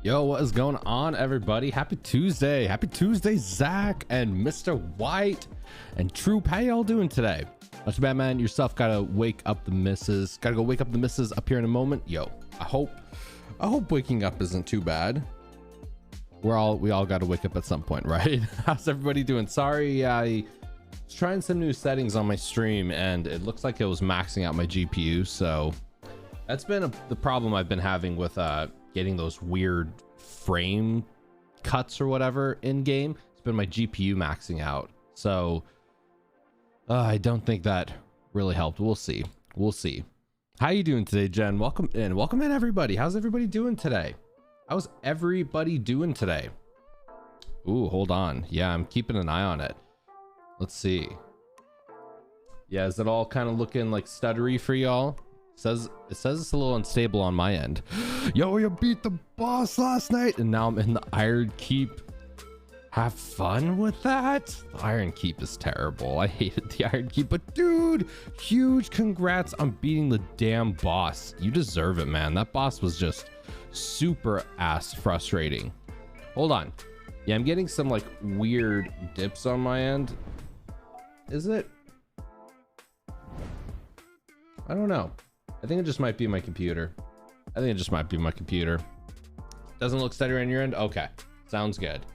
Yo, what is going on, everybody? Happy Tuesday, Zach and Mr. White and Troop. How y'all doing today? Not too bad, man. Yourself gotta wake up the missus. Gotta go wake up the missus up here in a moment. Yo, I hope waking up isn't too bad. We all gotta wake up at some point, right? How's everybody doing? Sorry, I was trying some new settings on my stream and it looks like it was maxing out my GPU. So that's been the problem I've been having with getting those weird frame cuts or whatever in game. It's been my GPU maxing out, so I don't think that really helped. We'll see. How you doing today, Jen? Welcome in everybody. How's everybody doing today? How's everybody doing today? Ooh, hold on. Yeah, I'm keeping an eye on it. Let's see. Yeah, is it all kind of looking like stuttery for y'all? It says it's a little unstable on my end. Yo, you beat the boss last night and now I'm in the Iron Keep. Have fun with that. The Iron Keep is terrible. I hated the Iron Keep, but dude, huge congrats on beating the damn boss. You deserve it, man. That boss was just super ass frustrating. Hold on. Yeah, I'm getting some like weird dips on my end. Is it? I don't know. I think it just might be my computer. Doesn't look steady on your end. Okay, sounds good.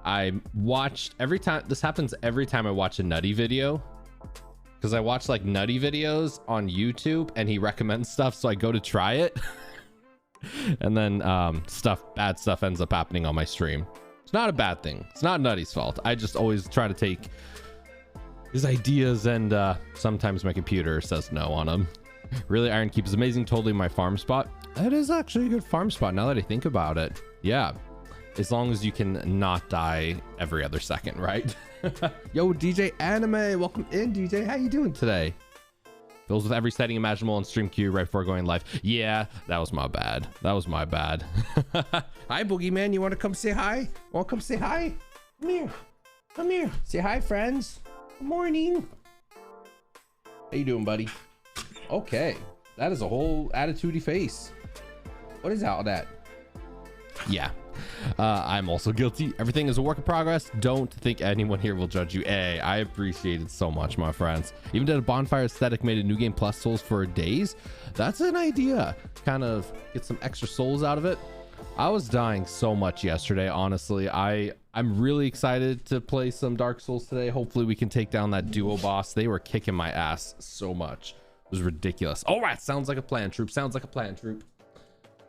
I watched this happens every time I watch a nutty video, because I watch like nutty videos on YouTube and he recommends stuff, so I go to try it and then bad stuff ends up happening on my stream. It's not a bad thing. It's not Nutty's fault. I just always try to take his ideas and sometimes my computer says no on them. Really, Iron Keep is amazing. Totally my farm spot. That is actually a good farm spot now that I think about it. Yeah, as long as you can not die every other second, right? Yo, DJ Anime, welcome in, DJ. How you doing today? Fills with every setting imaginable on stream queue right before going live. Yeah, that was my bad. Hi, Boogeyman. You want to come say hi? Want to come say hi? Come here. Say hi, friends. Good morning. How you doing, buddy? Okay, that is a whole attitudey face. What is all that? Yeah, I'm also guilty. Everything is a work in progress. Don't think anyone here will judge you. Hey, I appreciate it so much, my friends. Even did a bonfire aesthetic, made a new game plus souls for days. That's an idea. Kind of get some extra souls out of it. I was dying so much yesterday, honestly. I'm really excited to play some Dark Souls today. Hopefully we can take down that duo boss. They were kicking my ass so much. Was ridiculous. All right, sounds like a plan, troop.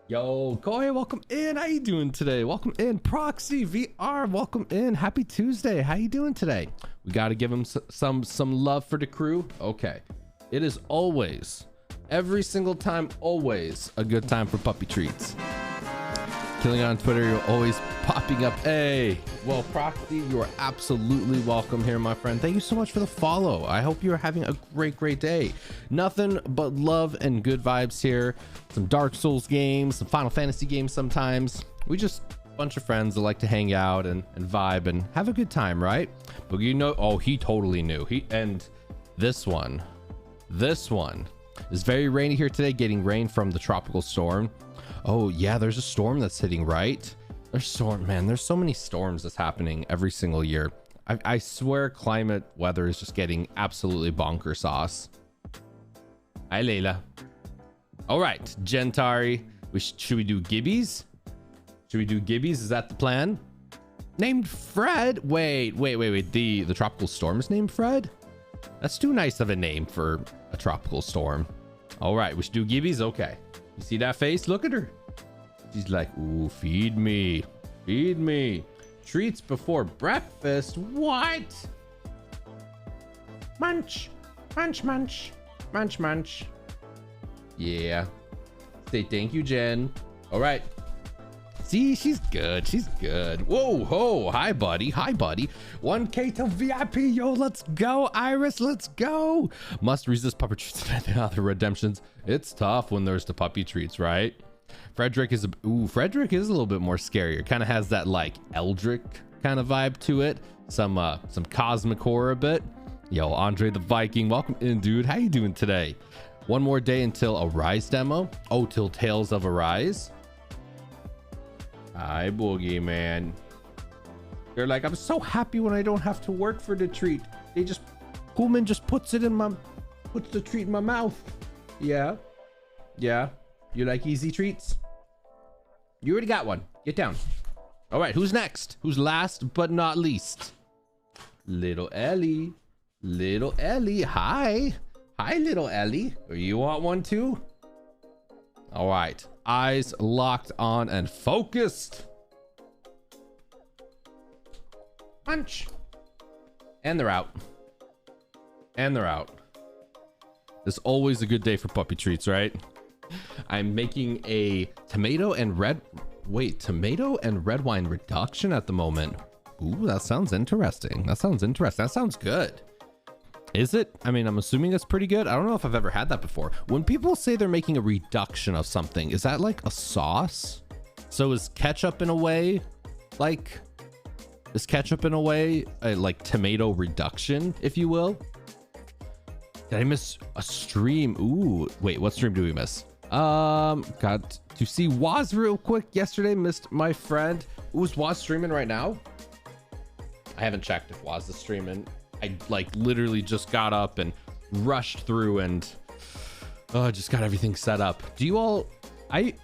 Yo, Koi, welcome in. How you doing today? Welcome in. Proxy VR, welcome in. Happy Tuesday. How you doing today? We got to give him some love for the crew. Okay, it is always, every single time, always a good time for puppy treats. Killing it on Twitter, you're always popping up. Hey, well, Proxy, you are absolutely welcome here, my friend. Thank you so much for the follow. I hope you're having a great day. Nothing but love and good vibes here. Some Dark Souls games, some Final Fantasy games sometimes. We just a bunch of friends that like to hang out and vibe and have a good time, right? But you know, oh, he totally knew. And this one is very rainy here today, getting rain from the tropical storm. Oh yeah, there's a storm that's hitting, right? There's so many storms that's happening every single year. I swear climate weather is just getting absolutely bonker sauce. Hi, Layla. All right, Gentari. Should we do Gibbies? Is that the plan? Named Fred? Wait. The tropical storm is named Fred? That's too nice of a name for a tropical storm. All right, we should do Gibbies. Okay. You see that face? Look at her. She's like, ooh, feed me. Treats before breakfast? What? Munch. Yeah. Say thank you, Jen. All right. See, she's good. She's good. Whoa, ho. Hi, buddy. Hi, buddy. 1K to VIP. Yo, let's go. Iris, let's go. Must resist puppy treats and other redemptions. It's tough when there's the puppy treats, right? Frederick is Frederick is a little bit more scarier. Kind of has that like Eldrick kind of vibe to it. Some cosmic horror a bit. Yo, Andre the Viking, welcome in, dude. How you doing today? One more day until Arise demo. Oh, till Tales of Arise. Hi, Boogie, man. They're like, I'm so happy when I don't have to work for the treat. They just, Pullman just puts the treat in my mouth. Yeah. Yeah. You like easy treats? You already got one. Get down. All right, who's next? Who's last but not least? Little Ellie. Little Ellie. Hi. Hi, little Ellie. You want one too? All right. Eyes locked on and focused. Punch. And they're out. And they're out. It's always a good day for puppy treats, right? I'm making a tomato and red wine reduction at the moment. Ooh, that sounds interesting. That sounds good. Is it? I mean, I'm assuming it's pretty good. I don't know if I've ever had that before. When people say they're making a reduction of something, is that like a sauce? So is ketchup in a way like like tomato reduction, if you will? Did I miss a stream? Ooh, wait, what stream do we miss? Got to see Waz real quick yesterday. Missed my friend. Ooh, is Waz streaming right now? I haven't checked if Waz is streaming. I like literally just got up and rushed through and just got everything set up. Do you all, I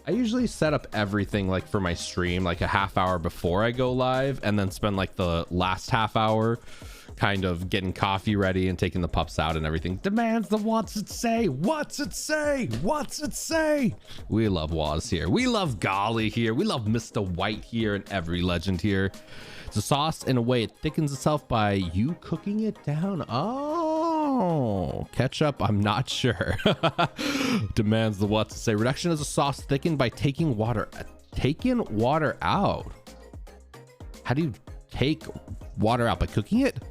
usually set up everything like for my stream like a half hour before I go live, and then spend like the last half hour kind of getting coffee ready and taking the pups out and everything. Demands the what's it say? What's it say? What's it say? We love Waz here. We love Golly here. We love Mr. White here and every legend here. It's a sauce in a way. It thickens itself by you cooking it down. Oh, ketchup. I'm not sure. Demands the what's it say. Reduction is a sauce thickened by taking water out. How do you take water out? By cooking it?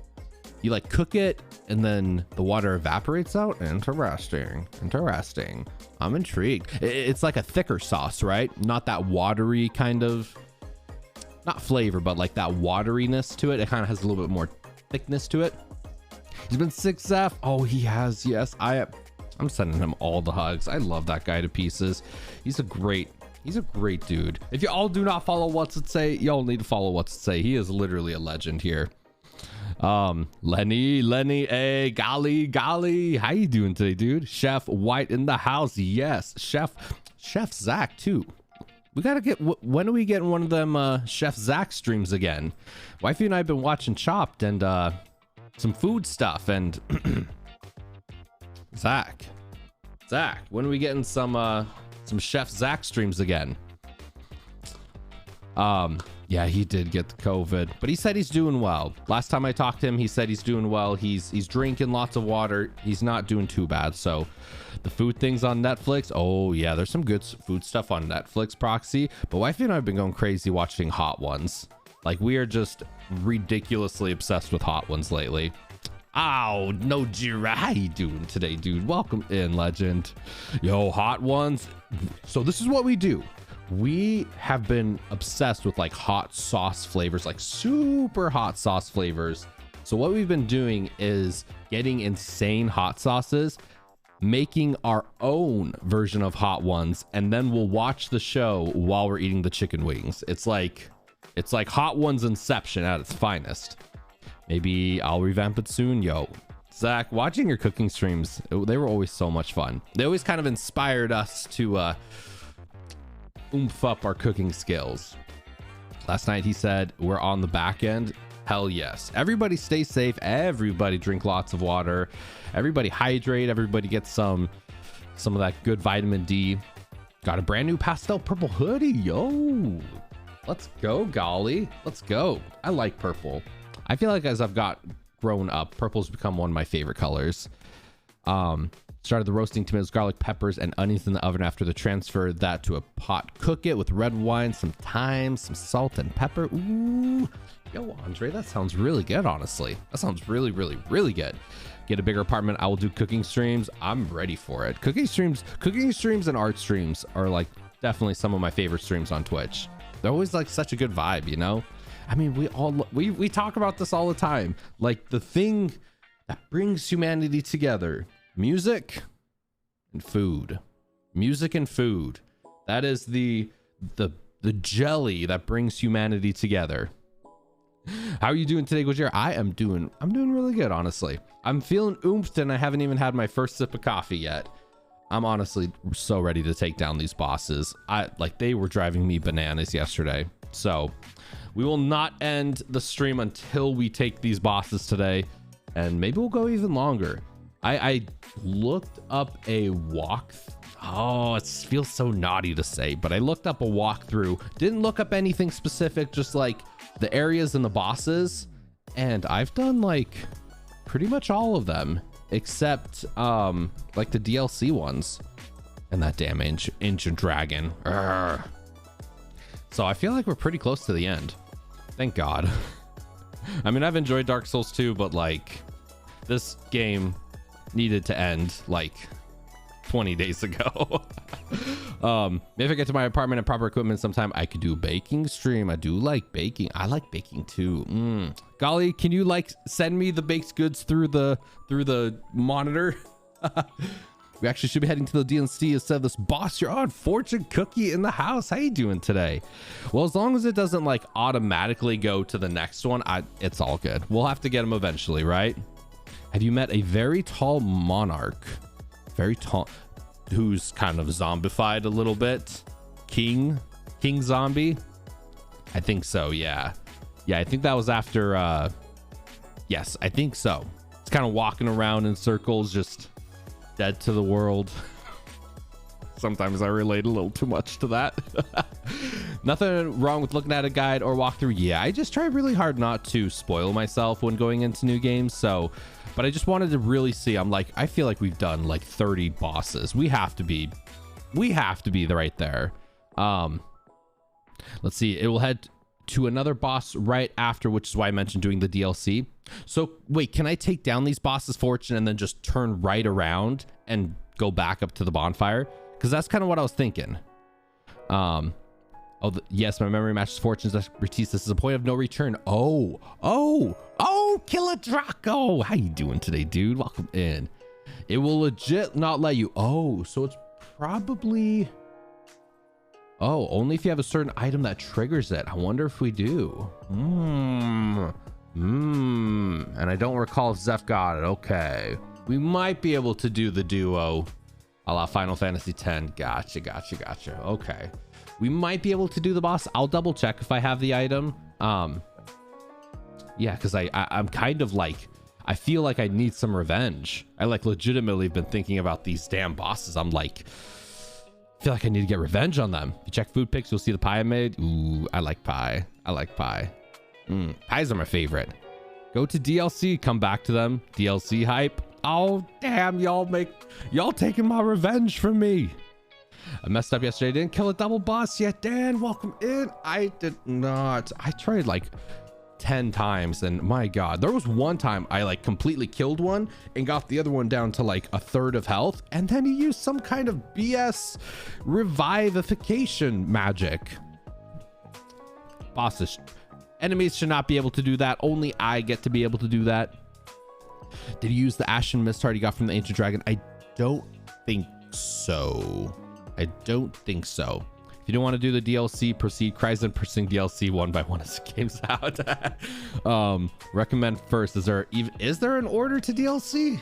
You like cook it and then the water evaporates out? Interesting. I'm intrigued. It's like a thicker sauce, right? Not that watery kind of, not flavor, but like that wateriness to it. It kind of has a little bit more thickness to it. He's been 6F. Oh, he has. Yes. I'm sending him all the hugs. I love that guy to pieces. He's a great dude. If you all do not follow What's It Say, y'all need to follow What's It Say. He is literally a legend here. Lenny, hey, golly, how you doing today, dude? Chef White in the house. Yes. Chef Zach too. We gotta get, when are we getting one of them Chef Zach streams again? Wifey and I have been watching Chopped and some food stuff, and Zach, when are we getting some Chef Zach streams again? Yeah, he did get the COVID, but he said he's doing well. Last time I talked to him, he said he's doing well. He's drinking lots of water. He's not doing too bad. So the food things on Netflix. Oh yeah, there's some good food stuff on Netflix, Proxy. But Wifey and I have been going crazy watching Hot Ones. Like, we are just ridiculously obsessed with Hot Ones lately. Ow, no Jira. How you doing today, dude? Welcome in, legend. Yo, Hot Ones. So this is what we do. We have been obsessed with like hot sauce flavors, like super hot sauce flavors. So what we've been doing is getting insane hot sauces, making our own version of Hot Ones, and then we'll watch the show while we're eating the chicken wings. It's like Hot Ones Inception at its finest. Maybe I'll revamp it soon. Yo, Zach, watching your cooking streams, they were always so much fun. They always kind of inspired us to oomph up our cooking skills. Last night he said we're on the back end. Hell yes. Everybody stay safe. Everybody drink lots of water. Everybody hydrate. Everybody get some of that good vitamin D. Got a brand new pastel purple hoodie. Yo, let's go, golly. Let's go. I like purple. I feel like as I've grown up, purple's become one of my favorite colors. Started the roasting tomatoes, garlic, peppers, and onions in the oven. After the transfer that to a pot, cook it with red wine, some thyme, some salt, and pepper. Ooh, yo, Andre, that sounds really good, honestly. That sounds really, really, really good. Get a bigger apartment. I will do cooking streams. I'm ready for it. Cooking streams and art streams are like definitely some of my favorite streams on Twitch. They're always like such a good vibe, you know? I mean, we talk about this all the time. Like the thing that brings humanity together, music and food. Music and food. That is the jelly that brings humanity together. How are you doing today, Gojir? I'm doing really good, honestly. I'm feeling oomphed and I haven't even had my first sip of coffee yet. I'm honestly so ready to take down these bosses. They were driving me bananas yesterday. So we will not end the stream until we take these bosses today. And maybe we'll go even longer. I looked up a it feels so naughty to say, but I looked up a walkthrough. Didn't look up anything specific, just like the areas and the bosses. And I've done like pretty much all of them, except like the DLC ones and that damn ancient dragon. Urgh. So I feel like we're pretty close to the end. Thank God. I mean, I've enjoyed Dark Souls 2, but like this game needed to end like 20 days ago. If I get to my apartment and proper equipment sometime, I could do a baking stream. I do like baking. I like baking too. Golly, can you like send me the baked goods through the monitor? We actually should be heading to the DLC instead of this boss. You're on Fortune Cookie in the house. How you doing today? Well, as long as it doesn't like automatically go to the next one, it's all good. We'll have to get him eventually, right? Have you met a very tall monarch? Very tall, who's kind of zombified a little bit? King zombie? I think so, yeah. Yeah, I think that was after, yes, I think so. It's kind of walking around in circles, just dead to the world. Sometimes I relate a little too much to that. Nothing wrong with looking at a guide or walkthrough. Yeah, I just try really hard not to spoil myself when going into new games. So, but I just wanted to really see. I'm like, I feel like we've done like 30 bosses. We have to be right there. Let's see. It will head to another boss right after, which is why I mentioned doing the DLC. So wait, can I take down these bosses, Fortune, and then just turn right around and go back up to the bonfire? Because that's kind of what I was thinking. Yes, my memory matches Fortune's expertise. This is a point of no return. Oh, Killer Draco. How you doing today, dude? Welcome in. It will legit not let you. Oh, so it's probably... Oh, only if you have a certain item that triggers it. I wonder if we do. And I don't recall if Zeph got it. Okay. We might be able to do the duo a la Final Fantasy X. Gotcha. Okay. We might be able to do the boss. I'll double check if I have the item. Yeah, because I'm kind of like, I feel like I need some revenge. I like legitimately been thinking about these damn bosses. I'm like, I feel like I need to get revenge on them. If you check food pics, you'll see the pie I made. Ooh, I like pie. Pies are my favorite. Go to DLC, come back to them. DLC hype. Oh, damn, y'all taking my revenge from me. I messed up yesterday. Didn't kill a double boss yet. Dan, welcome in. I did not. I tried like 10 times and my God, there was one time I like completely killed one and got the other one down to like a third of health. And then he used some kind of BS revivification magic. Bosses, enemies should not be able to do that. Only I get to be able to do that. Did you use the Ashen Mist heart you got from the Ancient Dragon? I don't think so. If you don't want to do the DLC, proceed. Kryzen pursuing DLC one by one as it game's out. Recommend first. Is there an order to DLC?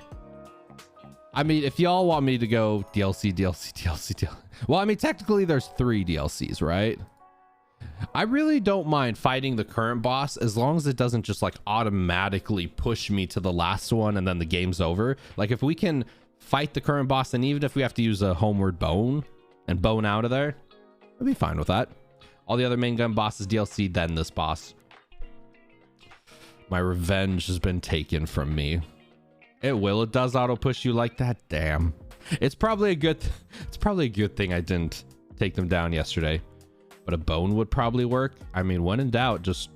I mean, if y'all want me to go DLC. Well, I mean, technically there's 3 DLCs, right? I really don't mind fighting the current boss as long as it doesn't just like automatically push me to the last one and then the game's over. Like if we can fight the current boss, and even if we have to use a homeward bone and bone out of there, I'd be fine with that. All the other main gun bosses DLC, then this boss. My revenge has been taken from me. It will. It does auto push you like that. Damn. It's probably a good thing I didn't take them down yesterday. But a bone would probably work. I mean, when in doubt, just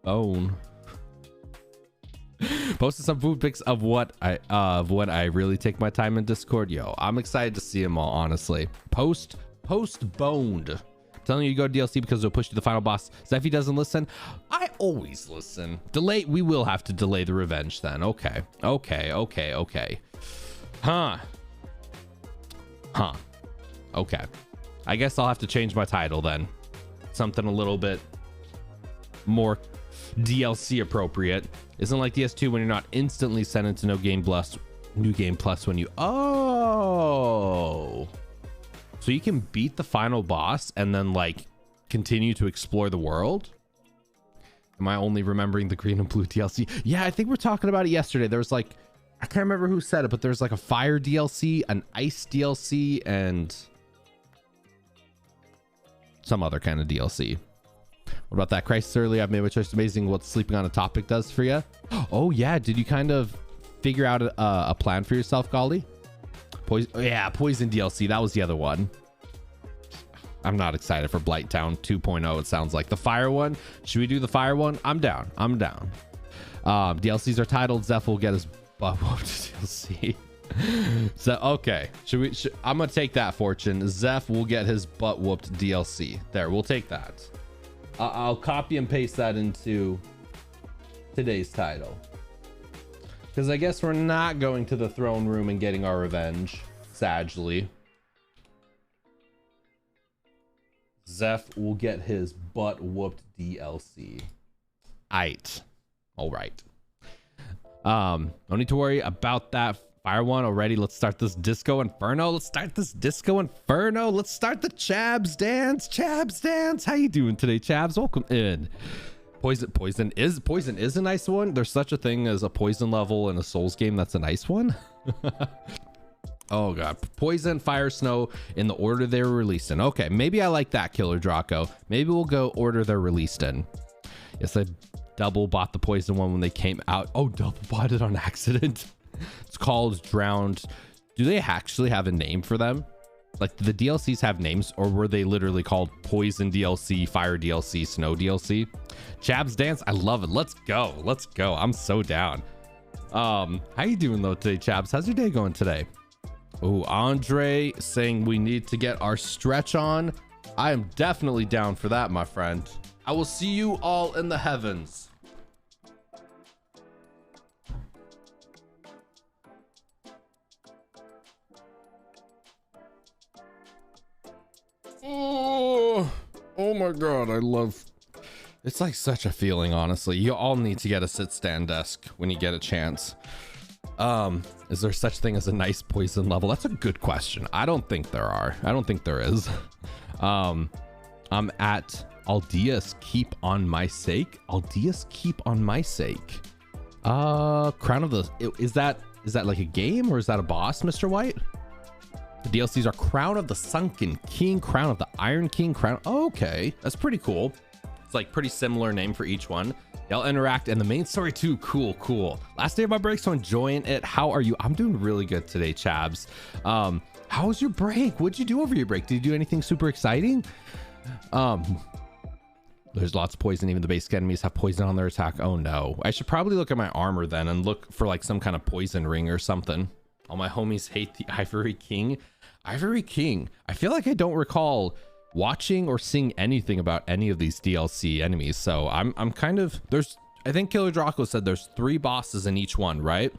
bone. Posted some food pics of what when I really take my time in Discord. Yo, I'm excited to see them all, honestly. Post boned. Telling you to go to DLC because it'll push you to the final boss. Zephy doesn't listen. I always listen. Delay. We will have to delay the revenge then. Okay. Huh. Okay. I guess I'll have to change my title then. Something a little bit more DLC appropriate. Isn't like DS2 when you're not instantly sent into New Game Plus when you... Oh. So you can beat the final boss and then like continue to explore the world? Am I only remembering the green and blue DLC? Yeah, I think we're talking about it yesterday. There was like, I can't remember who said it, but there's like a fire DLC, an ice DLC, and some other kind of DLC. What about that? Crisis early, I've made my choice. Amazing what sleeping on a topic does for you. Oh yeah, did you kind of figure out a plan for yourself, Golly? Poison DLC, that was the other one. I'm not excited for Blighttown 2.0. It sounds like the fire one. Should we do the fire one? I'm down. DLCs are titled. Zeph will get his butt whooped DLC. So okay, I'm gonna take that, Fortune. Zeph will get his butt whooped DLC. There, we'll take that. I'll copy and paste that into today's title, because I guess we're not going to the throne room and getting our revenge, sagely. Zeph will get his butt whooped DLC. All right. No need to worry about that fire one already. Let's start this Disco Inferno. Let's start the Chabs dance. How you doing today, Chabs? Welcome in. Poison is a nice one. There's such a thing as a poison level in a Souls game that's a nice one. Oh god, poison, fire, snow in the order they were released in. Okay, maybe I like that, Killer Draco. Maybe we'll go order they're released in. Yes, I double bought the poison one when they came out. Oh, double bought it on accident. It's called Drowned. Do they actually have a name for them? Like, do the DLCs have names, or were they literally called Poison DLC, Fire DLC, Snow DLC? Chabs dance, I love it. Let's go. I'm so down. How you doing though today, Chabs? How's your day going today? Oh, Andre saying we need to get our stretch on. I am definitely down for that, my friend. I will see you all in the heavens. Oh my god, I love... It's like such a feeling, honestly. You all need to get a sit-stand desk when you get a chance. Is there such thing as a nice poison level? That's a good question. I don't think there are. I don't think there is. I'm at Aldea's Keep on My Sake. Aldea's Keep on My Sake. Crown of the... Is that like a game, or is that a boss, Mr. White? The DLCs are Crown of the Sunken King, Crown of the Iron King, Crown... Okay, that's pretty cool. It's like pretty similar name for each one. They'll interact and the main story too. Cool. Last day of my break, so enjoying it. How are you? I'm doing really good today, Chabs. How was your break? What'd you do over your break? Did you do anything super exciting? There's lots of poison. Even the basic enemies have poison on their attack. Oh no. I should probably look at my armor then and look for like some kind of poison ring or something. All my homies hate the Ivory King. Ivory King. I feel like I don't recall watching or seeing anything about any of these DLC enemies, so I'm kind of... I think Killer Draco said there's 3 bosses in each one, right?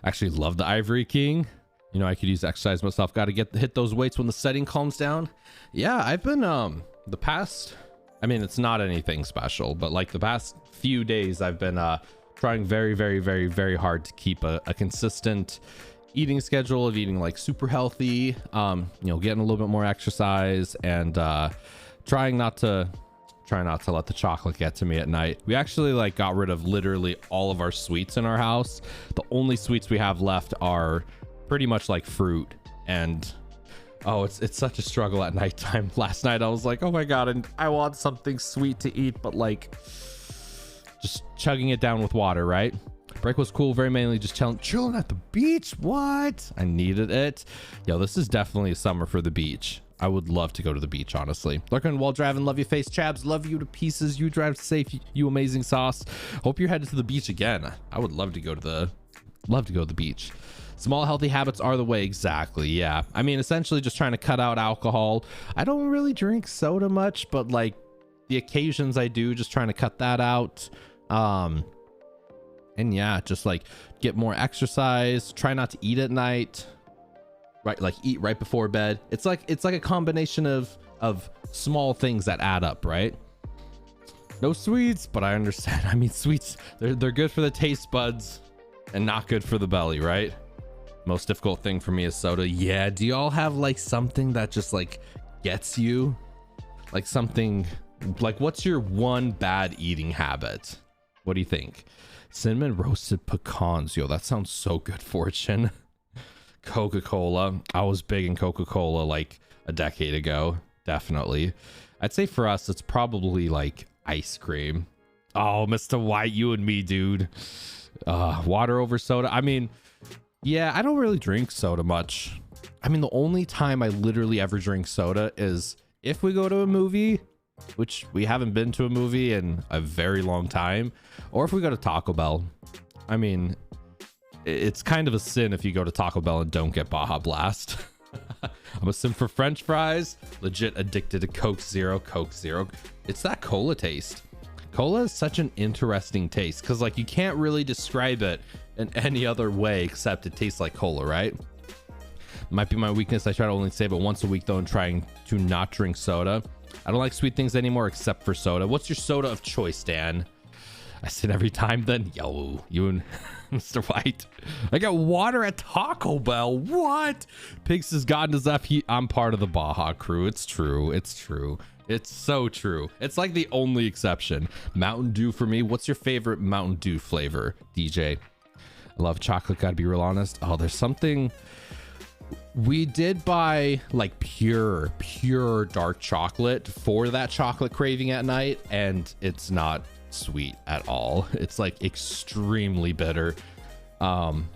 Actually love the Ivory King. You know, I could use exercise myself. Got to hit those weights when the setting calms down. Yeah, I've been the past... I mean, it's not anything special, but like the past few days I've been trying very hard to keep a consistent eating schedule of eating like super healthy, you know, getting a little bit more exercise, and trying not to let the chocolate get to me at night. We actually like got rid of literally all of our sweets in our house. The only sweets we have left are pretty much like fruit, and oh, it's such a struggle at nighttime. Last night I was like, oh my god, and I want something sweet to eat, but like just chugging it down with water, right? Break was cool, very mainly just chilling at the beach. What? I needed it. Yo, this is definitely a summer for the beach. I would love to go to the beach, honestly. Lurking while driving, love your face, Chabs. Love you to pieces. You drive safe, you amazing sauce. Hope you're headed to the beach again. I would love to go to the beach. Small healthy habits are the way. Exactly. Yeah. I mean, essentially just trying to cut out alcohol. I don't really drink soda much, but like the occasions I do, just trying to cut that out. And yeah, just like get more exercise, try not to eat at night, right? Like eat right before bed. It's like a combination of small things that add up, right? No sweets, but I understand. I mean, sweets, they're good for the taste buds and not good for the belly, right? Most difficult thing for me is soda. Yeah. Do y'all have like something that just like gets you? Like something like, what's your one bad eating habit? What do you think? Cinnamon roasted pecans. Yo, that sounds so good, Fortune. Coca-Cola. I was big in Coca-Cola like a decade ago. Definitely. I'd say for us, it's probably like ice cream. Oh, Mr. White, you and me, dude. Water over soda. I mean, yeah, I don't really drink soda much. I mean, the only time I literally ever drink soda is if we go to a movie, which we haven't been to a movie in a very long time, or if we go to Taco Bell. I mean, it's kind of a sin if you go to Taco Bell and don't get Baja Blast. I'm a sim for French fries. Legit addicted to Coke Zero. It's that cola taste. Cola is such an interesting taste because like you can't really describe it in any other way except it tastes like cola, right? Might be my weakness. I try to only save it once a week though and trying to not drink soda. I don't like sweet things anymore except for soda. What's your soda of choice, Dan? I said every time then. Yo, you and Mr. White. I got water at Taco Bell. What? Pigs has gotten to Zeph. I'm part of the Baja crew. It's true. It's true. It's so true. It's like the only exception. Mountain Dew for me. What's your favorite Mountain Dew flavor, DJ? I love chocolate, gotta be real honest. Oh, there's something. We did buy like pure dark chocolate for that chocolate craving at night, and it's not sweet at all. It's like extremely bitter. And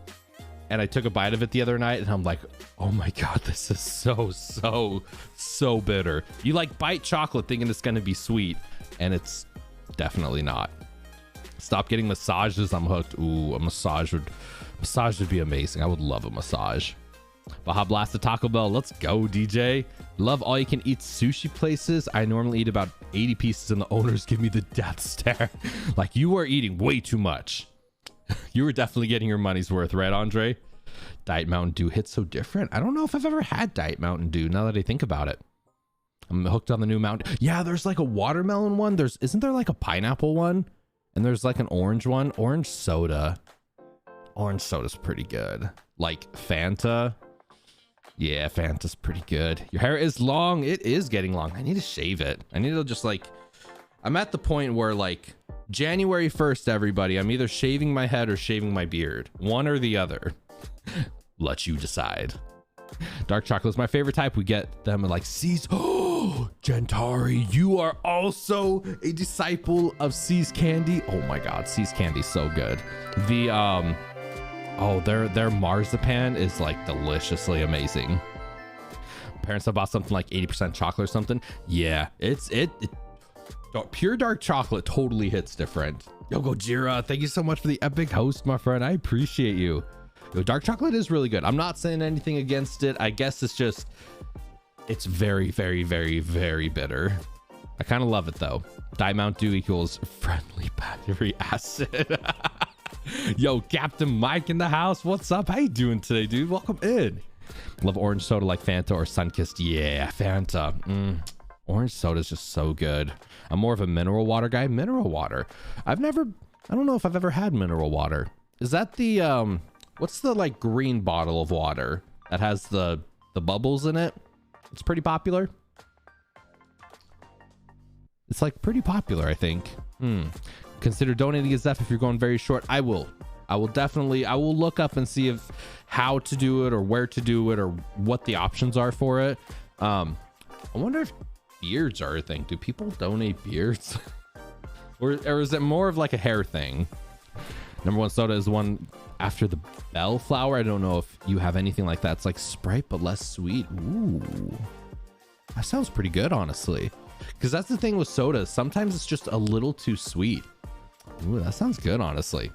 I took a bite of it the other night and I'm like, oh my god, this is so bitter. You like bite chocolate thinking it's gonna be sweet, and it's definitely not. Stop getting massages. I'm hooked. Ooh, a massage would be amazing. I would love a massage. Baja Blast at Taco Bell. Let's go, DJ. Love all you can eat sushi places. I normally eat about 80 pieces and the owners give me the death stare. Like, you are eating way too much. You were definitely getting your money's worth, right, Andre? Diet Mountain Dew hits so different. I don't know if I've ever had Diet Mountain Dew now that I think about it. I'm hooked on the new Mountain. Yeah, there's like a watermelon one. Isn't there like a pineapple one? And there's like an orange one. Orange soda. Orange soda's pretty good. Like Fanta. Yeah, Fanta's pretty good. Your hair is long. It is getting long. I need to shave it. I need to just like, I'm at the point where like January 1st, everybody, I'm either shaving my head or shaving my beard. One or the other. Let you decide. Dark chocolate is my favorite type. We get them like C's. Oh, Gentari, you are also a disciple of C's Candy. Oh my god, C's Candy is so good. The oh, their marzipan is like deliciously amazing. Parents have bought something like 80% chocolate or something. Yeah, pure dark chocolate totally hits different. Yo, Gojira, thank you so much for the epic host, my friend. I appreciate you. Yo, dark chocolate is really good. I'm not saying anything against it. I guess it's very, very, very, very bitter. I kind of love it though. Diet Mountain Dew equals friendly battery acid. Yo, Captain Mike in the house. What's up? How you doing today, dude? Welcome in. Love orange soda like Fanta or Sunkist. Yeah, Fanta. Orange soda is just so good. I'm more of a mineral water guy. Mineral water. I don't know if I've ever had mineral water. Is that the, what's the like green bottle of water that has the bubbles in it? It's pretty popular. It's like pretty popular, I think. Consider donating a Zeph if you're going very short. I will definitely, I will look up and see how to do it or where to do it or what the options are for it. I wonder if beards are a thing. Do people donate beards? or is it more of like a hair thing? Number one soda is the one after the bellflower. I don't know if you have anything like that. It's like Sprite, but less sweet. Ooh, that sounds pretty good, honestly. Because that's the thing with sodas. Sometimes it's just a little too sweet. Ooh, that sounds good, honestly.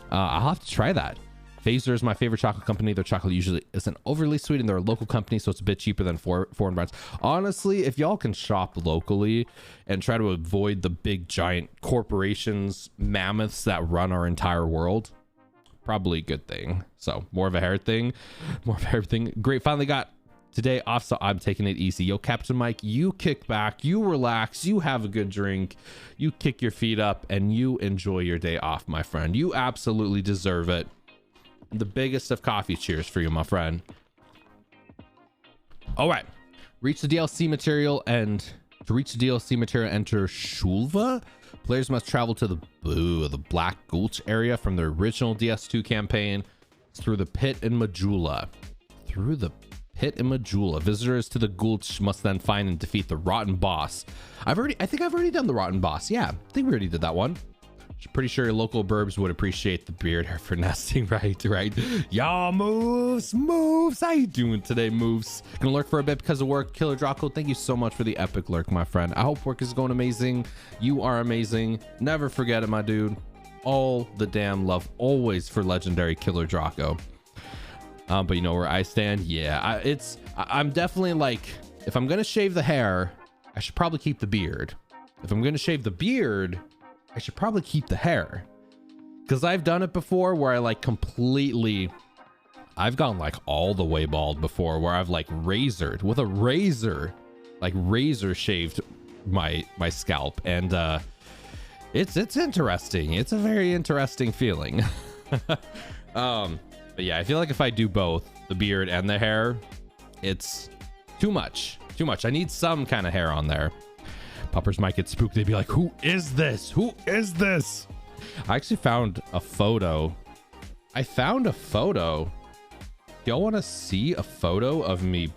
I'll have to try that. Phaser is my favorite chocolate company. Their chocolate usually isn't overly sweet, and they're a local company, so it's a bit cheaper than foreign brands. Honestly, if y'all can shop locally and try to avoid the big giant corporations, mammoths that run our entire world, probably a good thing. So more of a hair thing, more of everything. Great, finally got today off, so I'm taking it easy. Yo, Captain Mike, you kick back, you relax, you have a good drink, you kick your feet up, and you enjoy your day off, my friend. You absolutely deserve it. The biggest of coffee cheers for you, my friend. All right, reach the DLC material, and to reach the DLC material, enter Shulva. Players must travel to the Black Gulch area from the original DS2 campaign through the pit in Majula. Through the pit in Majula, visitors to the Gulch must then find and defeat the Rotten Boss. I think I've already done the Rotten Boss. Yeah, I think we already did that one. Pretty sure your local burbs would appreciate the beard hair for nesting, right? Y'all, moves. How you doing today, moves? Gonna lurk for a bit because of work. Killer Draco, thank you so much for the epic lurk, my friend. I hope work is going amazing. You are amazing. Never forget it, my dude. All the damn love always for legendary Killer Draco. But you know where I stand? Yeah, I'm definitely like, if I'm gonna shave the hair, I should probably keep the beard. If I'm gonna shave the beard, I should probably keep the hair, because I've done it before where I like I've gone like all the way bald before, where I've like razored with a razor, like razor shaved my scalp, and it's interesting. It's a very interesting feeling. But yeah, I feel like if I do both the beard and the hair, it's too much. I need some kind of hair on there. Puppers might get spooked. They'd be like, who is this? Who is this? I actually found a photo. Y'all want to see a photo of me?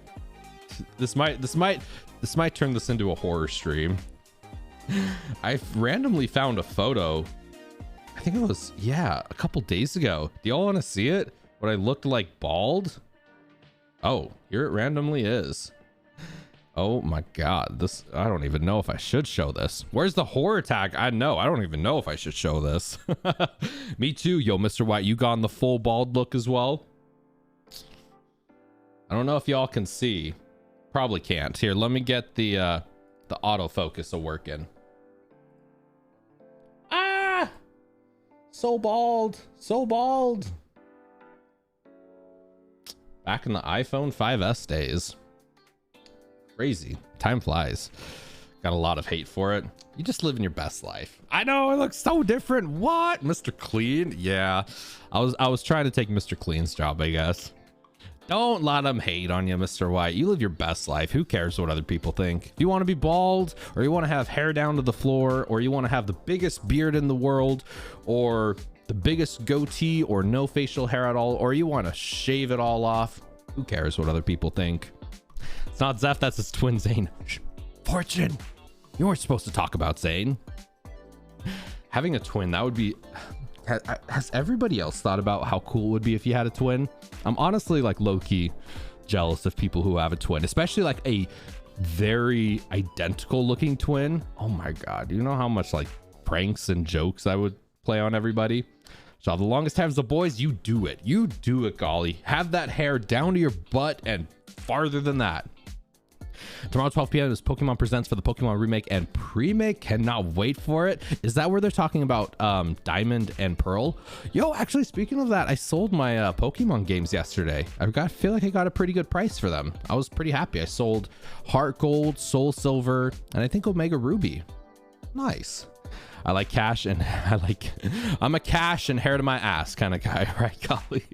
This might turn this into a horror stream. I randomly found a photo. I think it was, yeah, a couple days ago. Do y'all want to see it? What I looked like bald? Oh, here it randomly is. Oh my god, this, I don't even know if I should show this. Where's the horror tag? I don't even know if I should show this. Me too. Yo, Mr. White, you got the full bald look as well? I don't know if y'all can see. Probably can't. Here, let me get the autofocus a working. Ah! So bald. Back in the iPhone 5S days. Crazy. Time flies. Got a lot of hate for it. You just living your best life. I know, it looks so different. What? Mr. Clean? Yeah. I was trying to take Mr. Clean's job, I guess. Don't let them hate on you, Mr. White. You live your best life. Who cares what other people think? If you want to be bald, or you want to have hair down to the floor, or you want to have the biggest beard in the world, or the biggest goatee, or no facial hair at all, or you want to shave it all off, who cares what other people think? It's not Zeph, that's his twin Zane. Shh. Fortune, you weren't supposed to talk about Zane. Having a twin, that would be... Has everybody else thought about how cool it would be if you had a twin? I'm honestly like low-key jealous of people who have a twin, especially like a very identical looking twin. Oh my god, you know how much like pranks and jokes I would play on everybody? So the longest times the boys, you do it, golly. Have that hair down to your butt and farther than that. Tomorrow 12 p.m. is Pokemon Presents for the Pokemon remake and pre-make. Cannot wait for it. Is that where they're talking about Diamond and Pearl? Yo, actually, speaking of that, I sold my Pokemon games yesterday. Feel like I got a pretty good price for them. I was pretty happy. I sold Heart Gold, Soul Silver, and I think Omega Ruby. Nice. I like cash, and I'm a cash and hair to my ass kind of guy, right, golly?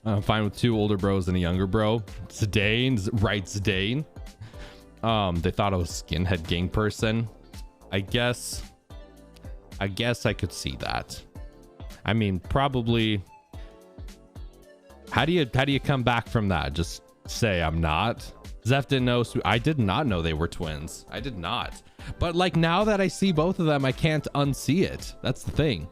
I'm fine with 2 older bros and a younger bro. Zidane, right? Zidane. They thought I was skinhead gang person. I guess I could see that. I mean, probably. How do you come back from that? Just say I'm not. Zeph didn't know. I did not know they were twins. I did not. But like now that I see both of them, I can't unsee it. That's the thing.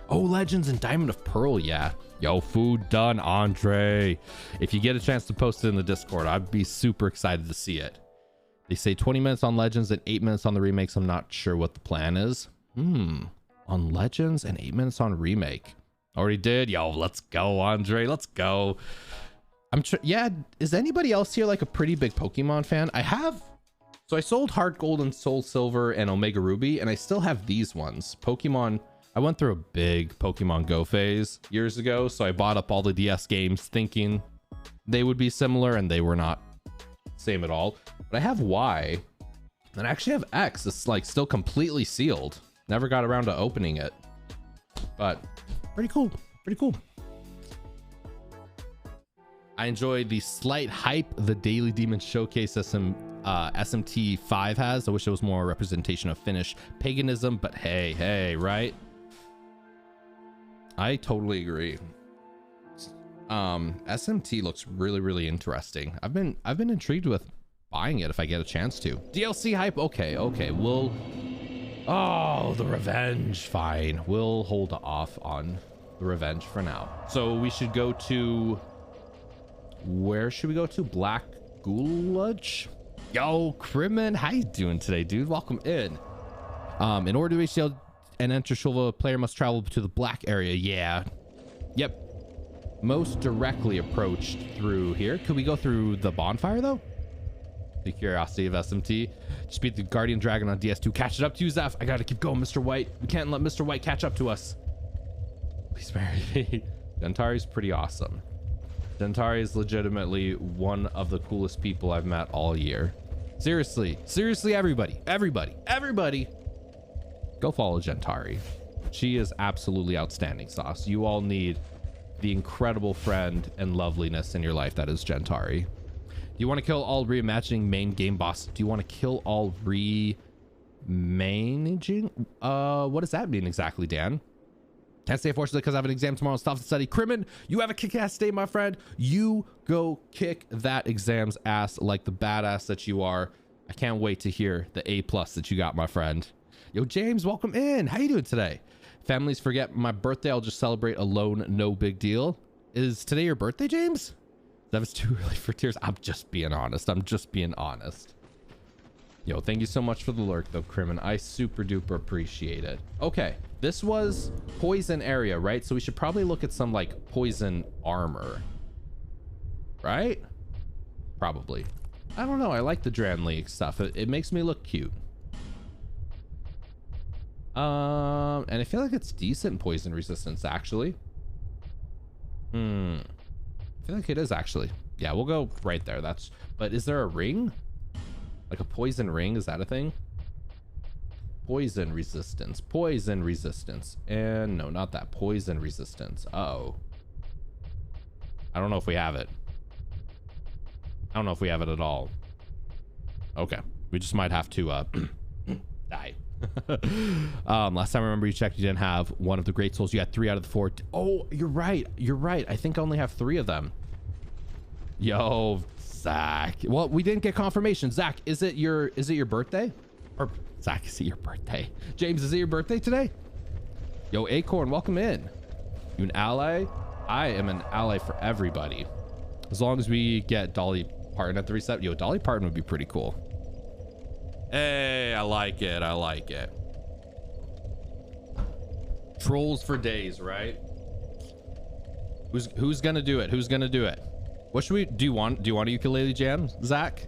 Oh, Legends and Diamond of Pearl, yeah. Yo, food done, Andre. If you get a chance to post it in the Discord, I'd be super excited to see it. They say 20 minutes on Legends and 8 minutes on the remakes. I'm not sure what the plan is. On Legends and 8 minutes on remake. Already did. Yo, let's go, Andre. Let's go. Yeah, is anybody else here like a pretty big Pokemon fan? So I sold Heart Gold and Soul Silver and Omega Ruby, and I still have these ones. Pokemon, I went through a big Pokemon Go phase years ago, so I bought up all the DS games thinking they would be similar, and they were not same at all. But I have Y, and I actually have X. It's like still completely sealed. Never got around to opening it, but pretty cool. Pretty cool. I enjoyed the slight hype the Daily Demon Showcase SMT5 has. I wish it was more representation of Finnish paganism, but hey, right? I totally agree. SMT looks really interesting. I've been intrigued with buying it if I get a chance to. DLC hype, okay, we'll... Oh, the revenge, fine. We'll hold off on the revenge for now. So we should go to... Where should we go to? Black Gulch? Yo, Crimin, how you doing today, dude? Welcome in. In order to reach the and enter Shulva, a player must travel to the black area. Yeah. Yep. Most directly approached through here. Could we go through the bonfire, though? The curiosity of SMT. Just beat the Guardian Dragon on DS2. Catch it up to you, Zeph. I gotta keep going, Mr. White. We can't let Mr. White catch up to us. Please marry me. Gentari's pretty awesome. Gentari is legitimately one of the coolest people I've met all year. Seriously, everybody, go follow Gentari. She is absolutely outstanding sauce. You all need the incredible friend and loveliness in your life that is Gentari. Do you want to kill all reimagining main game boss? Do you want to kill all re-managing? What does that mean exactly, Dan? Can't stay unfortunately because I have an exam tomorrow. Stuff to study. Crimin, you have a kick-ass day, my friend. You go kick that exam's ass like the badass that you are. I can't wait to hear the A+ that you got, my friend. Yo, James, welcome in. How you doing today? Families forget my birthday. I'll just celebrate alone. No big deal. Is today your birthday, James? That was too early for tears. I'm just being honest. Yo, thank you so much for the lurk, though, Crimin. I super duper appreciate it. Okay, this was poison area, right? So we should probably look at some like poison armor, right? Probably. I don't know. I like the Dran League stuff. It makes me look cute. And I feel like it's decent poison resistance, actually. I feel like it is, actually. Yeah, we'll go right there. But is there a ring? Like a poison ring? Is that a thing? Poison resistance. And no, not that. Poison resistance. Uh-oh. I don't know if we have it. I don't know if we have it at all. Okay. We just might have to die. Last time I remember you checked, you didn't have one of the great souls. You had 3 out of the 4. Oh, you're right. I think I only have 3 of them. Yo, Zach. Well, we didn't get confirmation. Zach, is it your birthday? Or Zach, is it your birthday? James, is it your birthday today? Yo, Acorn, welcome in. You an ally? I am an ally for everybody. As long as we get Dolly Parton at the reset. Yo, Dolly Parton would be pretty cool. Hey, I like it. Trolls for days, right? Who's gonna do it? What should we do? You want a ukulele jam, Zach?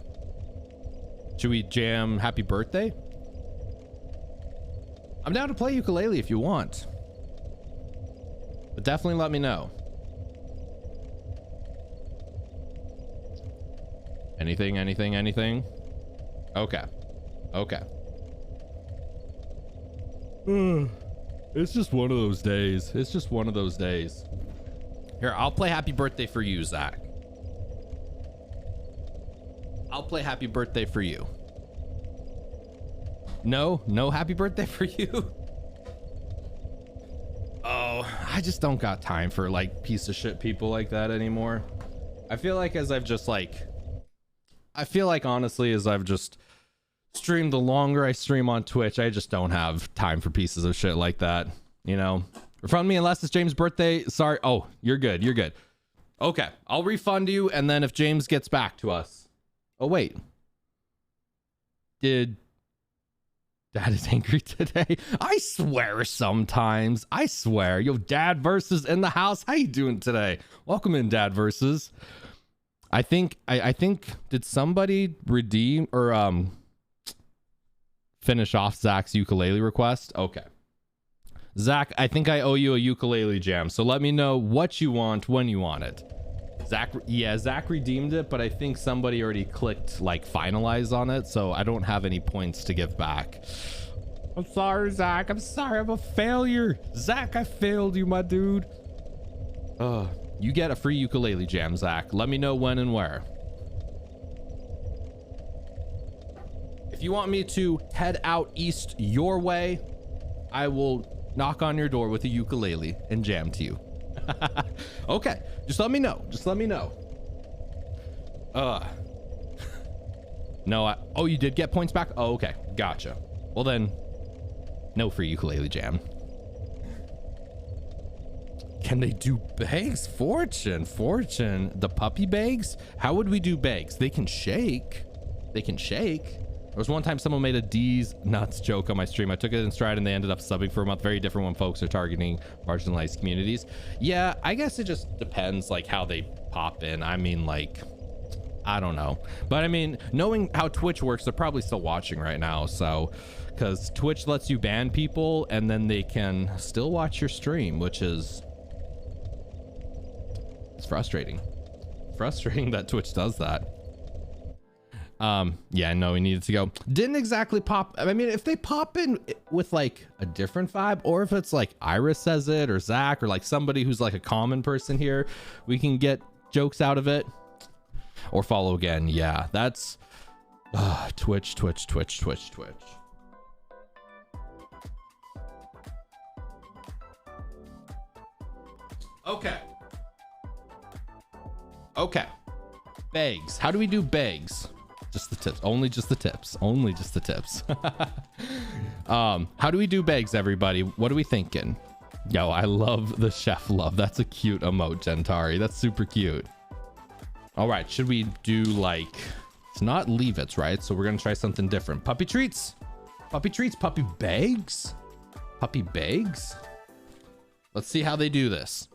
Should we jam happy birthday? I'm down to play ukulele if you want, but definitely let me know. Anything? Okay. It's just one of those days. Here, I'll play happy birthday for you, Zach. I'll play happy birthday for you. No happy birthday for you. Oh, I just don't got time for like piece of shit people like that anymore. I feel like honestly, as I've just streamed, the longer I stream on Twitch, I just don't have time for pieces of shit like that. You know, Refund me unless it's James' birthday. Sorry. Oh, you're good. You're good. Okay. I'll refund you. And then if James gets back to us. Oh, wait. Dad is angry today. I swear sometimes. I swear. Yo, Dad versus in the house. How you doing today? Welcome in, Dad versus. I think did somebody redeem or finish off Zach's ukulele request? Okay. Zach, I think I owe you a ukulele jam. So let me know what you want when you want it. Zach, yeah, Zach redeemed it, but I think somebody already clicked like finalize on it, so I don't have any points to give back. I'm sorry, Zach. I'm sorry. I'm a failure. Zach, I failed you, my dude. You get a free ukulele jam, Zach. Let me know when and where. If you want me to head out east your way, I will knock on your door with a ukulele and jam to you. Okay, just let me know. Just let me know. No, oh, you did get points back? Oh, okay, gotcha. Well then, no free ukulele jam. Can they do bags? Fortune, the puppy bags? How would we do bags? They can shake. They can shake. There was one time someone made a D's nuts joke on my stream. I took it in stride and they ended up subbing for a month. Very different when folks are targeting marginalized communities. Yeah, I guess it just depends like how they pop in. I mean, like, I don't know. But I mean, knowing how Twitch works, they're probably still watching right now. So, because Twitch lets you ban people and then they can still watch your stream, which is, it's frustrating. Frustrating that Twitch does that. Yeah, no, we needed to go. Didn't exactly pop. I mean, if they pop in with like a different vibe, or if it's like Iris says it or Zach or like somebody who's like a common person here, we can get jokes out of it or follow again. Yeah, that's Twitch. Okay. Bags. How do we do bags? Just the tips. Only just the tips. Only just the tips. How do we do bags, everybody? What are we thinking? Yo, I love the chef love. That's a cute emote, Gentari. That's super cute. All right, should we do like, it's not leave it's right? So we're gonna try something different. Puppy treats. Puppy treats. Puppy bags. Puppy bags. Let's see how they do this.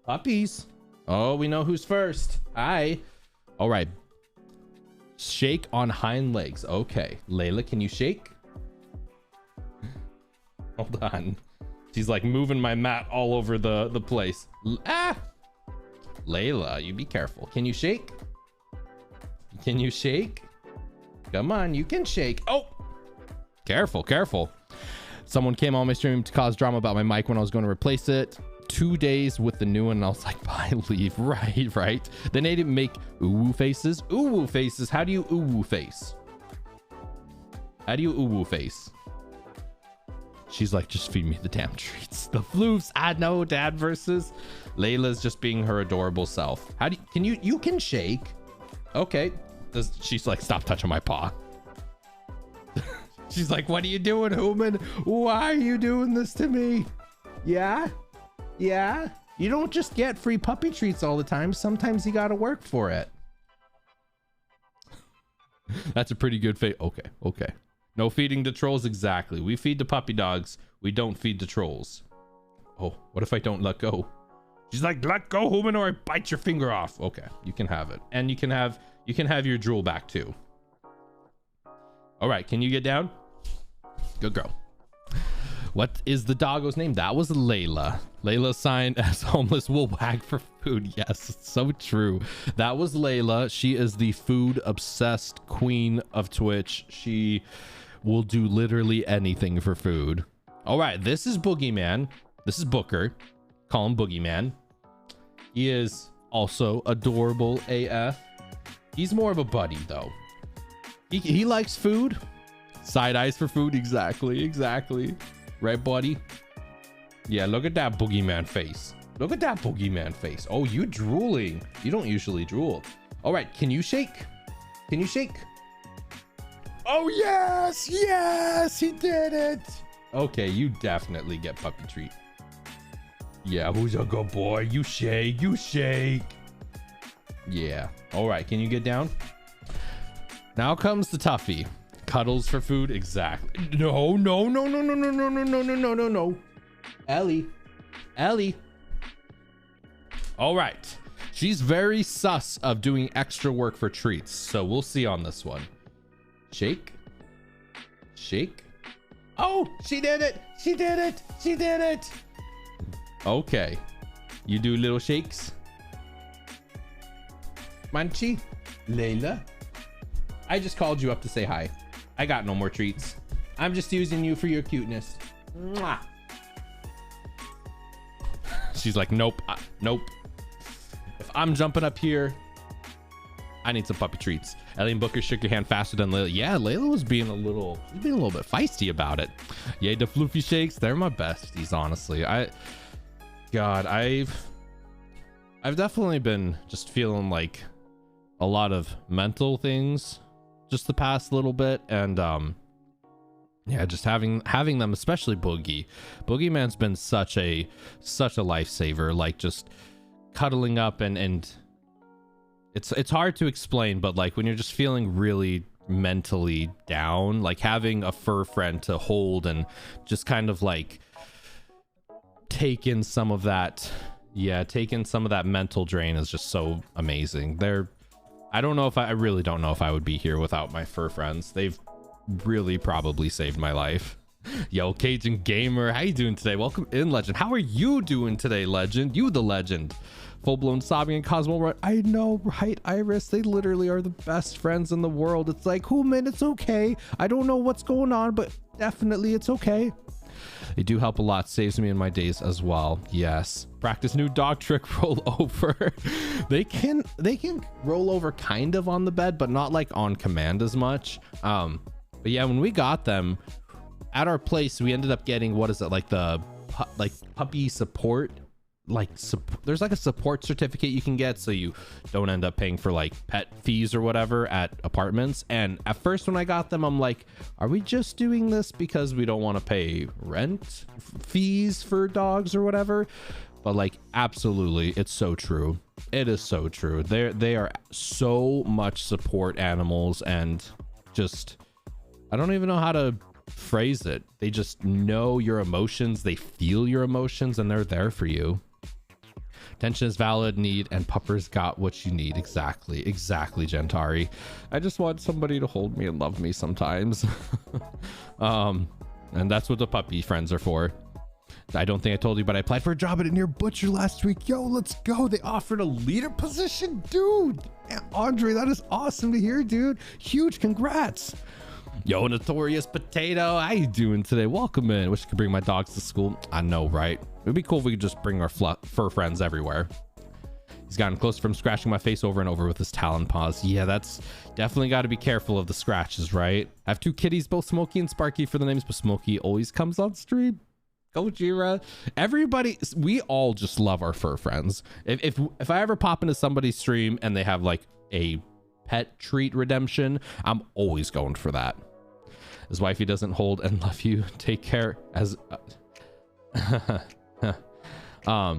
Puppies. Oh, we know who's first. Hi. All right. Shake on hind legs. Okay. Layla, can you shake? Hold on. She's like moving my mat all over the place. Layla, you be careful. Can you shake? Can you shake? Come on, you can shake. Oh, careful, careful. Someone came on my stream to cause drama about my mic when I was going to replace it. 2 days with the new one and I was like, bye, leave. Right. Then they didn't make ooh faces. Ooh faces. How do you ooh face? How do you ooh face? She's like, just feed me the damn treats. The floofs. I know, Dad versus. Layla's just being her adorable self. How do you can shake? Okay. She's like, stop touching my paw. She's like, what are you doing, human? Why are you doing this to me? Yeah. You don't just get free puppy treats all the time. Sometimes you gotta work for it. That's a pretty good face. Okay. No feeding the trolls. Exactly. We feed the puppy dogs. We don't feed the trolls. Oh, what if I don't let go? She's like, let go, human, or I bite your finger off. Okay, you can have it. And you can have your drool back too. All right, can you get down? Good girl. What is the doggo's name? That was Layla. Layla signed as homeless will wag for food. Yes, it's so true. That was Layla. She is the food obsessed queen of Twitch. She will do literally anything for food. All right, this is Boogeyman. This is Booker. Call him Boogeyman. He is also adorable AF. He's more of a buddy though. He likes food. Side eyes for food. Exactly. Right, buddy? Yeah, look at that Boogeyman face. Look at that Boogeyman face. Oh, you drooling. You don't usually drool. All right, can you shake? Can you shake? Oh, yes, he did it. Okay, you definitely get puppy treat. Yeah, who's a good boy? You shake, you shake. Yeah. All right, can you get down? Now comes the toughie. Cuddles for food. Exactly. No, no, no, no, no, no, no, no, no, no, no, no, no. Ellie. Ellie. All right. She's very sus of doing extra work for treats, so we'll see on this one. Shake. Shake. Oh, she did it. She did it. She did it. Okay. You do little shakes. Munchie. Layla. I just called you up to say hi. I got no more treats. I'm just using you for your cuteness. Mwah. She's like, nope, nope. If I'm jumping up here, I need some puppy treats. Ellie and Booker shook your hand faster than Layla. Yeah, Layla was being a little bit feisty about it. Yay, the floofy shakes. They're my besties, honestly. I've definitely been just feeling like a lot of mental things just the past little bit, and yeah, just having them, especially Boogie Man's been such a lifesaver, like just cuddling up, and it's hard to explain, but like when you're just feeling really mentally down, like having a fur friend to hold and just kind of like take in some of that mental drain is just so amazing. I really don't know if I would be here without my fur friends. They've really probably saved my life. Yo, Cajun Gamer, how you doing today? Welcome in, Legend. How are you doing today, Legend? You the legend. Full-blown sobbing and Cosmo. I know, right, Iris? They literally are the best friends in the world. It's like, oh man, it's okay. I don't know what's going on, but definitely it's okay. They do help a lot. Saves me in my days as well. Yes. Practice new dog trick roll over. They can roll over kind of on the bed, but not like on command as much. But yeah, when we got them at our place, we ended up getting, what is it, like the puppy support, there's like a support certificate you can get, so you don't end up paying for like pet fees or whatever at apartments. And at first when I got them, I'm like, are we just doing this because we don't want to pay rent fees for dogs or whatever? But like, absolutely, it's so true. It is so true. They are so much support animals, and just, I don't even know how to phrase it. They just know your emotions, they feel your emotions, and they're there for you. Attention is valid need, and puppers got what you need. Exactly, Gentari. I just want somebody to hold me and love me sometimes. And that's what the puppy friends are for. I don't think I told you, but I applied for a job at a near butcher last week. Yo, let's go. They offered a leader position, dude. Andre, that is awesome to hear, dude. Huge congrats. Yo, Notorious Potato, how you doing today? Welcome in. Wish I could bring my dogs to school. I know, right? It'd be cool if we could just bring our fur friends everywhere. He's gotten closer from scratching my face over and over with his talon paws. Yeah, that's definitely got to be careful of the scratches, right? I have two kitties, both Smokey and Sparky for the names, but Smokey always comes on stream. Gojira. Everybody, we all just love our fur friends. If I ever pop into somebody's stream and they have like a pet treat redemption, I'm always going for that. His wifey doesn't hold and love you. Take care as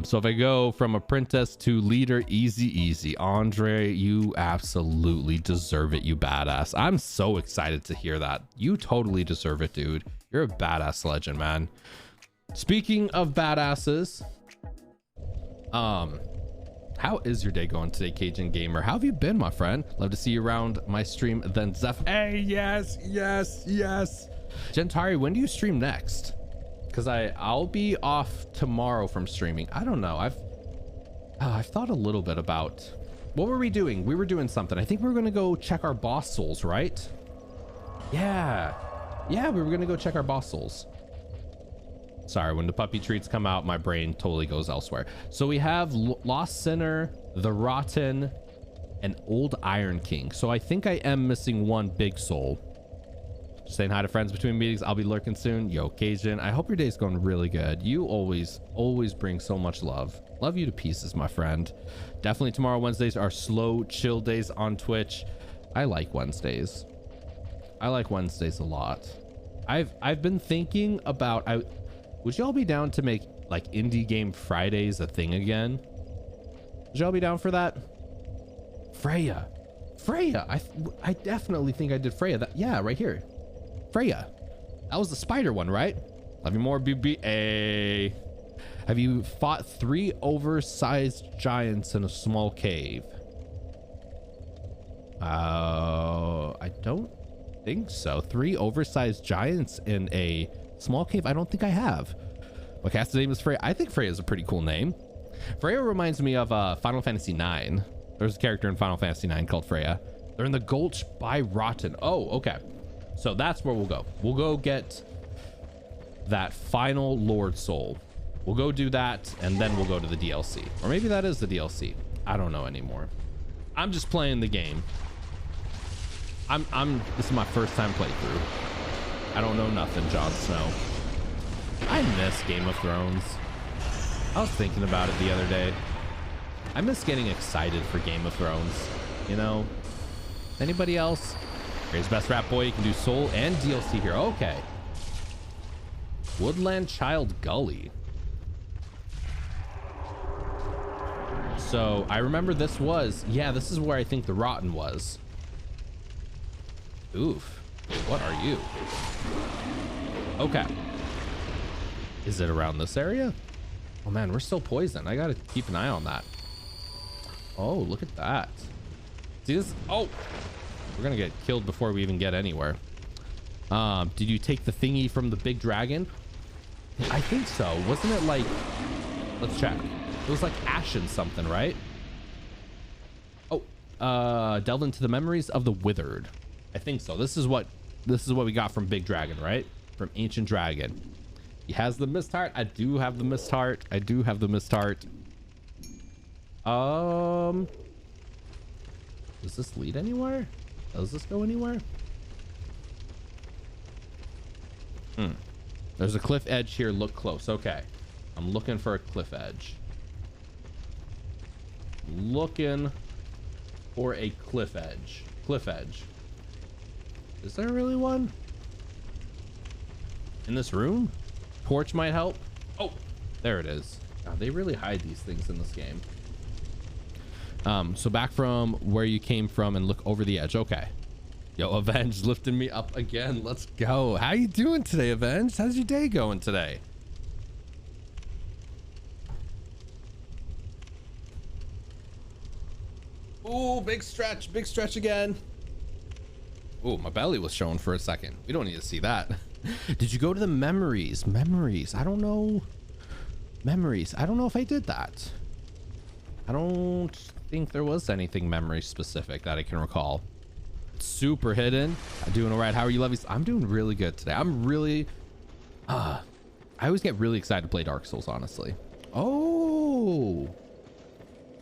so if I go from apprentice to leader, easy. Andre, you absolutely deserve it, you badass. I'm so excited to hear that. You totally deserve it, dude. You're a badass legend, man. Speaking of badasses, how is your day going today, Cajun Gamer? How have you been, my friend? Love to see you around my stream. Then Zeph. Hey, yes. Gentari, when do you stream next? Because I'll be off tomorrow from streaming. I don't know. I've thought a little bit about, what were we doing? We were doing something. I think we were going to go check our boss souls, right? Yeah, we were going to go check our boss souls. Sorry, when the puppy treats come out, my brain totally goes elsewhere. So we have Lost Sinner, The Rotten, and Old Iron King. So I think I am missing one big soul. Just saying hi to friends between meetings. I'll be lurking soon. Yo, Cajun, I hope your day's going really good. You always bring so much love. Love you to pieces, my friend. Definitely tomorrow, Wednesdays are slow, chill days on Twitch. I like Wednesdays. I like Wednesdays a lot. I've been thinking about, would y'all be down to make like Indie Game Fridays a thing again. Would y'all be down for that? Freya. I definitely think I did Freya. Yeah, right here. Freya. That was the spider one, right? Love you more, BBA. Have you fought 3 oversized giants in a small cave? I don't think so. 3 oversized giants in a small cave? I don't think I have. My cast's name is Freya. I think Freya is a pretty cool name. Freya reminds me of Final Fantasy IX. There's a character in Final Fantasy IX called Freya. They're in the Gulch by Rotten. Oh, okay. So that's where we'll go. We'll go get that final Lord Soul. We'll go do that, and then we'll go to the DLC. Or maybe that is the DLC. I don't know anymore. I'm just playing the game. This is my first time playthrough. I don't know nothing, Jon Snow. I miss Game of Thrones. I was thinking about it the other day. I miss getting excited for Game of Thrones. You know? Anybody else? Here's Best Rap Boy. You can do Soul and DLC here. Okay. Woodland Child Gully. So I remember this was, yeah, this is where I think the Rotten was. Oof. What are you? Okay. Is it around this area? Oh man, we're still poisoned. I gotta keep an eye on that. Oh, look at that. See this? Oh, we're gonna get killed before we even get anywhere. Did you take the thingy from the big dragon? I think so. Wasn't it like, let's check. It was like ashen something, right? Oh, delve into the memories of the withered. I think so. This is what we got from Big Dragon, right? From Ancient Dragon. He has the mist heart. I do have the mist heart. Does this lead anywhere? Does this go anywhere? There's a cliff edge here. Look close. Okay. I'm looking for a cliff edge. Looking for a cliff edge. Is there really one? In this room? Torch might help. Oh, there it is. God, they really hide these things in this game. So back from where you came from and look over the edge. Okay. Yo, Avenge lifting me up again. Let's go. How you doing today, Avenge? How's your day going today? Ooh, big stretch again. Oh, my belly was showing for a second. We don't need to see that. Did you go to the memories? I don't know. I don't know if I did that. I don't think there was anything memory specific that I can recall. Super hidden. I'm doing all right. How are you, Levies? I'm doing really good today. I'm really I always get really excited to play Dark Souls, honestly. Oh,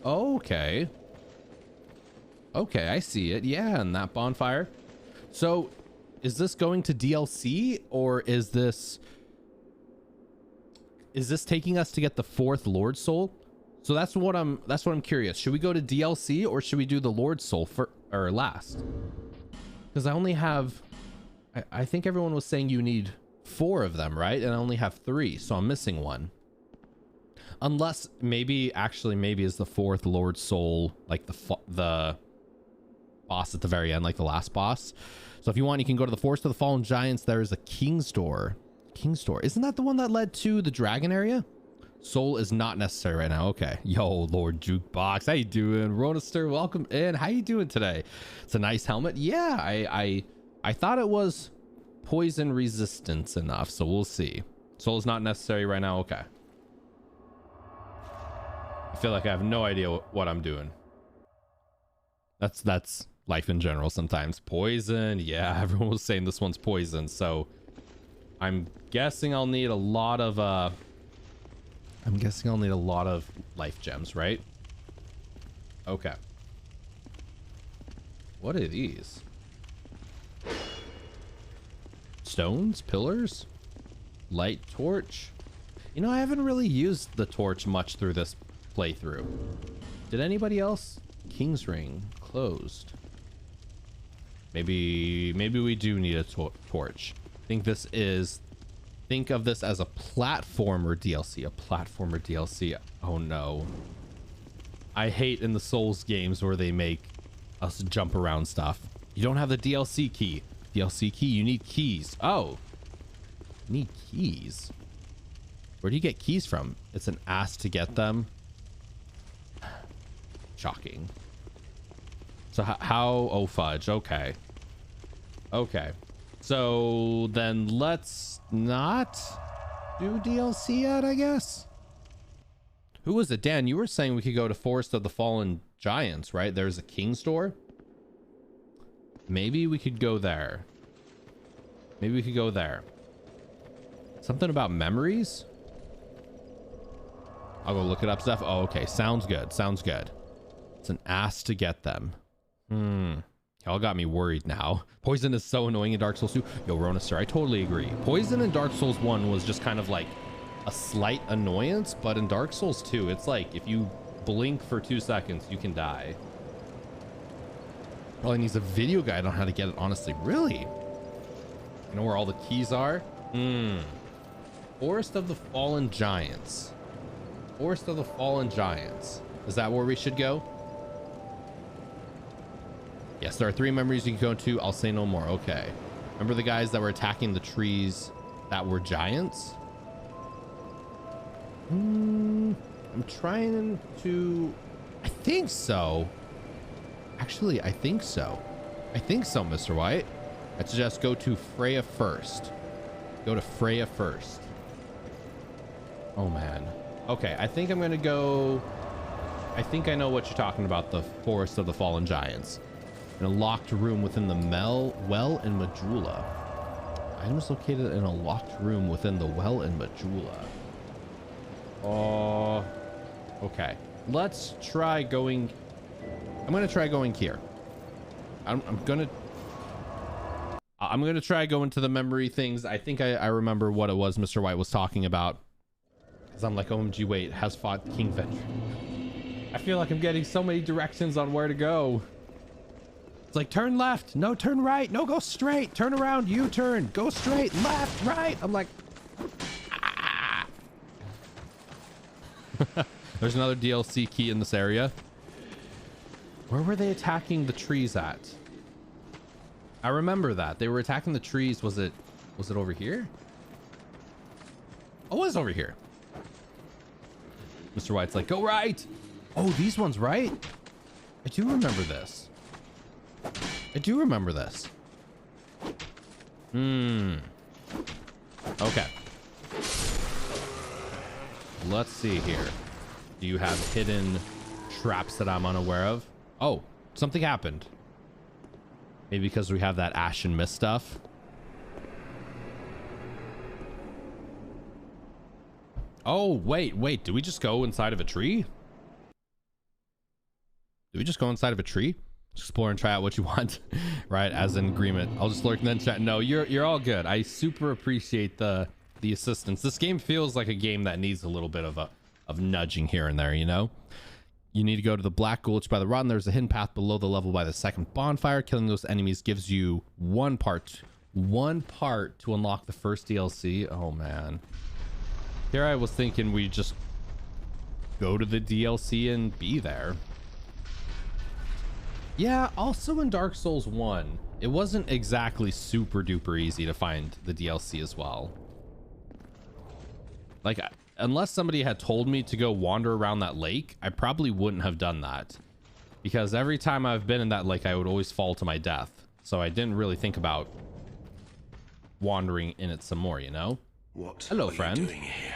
okay, I see it. Yeah, and that bonfire. So is this going to DLC, or is this taking us to get the 4th Lord Soul? So that's what I'm curious. Should we go to DLC, or should we do the Lord Soul or last? Because I only have, I think everyone was saying you need 4 of them, right? And I only have 3, so I'm missing one. Unless maybe is the 4th Lord Soul like the boss at the very end, like the last boss. So if you want, you can go to the Forest of the Fallen Giants. There is a King's Door. Isn't that the one that led to the dragon area? Soul is not necessary right now. Okay. Yo, Lord Jukebox, how you doing? Ronister, welcome in. How you doing today? It's a nice helmet. Yeah, I thought it was poison resistance enough, so we'll see. Soul is not necessary right now. Okay. I feel like I have no idea what I'm doing. That's life in general sometimes. Poison. Yeah, everyone was saying this one's poison, so I'm guessing I'll need a lot of life gems, right? Okay. What are these? Stones? Pillars? Light torch? You know, I haven't really used the torch much through this playthrough. Did anybody else? King's Ring. Closed. Maybe we do need a torch. I think this is think of this as a platformer DLC. A platformer DLC. Oh no. I hate in the Souls games where they make us jump around stuff. You don't have the DLC key. DLC key, you need keys. Oh. You need keys. Where do you get keys from? It's an ass to get them. Shocking. So how oh fudge. Okay. Okay. So then let's not do DLC yet, I guess. Who was it? Dan, you were saying we could go to Forest of the Fallen Giants, right? There's a king store. Maybe we could go there. Maybe we could go there. Something about memories? I'll go look it up, Zeph. Oh, okay. Sounds good. Sounds good. It's an ass to get them. Y'all got me worried now. Poison is so annoying in Dark Souls 2. Yo, Rona, sir, I totally agree. Poison in Dark Souls 1 was just kind of like a slight annoyance, but in Dark Souls 2, it's like if you blink for 2 seconds, you can die. Probably needs a video guide on how to get it, honestly. Really? You know where all the keys are? Forest of the Fallen Giants. Forest of the Fallen Giants. Is that where we should go? Yes, there are 3 memories you can go to. I'll say no more. Okay. Remember the guys that were attacking the trees that were giants? I'm trying to... I think so. Actually, I think so. I think so, Mr. White. I suggest go to Freya first. Go to Freya first. Oh, man. Okay, I think I'm going to go... I think I know what you're talking about, the Forest of the Fallen Giants. In a locked room within the well in Majula. Items located in a locked room within the well in Majula. Oh, okay. Let's try going. I'm gonna try going here. I'm gonna try going to the memory things. I think I remember what it was Mr. White was talking about. Because I'm like, OMG, wait, has fought King Venture. I feel like I'm getting so many directions on where to go. It's like, turn left, no, turn right, no, go straight, turn around, U-turn, go straight, left, right. I'm like, ah. There's another DLC key in this area. Where were they attacking the trees at? I remember that they were attacking the trees. Was it over here? Oh, it was over here. Mr. White's like, go right. Oh, these ones, right? I do remember this. I do remember this. Okay. Let's see here. Do you have hidden traps that I'm unaware of? Oh, something happened. Maybe because we have that ash and mist stuff. Oh, wait. Did we just go inside of a tree? Did we just go inside of a tree? Explore and try out what you want. Right, as in agreement. I'll just lurk and then chat. No, you're all good. I super appreciate the assistance. This game feels like a game that needs a little bit of nudging here and there, you know? You need to go to the Black Gulch by the Rotten. There's a hidden path below the level by the second bonfire. Killing those enemies gives you one part to unlock the first DLC. Oh man. Here I was thinking we just go to the DLC and be there. Yeah, also in Dark Souls 1, it wasn't exactly super duper easy to find the DLC as well. Like, unless somebody had told me to go wander around that lake, I probably wouldn't have done that. Because every time I've been in that lake, I would always fall to my death. So I didn't really think about wandering in it some more, you know? Hello, friend. You doing here?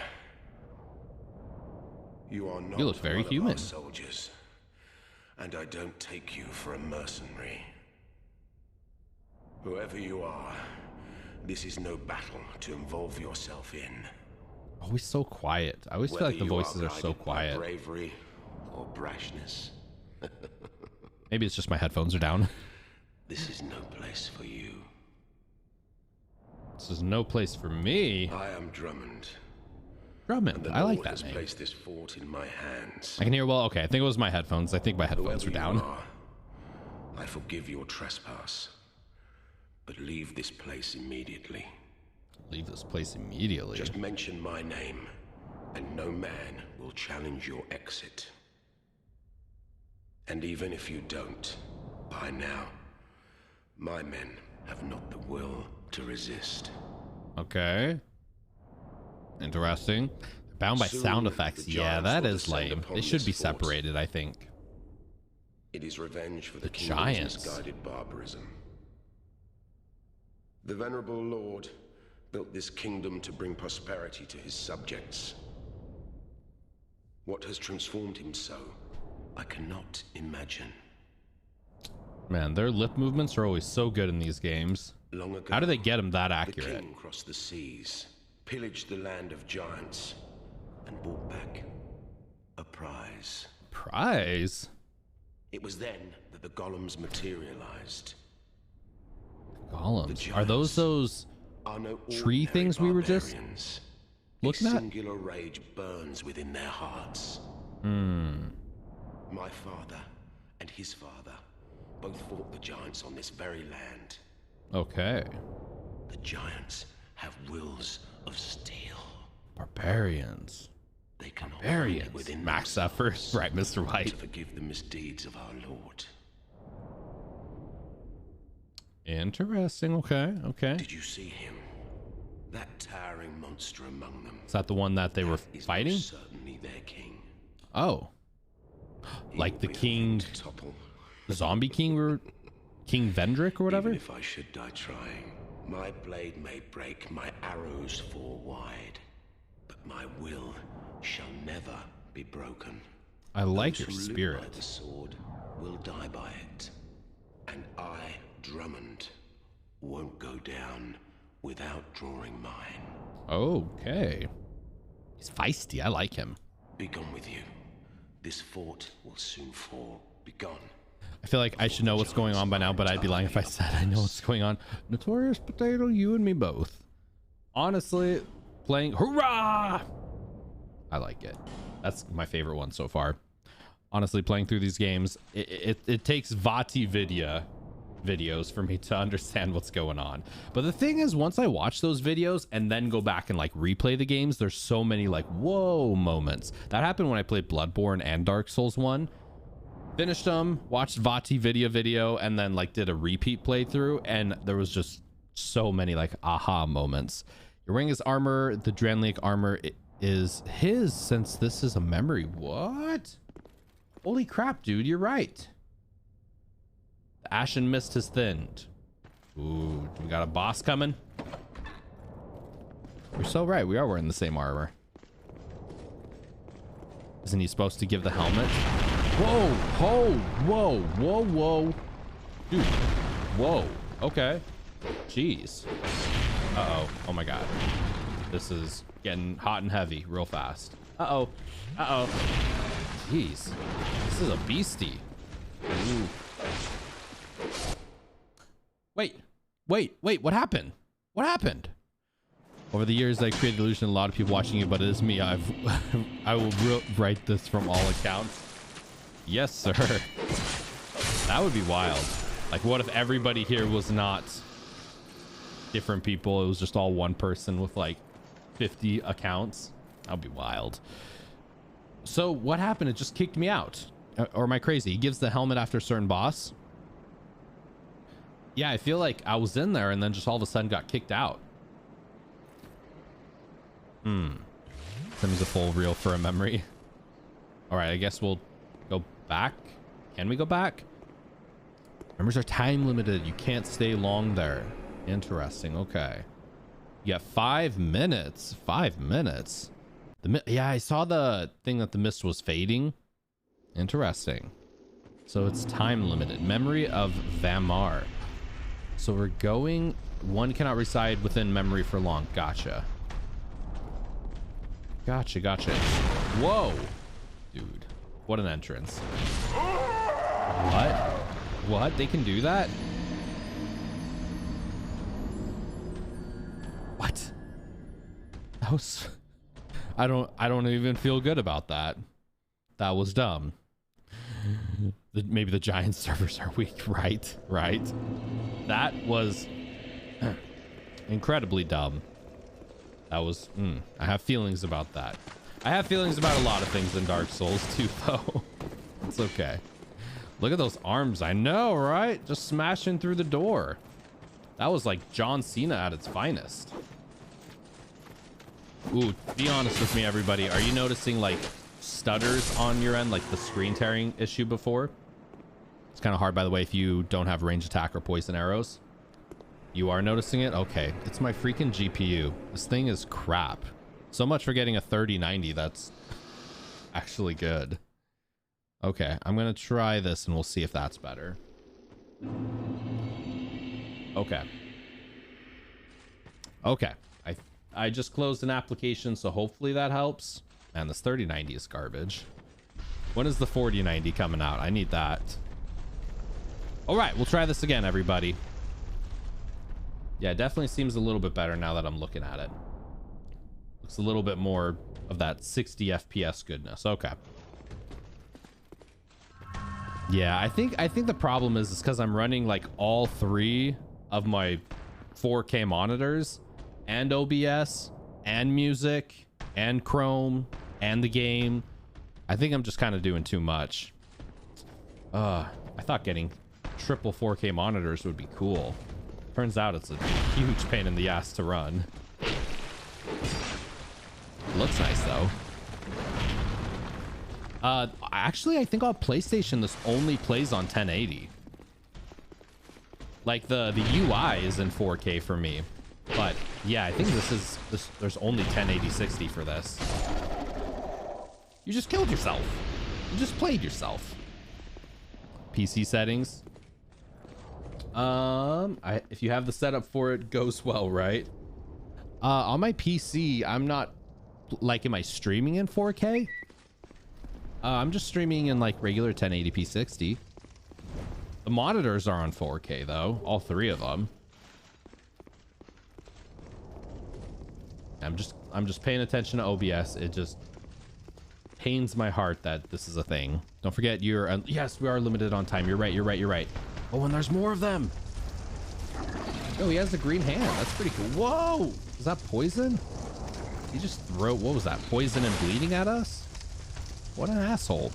You are not you look very human. Soldiers, and I don't take you for a mercenary. Whoever you are, this is no battle to involve yourself in. Always so quiet. I always feel like the voices are so quiet. Bravery or brashness. Maybe it's just my headphones are down. This is no place for you. This is no place for me. I am Drummond. Drummond. I like that has name. Placed this fort in my hands. I can hear well. Okay, I think it was my headphones. I think my headphones are down. I forgive your trespass, but leave this place immediately. Leave this place immediately. Just mention my name, and no man will challenge your exit. And even if you don't, by now, my men have not the will to resist. Okay. Interesting. Bound by Soon, sound effects. the Yeah, giants that will is descend lame. upon They should this be fort. separated, I think. It is revenge for The the kingdom's giants. misguided barbarism. The venerable lord built this kingdom to bring prosperity to his subjects. What has transformed him so, I cannot imagine. Man, their lip movements are always so good in these games. Long ago, How do they get them that the accurate? king crossed the seas, pillaged the land of giants, and brought back a prize. Prize? It was then that the golems materialized. Golems. The Are those Are no tree ordinary things we were just barbarians. looking a at? singular rage burns within their hearts. My father and his father both fought the giants on this very land. Okay. The giants have wills of steel. Barbarians. They cannot find it Barbarians. within Max themselves Zephyrs. Right, Mr. White. to forgive the misdeeds of our lord. Interesting. Okay. Okay. Did you see him? That towering monster among them. Is that the one that they were That is fighting? most certainly their king. Oh. He Like will the be king, thing to topple. the zombie king, or King Vendrick or whatever? Even if I should die trying, my blade may break, my arrows fall wide, but my will shall never be broken. I like Those your who live by spirit. the sword will die by it, and I, Drummond, won't go down without drawing mine. Okay. He's feisty. I like him. Be gone with you. This fort will soon fall. Be gone. I feel like I should know what's going on by now, but I'd be lying if I said I know what's going on. Notorious Potato, you and me both. Honestly, playing hurrah! I like it. That's my favorite one so far. Honestly, playing through these games, it takes Vati videos for me to understand what's going on. But the thing is, once I watch those videos and then go back and like replay the games, there's so many like whoa moments. That happened when I played Bloodborne and Dark Souls 1. Finished them, watched Vati video, and then like did a repeat playthrough, and there was just so many like aha moments. You're wearing his armor. The Dranleek armor is his, since this is a memory. What? Holy crap, dude, you're right. The ashen mist has thinned. Ooh, we got a boss coming. You're so right, we are wearing the same armor. Isn't he supposed to give the helmet? Whoa, whoa. Dude, whoa, okay. Jeez. Uh-oh, oh my god. This is getting hot and heavy real fast. Uh-oh. Jeez, this is a beastie. Ooh. Wait, what happened? Over the years, I created the illusion of a lot of people watching it, but it is me. I will write this from all accounts. Yes, sir. That would be wild. Like, what if everybody here was not different people? It was just all one person with like 50 accounts. That would be wild. So what happened? It just kicked me out. Or am I crazy? He gives the helmet after a certain boss. Yeah, I feel like I was in there and then just all of a sudden got kicked out. Send me the full reel for a memory. All right, I guess we'll go back. Can we go back? Memories are time limited. You can't stay long there. Interesting. Okay. You got 5 minutes. 5 minutes. Yeah, I saw the thing that the mist was fading. Interesting. So it's time limited. Memory of Vamar. So we're going. One cannot reside within memory for long. Gotcha. Whoa, dude, what an entrance. What? They can do that? What? That was, I don't even feel good about that. That was dumb. Maybe the giant servers are weak. Right. That was incredibly dumb. That was, I have feelings about that. I have feelings about a lot of things in Dark Souls too, though. It's okay. Look at those arms. I know, right? Just smashing through the door. That was like John Cena at its finest. Ooh, be honest with me, everybody. Are you noticing like stutters on your end, like the screen tearing issue before? It's kind of hard, by the way, if you don't have range attack or poison arrows. You are noticing it? Okay. It's my freaking GPU. This thing is crap. So much for getting a 3090. That's actually good. Okay, I'm gonna try this and we'll see if that's better. Okay. Okay. I just closed an application, so hopefully that helps. Man, this 3090 is garbage. When is the 4090 coming out? I need that. All right, we'll try this again, everybody. Yeah, it definitely seems a little bit better now that I'm looking at it. Looks a little bit more of that 60 FPS goodness. Okay. Yeah, I think the problem is because I'm running like all three of my 4K monitors and OBS and music and Chrome and the game. I think I'm just kind of doing too much. I thought getting triple 4K monitors would be cool. Turns out it's a huge pain in the ass to run. Looks nice though. Actually, I think on PlayStation this only plays on 1080. Like the UI is in 4K for me, but yeah, I think there's only 1080 60 for this. You just killed yourself. You just played yourself. PC settings. If you have the setup for it, goes well, right? On my PC, I'm not like, am I streaming in 4K? I'm just streaming in like regular 1080p 60. The monitors are on 4K though, all three of them. I'm just paying attention to OBS. It just pains my heart that this is a thing. Don't forget yes, we are limited on time. You're right. Oh, and there's more of them. Oh, he has the green hand. That's pretty cool. Whoa, is that poison? He just threw, what was that? Poison and bleeding at us? What an asshole.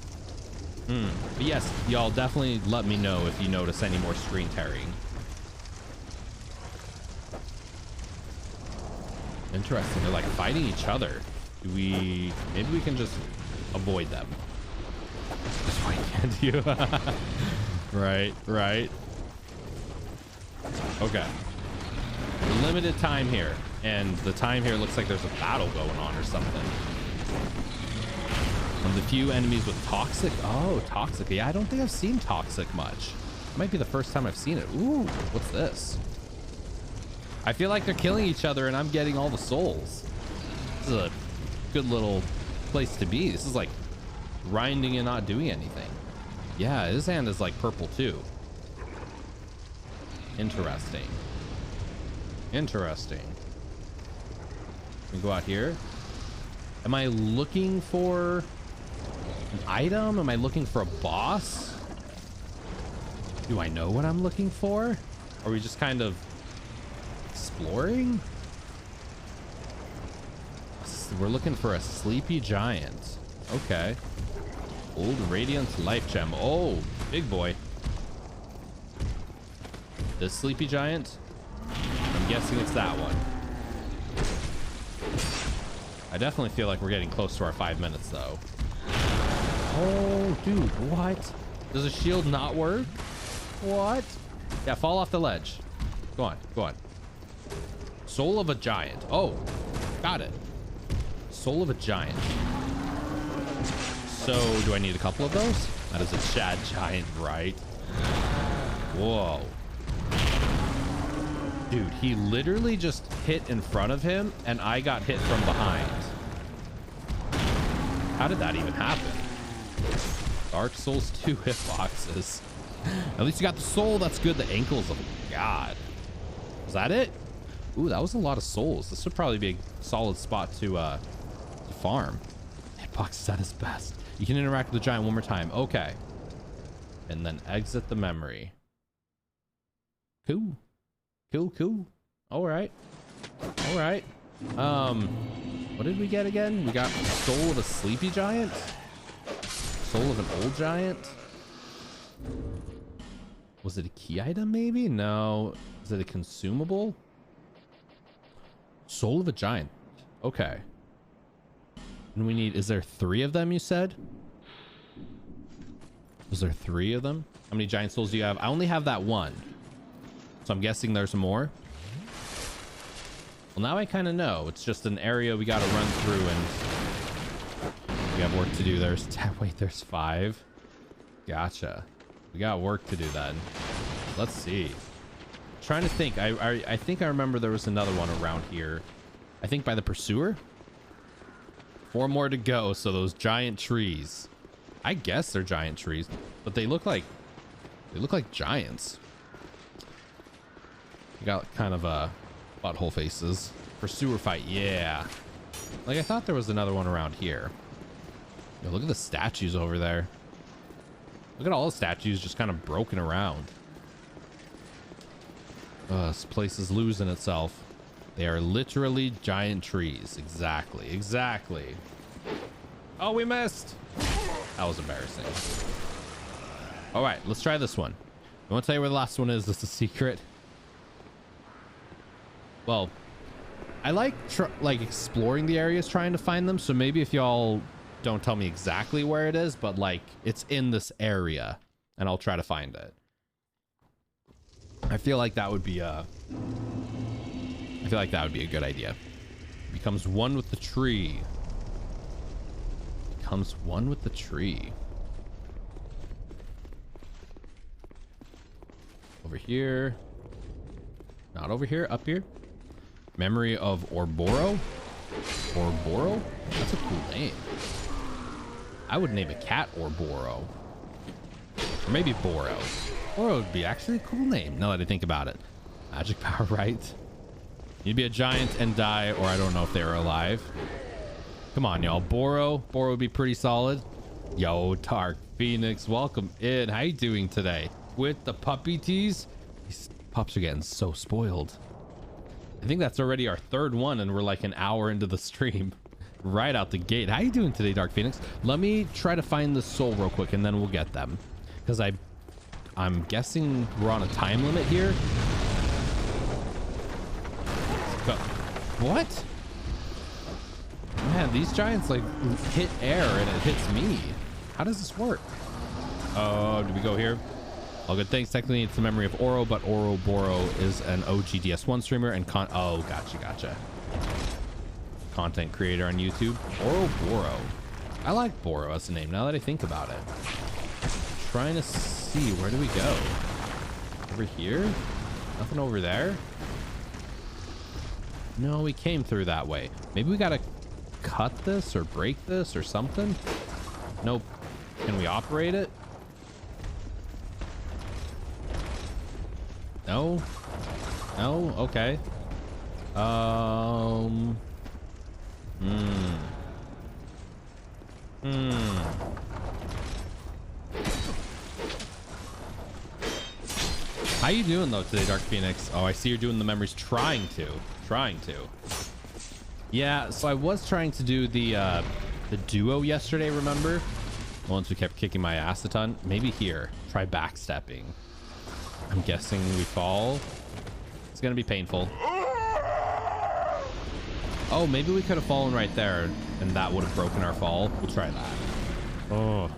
But yes, y'all definitely let me know if you notice any more screen tearing. Interesting. They're like fighting each other. Maybe we can just avoid them. Just fight, can't you? Right. Okay. Limited time here. And the time here looks like there's a battle going on or something. One of the few enemies with toxic. Oh, toxic. Yeah, I don't think I've seen toxic much. It might be the first time I've seen it. Ooh, what's this? I feel like they're killing each other and I'm getting all the souls. This is a good little place to be. This is like grinding and not doing anything. Yeah, his hand is like purple too. Interesting. We go out here. Am I looking for an item? Am I looking for a boss? Do I know what I'm looking for? Are we just kind of exploring? We're looking for a sleepy giant. Okay. Old radiant life gem. Oh, big boy. This sleepy giant? I'm guessing it's that one. I definitely feel like we're getting close to our 5 minutes though. Oh, dude, what? Does a shield not work? What? Yeah, fall off the ledge. Go on. Soul of a giant. Oh, got it. Soul of a giant. So, do I need a couple of those? That is a Chad giant, right? Whoa. Dude, he literally just hit in front of him and I got hit from behind. How did that even happen? Dark Souls 2 hitboxes. At least you got the soul. That's good. The ankles of God. Was that it? Ooh, that was a lot of souls. This would probably be a solid spot to farm. Hitboxes at his best. You can interact with the giant one more time. Okay. And then exit the memory. Cool. All right. What did we get again? We got Soul of a Sleepy Giant? Soul of an Old Giant? Was it a key item maybe? No. Is it a consumable? Soul of a Giant. Okay. And we need, is there 3 of them you said? Was there 3 of them? How many giant souls do you have? I only have that 1. So I'm guessing there's more. Well, now I kind of know. It's just an area we got to run through and we have work to do. There's, wait, there's 5. Gotcha. We got work to do then. Let's see. Trying to think. I think I remember there was another one around here. I think by the pursuer. 4 more to go. So those giant trees. I guess they're giant trees, but they look like giants. You got kind of butthole faces. Pursuer fight, yeah. Like I thought there was another one around here. Yo, look at the statues over there. Look at all the statues just kind of broken around. This place is losing itself. They are literally giant trees. Exactly. Exactly. Oh, we missed. That was embarrassing. All right, let's try this one. I want to tell you where the last one is. This is a secret. Well, I like exploring the areas, trying to find them. So maybe if y'all don't tell me exactly where it is, but like it's in this area and I'll try to find it. I feel like that would be a good idea. Becomes one with the tree. Becomes one with the tree. Over here. Not over here, up here. Memory of Orboro. Orboro? That's a cool name. I would name a cat Orboro. Or maybe Boro. Boro would be actually a cool name, now that I think about it. Magic power, right? You'd be a giant and die, or I don't know if they were alive. Come on, y'all. Boro would be pretty solid. Yo, Dark Phoenix, welcome in. How you doing today? With the puppy teas? These pups are getting so spoiled. I think that's already our 3rd one, and we're like an hour into the stream. Right out the gate. How you doing today, Dark Phoenix? Let me try to find the soul real quick, and then we'll get them. Because I'm guessing we're on a time limit here. What? Man, these giants like hit air and it hits me. How does this work? Oh, do we go here? All good things. Technically, it's the memory of Oro, but Boro is an OG DS1 streamer and oh, gotcha. Content creator on YouTube. Boro. I like Boro as a name now that I think about it. Trying to see, where do we go? Over here? Nothing over there? No, we came through that way. Maybe we gotta cut this or break this or something. Nope. Can we operate it? No. Okay. How you doing though today, Dark Phoenix? Oh, I see you're doing the memories. Trying to. Yeah, so I was trying to do the duo yesterday, remember? Once we kept kicking my ass a ton. Maybe here. Try backstepping. I'm guessing we fall. It's gonna be painful. Oh, maybe we could have fallen right there and that would have broken our fall. We'll try that. Oh,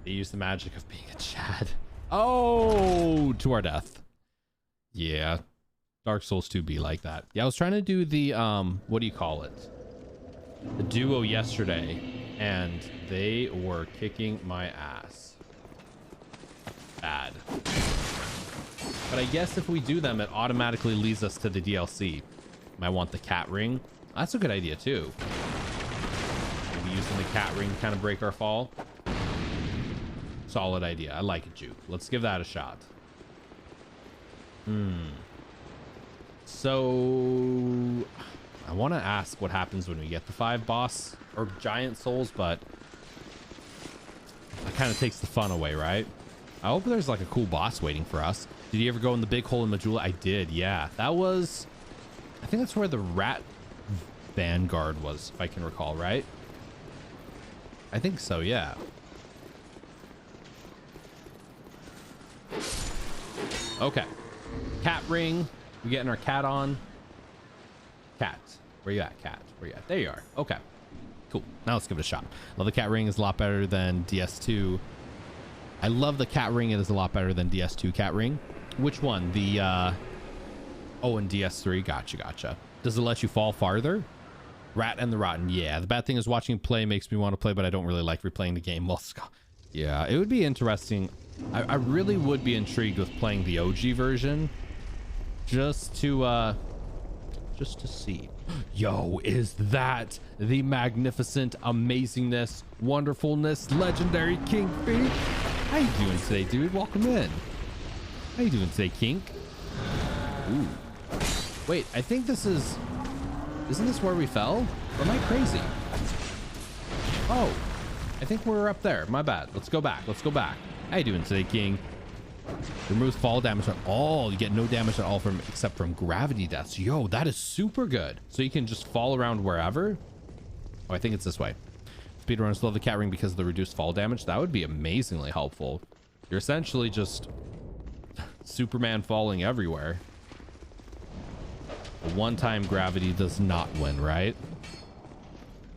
they use the magic of being a Chad. Oh, to our death. Yeah, Dark Souls 2 be like that. Yeah, I was trying to do the what do you call it, the duo yesterday, and they were kicking my ass bad. But I guess if we do them, it automatically leads us to the DLC. Might want the cat ring. That's a good idea too. Maybe using the cat ring to kind of break our fall. Solid idea. I like it, Juke. Let's give that a shot. So I want to ask what happens when we get the 5 boss or giant souls, but that kind of takes the fun away, right? I hope there's like a cool boss waiting for us. Did you ever go in the big hole in Majula? I did. Yeah, that was, I think that's where the Vanguard was, if I can recall, right? I think so, yeah. Okay. Cat ring. We getting our cat on. Cat. Where you at, cat? Where you at? There you are. Okay. Cool. Now let's give it a shot. Well, the cat ring is a lot better than DS2. I love the cat ring. It is a lot better than DS2 cat ring. Which one? The, oh, and DS3. Gotcha. Does it let you fall farther? Rat and the Rotten. Yeah, the bad thing is watching play makes me want to play, but I don't really like replaying the game. Well, yeah, it would be interesting. I really would be intrigued with playing the OG version just to see. Yo, is that the magnificent amazingness, wonderfulness, legendary King Fee? How you doing today, dude? Welcome in. How you doing today, Kink? Ooh. Wait, I think this is... Isn't this where we fell? Or am I crazy? Oh, I think we're up there. My bad. Let's go back. How you doing today, King? Removes fall damage on all. You get no damage at all except from gravity deaths. Yo, that is super good. So you can just fall around wherever. Oh, I think it's this way. Speedrunners love the cat ring because of the reduced fall damage. That would be amazingly helpful. You're essentially just Superman falling everywhere. One time gravity does not win, right?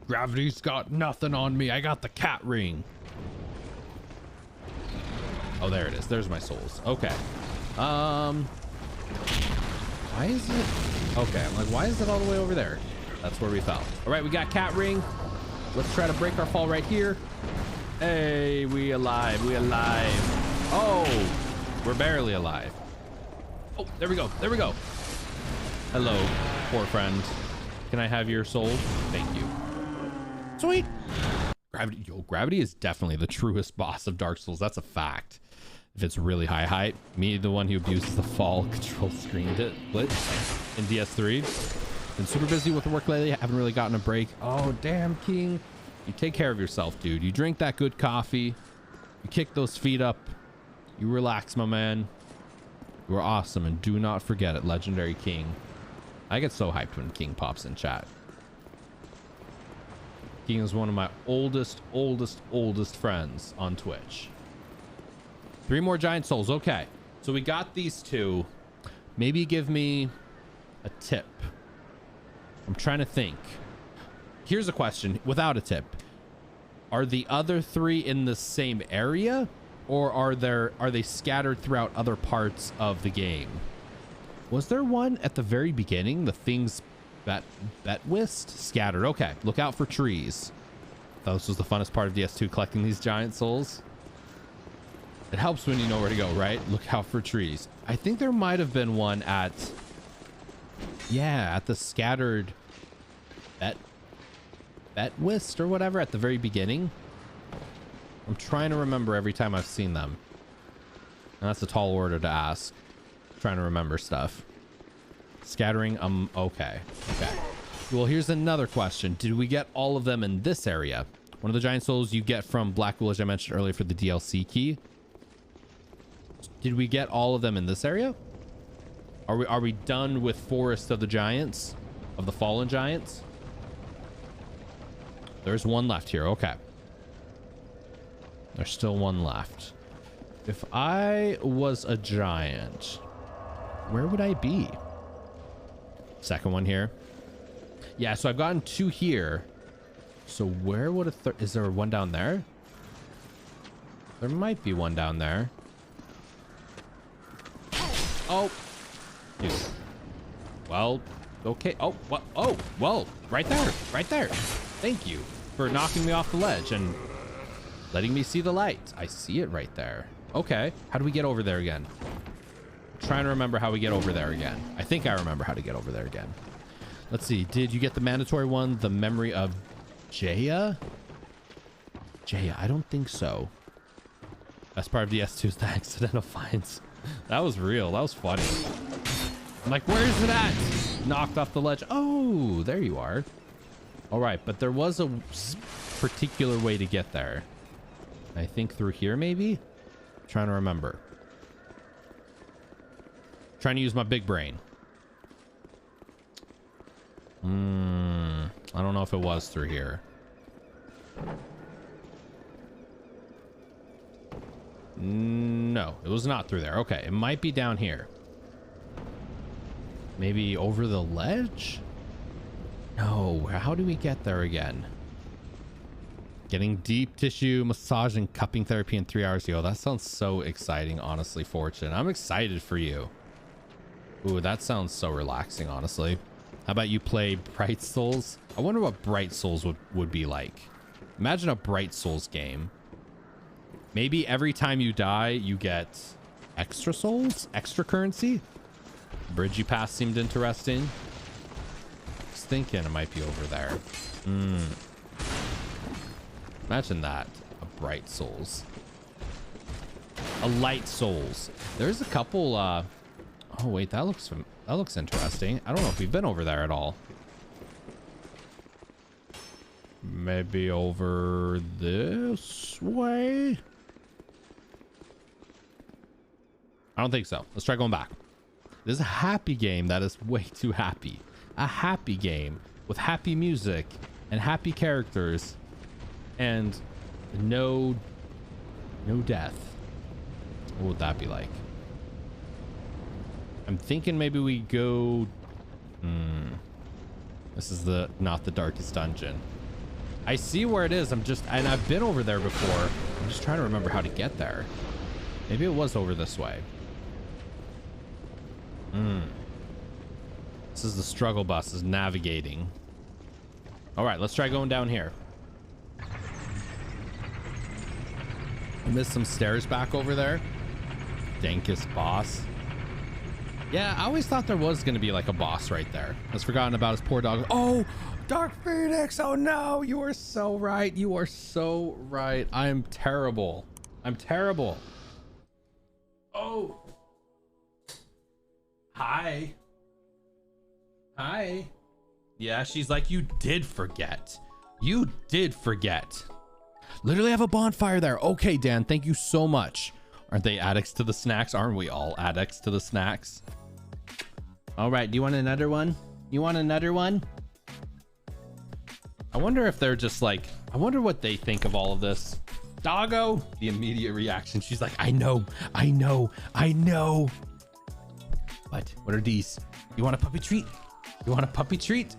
Gravity's got nothing on me. I got the cat ring. Oh, there it is. There's my souls. Okay. Why is it? Okay, I'm like, why is it all the way over there? That's where we fell. All right, we got cat ring. Let's try to break our fall right here. Hey, we alive. Oh, we're barely alive. Oh, there we go. Hello, poor friend. Can I have your soul? Thank you. Sweet. Gravity is definitely the truest boss of Dark Souls. That's a fact. If it's really high height, me, the one who abuses the fall control screen glitch in DS3. Been super busy with work lately. Haven't really gotten a break. Oh, damn, King. You take care of yourself, dude. You drink that good coffee. You kick those feet up. You relax, my man. You are awesome, and do not forget it, legendary King. I get so hyped when King pops in chat. King is one of my oldest friends on Twitch. 3 more giant souls. Okay, so we got these 2. Maybe give me a tip. I'm trying to think. Here's a question without a tip. Are the other 3 in the same area, or are they scattered throughout other parts of the game? Was there one at the very beginning? The things that whist scattered. Okay, look out for trees. This was the funnest part of DS2, collecting these giant souls. It helps when you know where to go, right? Look out for trees. I think there might have been one at the scattered bet whist or whatever at the very beginning. I'm trying to remember every time I've seen them, and that's a tall order to ask. Trying to remember stuff. Scattering. Okay. Well, here's another question. Did we get all of them in this area? One of the giant souls you get from Black Village I mentioned earlier for the DLC key. Did we get all of them in this area? Are we done with Forest of the Giants, of the Fallen Giants? There's one left here. Okay. There's still one left. If I was a giant, where would I be? Second one here. Yeah, so I've gotten 2 here. So where would a third... Is there one down there? There might be one down there. Oh. Dude. Well, okay. Oh, what? Oh, well, right there. Thank you for knocking me off the ledge and letting me see the light. I see it right there. Okay. How do we get over there again? Trying to remember how we get over there again. I think I remember how to get over there again. Let's see. Did you get the mandatory one? The memory of Jaya? I don't think so. That's part of DS2 is the accidental finds. That was real. That was funny. I'm like, where's it at? Knocked off the ledge. Oh, there you are. All right, but there was a particular way to get there. I think through here, maybe? Trying to remember. Trying to use my big brain. I don't know if it was through here. No, it was not through there. Okay, it might be down here. Maybe over the ledge? No, how do we get there again? Getting deep tissue massage and cupping therapy in 3 hours. Yo, that sounds so exciting, honestly, Fortune. I'm excited for you. Ooh, that sounds so relaxing, honestly. How about you play Bright Souls? I wonder what Bright Souls would be like. Imagine a Bright Souls game. Maybe every time you die, you get extra souls? Extra currency? Bridge you passed seemed interesting. I was thinking it might be over there. Imagine that. A Bright Souls. A Light Souls. There's a couple... Oh, wait. That looks interesting. I don't know if we've been over there at all. Maybe over this way? I don't think so. Let's try going back. This is a happy game that is way too happy. A happy game with happy music and happy characters and no death. What would that be like? I'm thinking maybe we go... This is not the darkest dungeon. I see where it is. And I've been over there before. I'm just trying to remember how to get there. Maybe it was over this way. This is the struggle bus is navigating. All right, let's try going down here. I missed some stairs back over there. Dankest boss. Yeah, I always thought there was going to be like a boss right there. I've forgotten about his poor dog. Oh, Dark Phoenix. Oh no, you are so right. You are so right. I am terrible. I'm terrible. Oh. Hi. Hi. Yeah, she's like, you did forget. You did forget. Literally have a bonfire there. Okay, Dan, thank you so much. Aren't they addicts to the snacks? Aren't we all addicts to the snacks? All right, do you want another one? You want another one? I wonder if they're just like, I wonder what they think of all of this. Doggo, the immediate reaction. She's like, I know. What are these? You want a puppy treat? You want a puppy treat?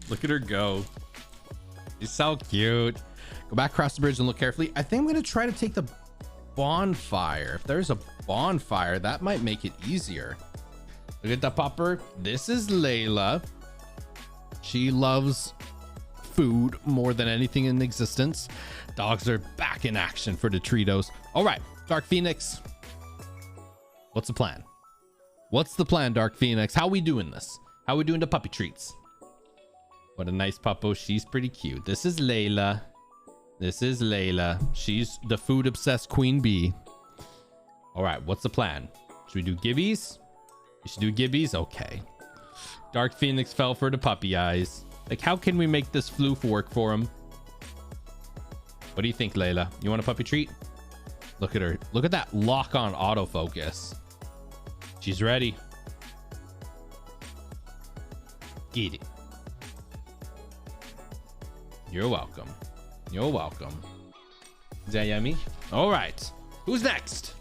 Look at her go. She's so cute. Go back across the bridge and look carefully. I think I'm going to try to take the bonfire. If there's a bonfire, that might make it easier. Look at the pupper. This is Layla. She loves food more than anything in existence. Dogs are back in action for the Tritos. All right, Dark Phoenix. What's the plan? What's the plan, Dark Phoenix? How we doing this? How we doing the puppy treats? What a nice puppo. She's pretty cute. This is Layla. This is Layla. She's the food obsessed queen bee. All right, what's the plan? Should we do gibbies? We should do gibbies. Okay. Dark Phoenix fell for the puppy eyes. Like, how can we make this floof work for him? What do you think, Layla? You want a puppy treat? Look at her. Look at that lock on autofocus. She's ready. Get it. You're welcome. You're welcome. Is that yummy? All right. Who's next?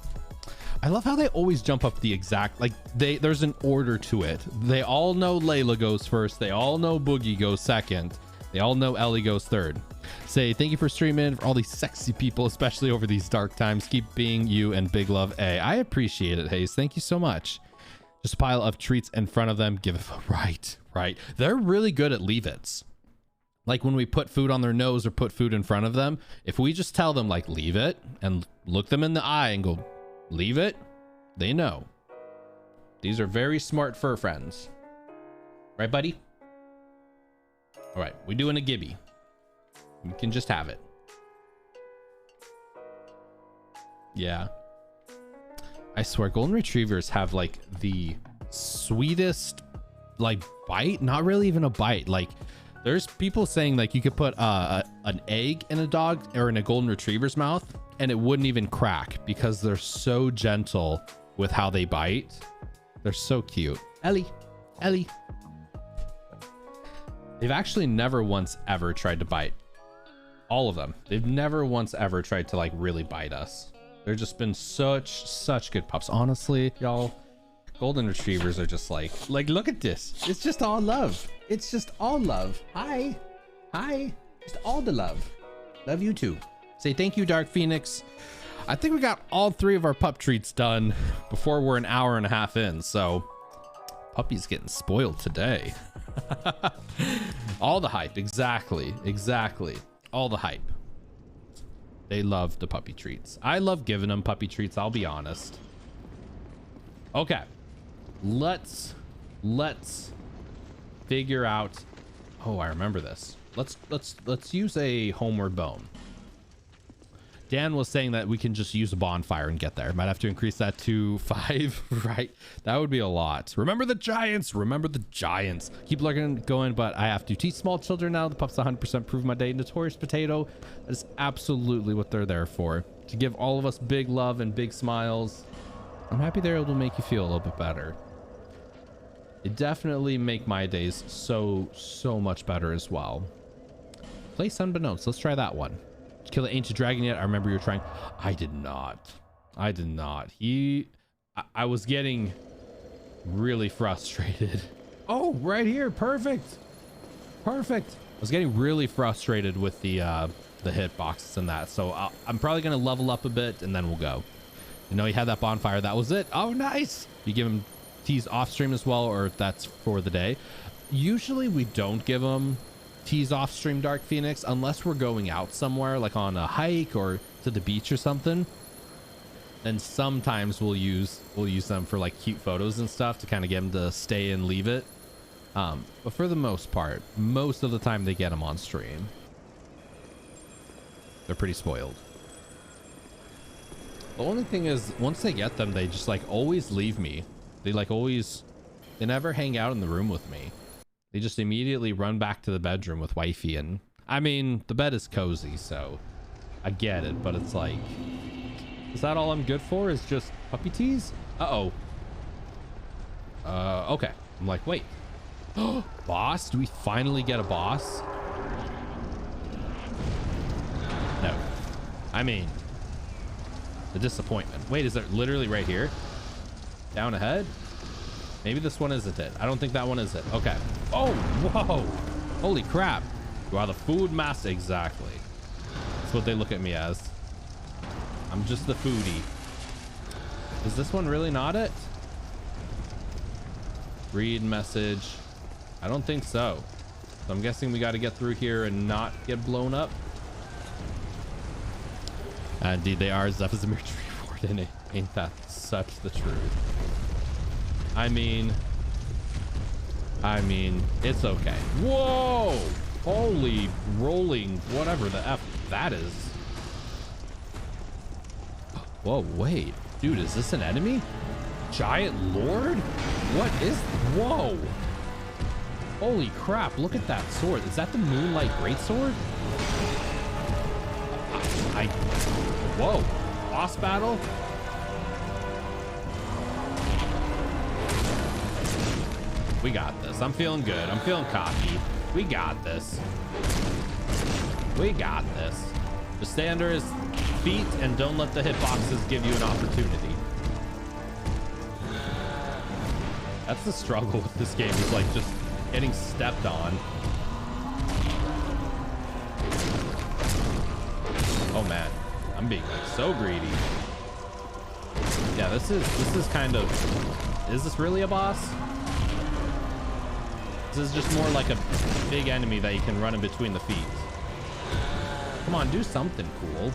I love how they always jump up the exact, like there's an order to it. They all know Layla goes first. They all know Boogie goes second. They all know Ellie goes third. Say thank you for streaming for all these sexy people, especially over these dark times. Keep being you and big love A. I appreciate it, Hayes. Thank you so much. Just a pile of treats in front of them. Give it right. They're really good at leave-its. Like when we put food on their nose or put food in front of them, if we just tell them like leave it and look them in the eye and go leave it, they know. These are very smart fur friends. Right, buddy? All right, we're doing a gibby. You can just have it. Yeah. I swear, golden retrievers have like the sweetest like bite. Not really even a bite. Like there's people saying like you could put an egg in a dog or in a golden retriever's mouth and it wouldn't even crack because they're so gentle with how they bite. They're so cute. Ellie. They've actually never once ever tried to bite. All of them. They've never once ever tried to like really bite us. They've just been such good pups. Honestly, y'all, golden retrievers are just like look at this. It's just all love. It's just all love. Hi. Just all the love. Love you too. Say thank you, Dark Phoenix. I think we got all 3 of our pup treats done before we're an hour and a half in. So puppy's getting spoiled today. All the hype. Exactly. All the hype. They love the puppy treats. I love giving them puppy treats, I'll be honest. Okay. Let's figure out. Oh, I remember this. Let's use a homeward bone. Dan was saying that we can just use a bonfire and get there. Might have to increase that to 5, right? That would be a lot. Remember the giants. Keep looking, going, but I have to teach small children now. The pups 100% prove my day. Notorious Potato. That is absolutely what they're there for. To give all of us big love and big smiles. I'm happy they're able to make you feel a little bit better. It definitely make my days so much better as well. Place unbeknownst. Let's try that one. Did you kill the ancient dragon yet? I remember you were trying. I did not. I was getting really frustrated. Oh, right here. Perfect. I was getting really frustrated with the hit boxes and that. So I'm probably going to level up a bit and then we'll go. You know, he had that bonfire. That was it. Oh, nice. You give him teas off stream as well, or if that's for the day. Usually we don't give them teas off stream, Dark Phoenix, unless we're going out somewhere like on a hike or to the beach or something. Then sometimes we'll use them for like cute photos and stuff to kind of get them to stay and leave it. But for the most part, most of the time they get them on stream. They're pretty spoiled. The only thing is, once they get them, they just like always leave me. They never hang out in the room with me. They just immediately run back to the bedroom with wifey. And I mean, the bed is cozy, so I get it, but it's like, is that all I'm good for? Is just puppy teas? Okay. I'm like, wait. Boss? Do we finally get a boss? No. I mean, the disappointment. Wait, is it literally right here? Down ahead? Maybe this one isn't it. I don't think that one is it. Okay. Oh, whoa. Holy crap. Wow, the food master. Exactly. That's what they look at me as. I'm just the foodie. Is this one really not it? Read message. I don't think so. So I'm guessing we got to get through here and not get blown up. Indeed, they are. Zephyrs a mere tree ward, and ain't that such the truth? I mean, it's okay. Whoa! Holy rolling, whatever the F that is. Whoa, wait. Dude, is this an enemy? Giant Lord? What is... Whoa! Holy crap, look at that sword. Is that the Moonlight Greatsword? Whoa. Boss battle? We got this. I'm feeling good. I'm feeling cocky. We got this. Just stay under his feet and don't let the hitboxes give you an opportunity. That's the struggle with this game, is like just getting stepped on. Oh man, I'm being like so greedy. Yeah, this is kind of, is this really a boss? This is just more like a big enemy that you can run in between the feet. Come on, do something cool.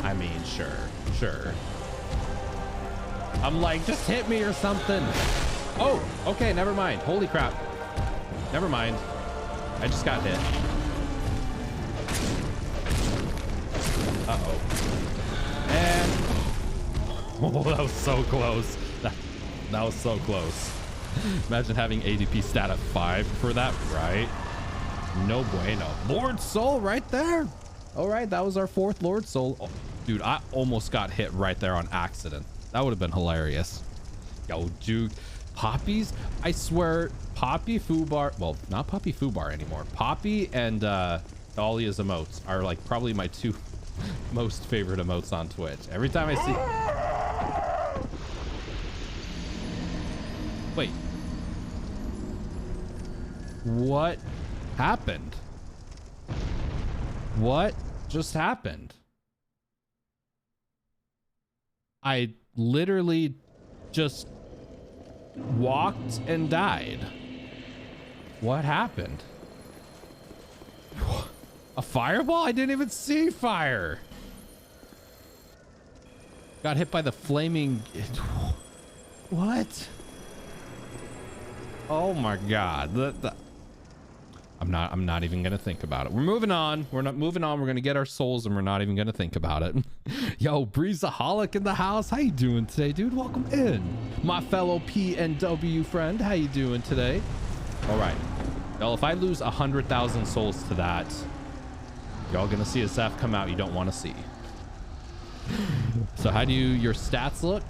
I mean, sure. I'm like, just hit me or something. Oh, okay, never mind. Holy crap. Never mind. I just got hit. Uh-oh. And... oh, that was so close. That was so close. Imagine having ADP stat at 5 for that, right? No bueno. Lord Soul right there. All right, that was our 4th Lord Soul. Oh, dude, I almost got hit right there on accident. That would have been hilarious. Yo, dude. Poppies? I swear, Poppy Foobar, well, not Poppy Foobar anymore. Poppy and Dahlia's emotes are like probably my two most favorite emotes on Twitch. Every time I see... Wait. What happened? What just happened? I literally just walked and died. What happened? A fireball? I didn't even see fire. Got hit by the flaming... What? Oh my god. I'm not even gonna think about it. We're moving on. We're not moving on. We're gonna get our souls and we're not even gonna think about it. Yo, Breezaholic in the house. How you doing today, dude? Welcome in. My fellow PNW friend. How you doing today? All right. Well, if I lose 100,000 souls to that, y'all gonna see a Zeph come out you don't want to see. So how do your stats look?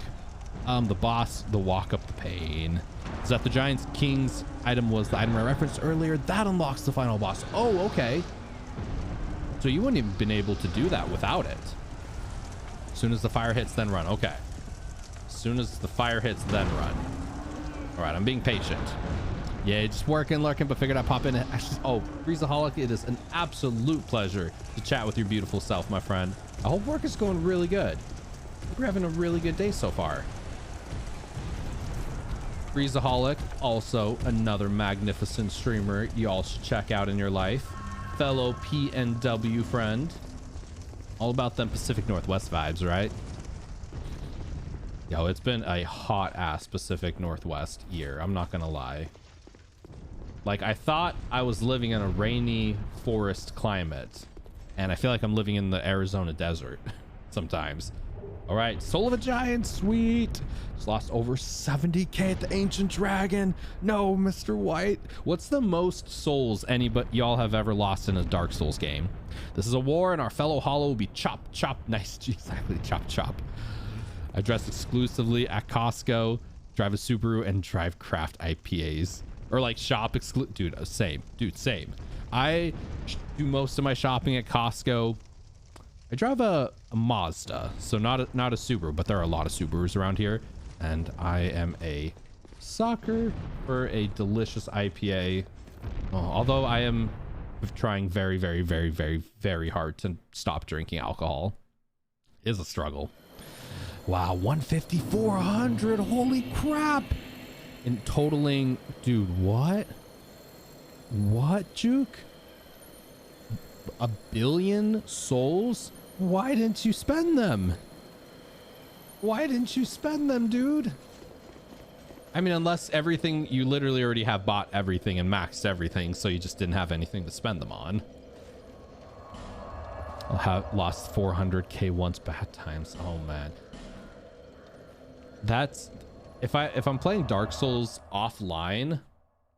The boss, the walk up the pain. Zeph the Giant's King's item was the item I referenced earlier. That unlocks the final boss. Oh, okay. So you wouldn't even been able to do that without it. As soon as the fire hits, then run. Okay. As soon as the fire hits, then run. All right, I'm being patient. Yeah, just working, lurking, but figured I'd pop in. Actually, oh, Breezaholic, it is an absolute pleasure to chat with your beautiful self, my friend. I hope work is going really good. We're having a really good day so far. Breezaholic, also another magnificent streamer you all should check out in your life. Fellow PNW friend. All about them Pacific Northwest vibes, right? Yo, it's been a hot ass Pacific Northwest year. I'm not gonna lie. Like, I thought I was living in a rainy forest climate, and I feel like I'm living in the Arizona desert sometimes. All right, Soul of a Giant, sweet. Just lost over 70k at the Ancient Dragon. No, Mr. White. What's the most souls y'all have ever lost in a Dark Souls game? This is a war, and our fellow Hollow will be chop, chop. Nice, exactly, chop, chop. I dress exclusively at Costco, drive a Subaru, and drive craft IPAs. Or like shop dude, same. Dude, same. I do most of my shopping at Costco. I drive a Mazda, so not a Subaru, but there are a lot of Subarus around here, and I am a sucker for a delicious IPA. Although I am trying very, very, very, very, very hard to stop drinking alcohol. It is a struggle. Wow, 150, 400, holy crap! And totaling, dude, what? What, Juke? 1 billion souls? Why didn't you spend them? Why didn't you spend them, dude? I mean, unless everything, you literally already have bought everything and maxed everything, so you just didn't have anything to spend them on. I'll have lost 400k once bad times. Oh man. That's, if I'm playing Dark Souls offline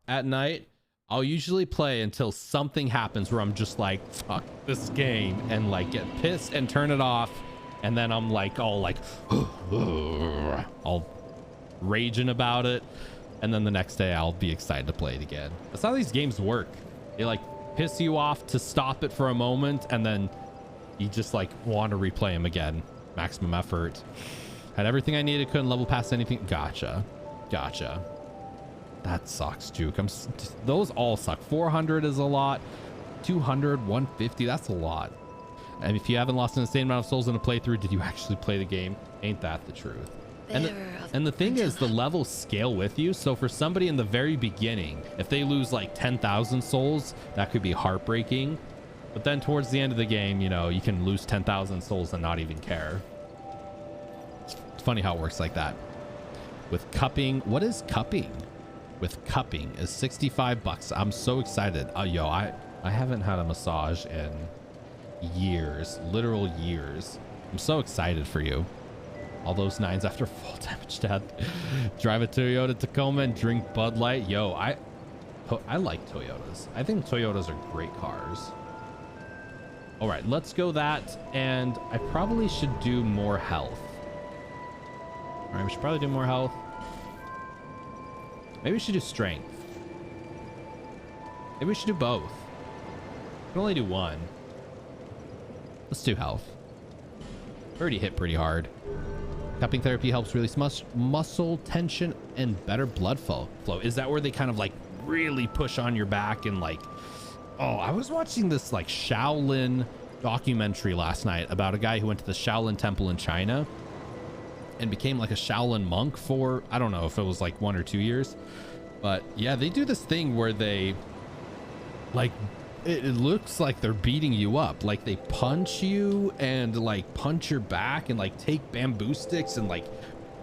at night, I'll usually play until something happens where I'm just like, fuck this game, and like get pissed and turn it off. And then I'm like, all raging about it. And then the next day I'll be excited to play it again. That's how these games work. They like piss you off to stop it for a moment, and then you just like want to replay them again. Maximum effort. Had everything I needed, couldn't level past anything. Gotcha. That sucks, Juke. Those all suck. 400 is a lot. 200, 150, that's a lot. And if you haven't lost an insane amount of souls in a playthrough, did you actually play the game? Ain't that the truth? And the thing is, the levels scale with you. So for somebody in the very beginning, if they lose like 10,000 souls, that could be heartbreaking. But then towards the end of the game, you know, you can lose 10,000 souls and not even care. It's funny how it works like that. With cupping, what is cupping? With cupping is 65 bucks. I'm so excited. Yo, I haven't had a massage in years, literal years. I'm so excited for you. All those 9s after full damage death. Drive a Toyota Tacoma and drink Bud Light. Yo, I like Toyotas. I think Toyotas are great cars. All right, let's go that. And I probably should do more health. All right, we should probably do more health. Maybe we should do strength. Maybe we should do both. We can only do one. Let's do health. Already hit pretty hard. Cupping therapy helps release muscle tension and better blood flow. Is that where they kind of like really push on your back and like, oh, I was watching this like Shaolin documentary last night about a guy who went to the Shaolin temple in China and became like a Shaolin monk for, I don't know if it was like 1 or 2 years, but yeah, they do this thing where they like, it looks like they're beating you up. Like they punch you and like punch your back and like take bamboo sticks and like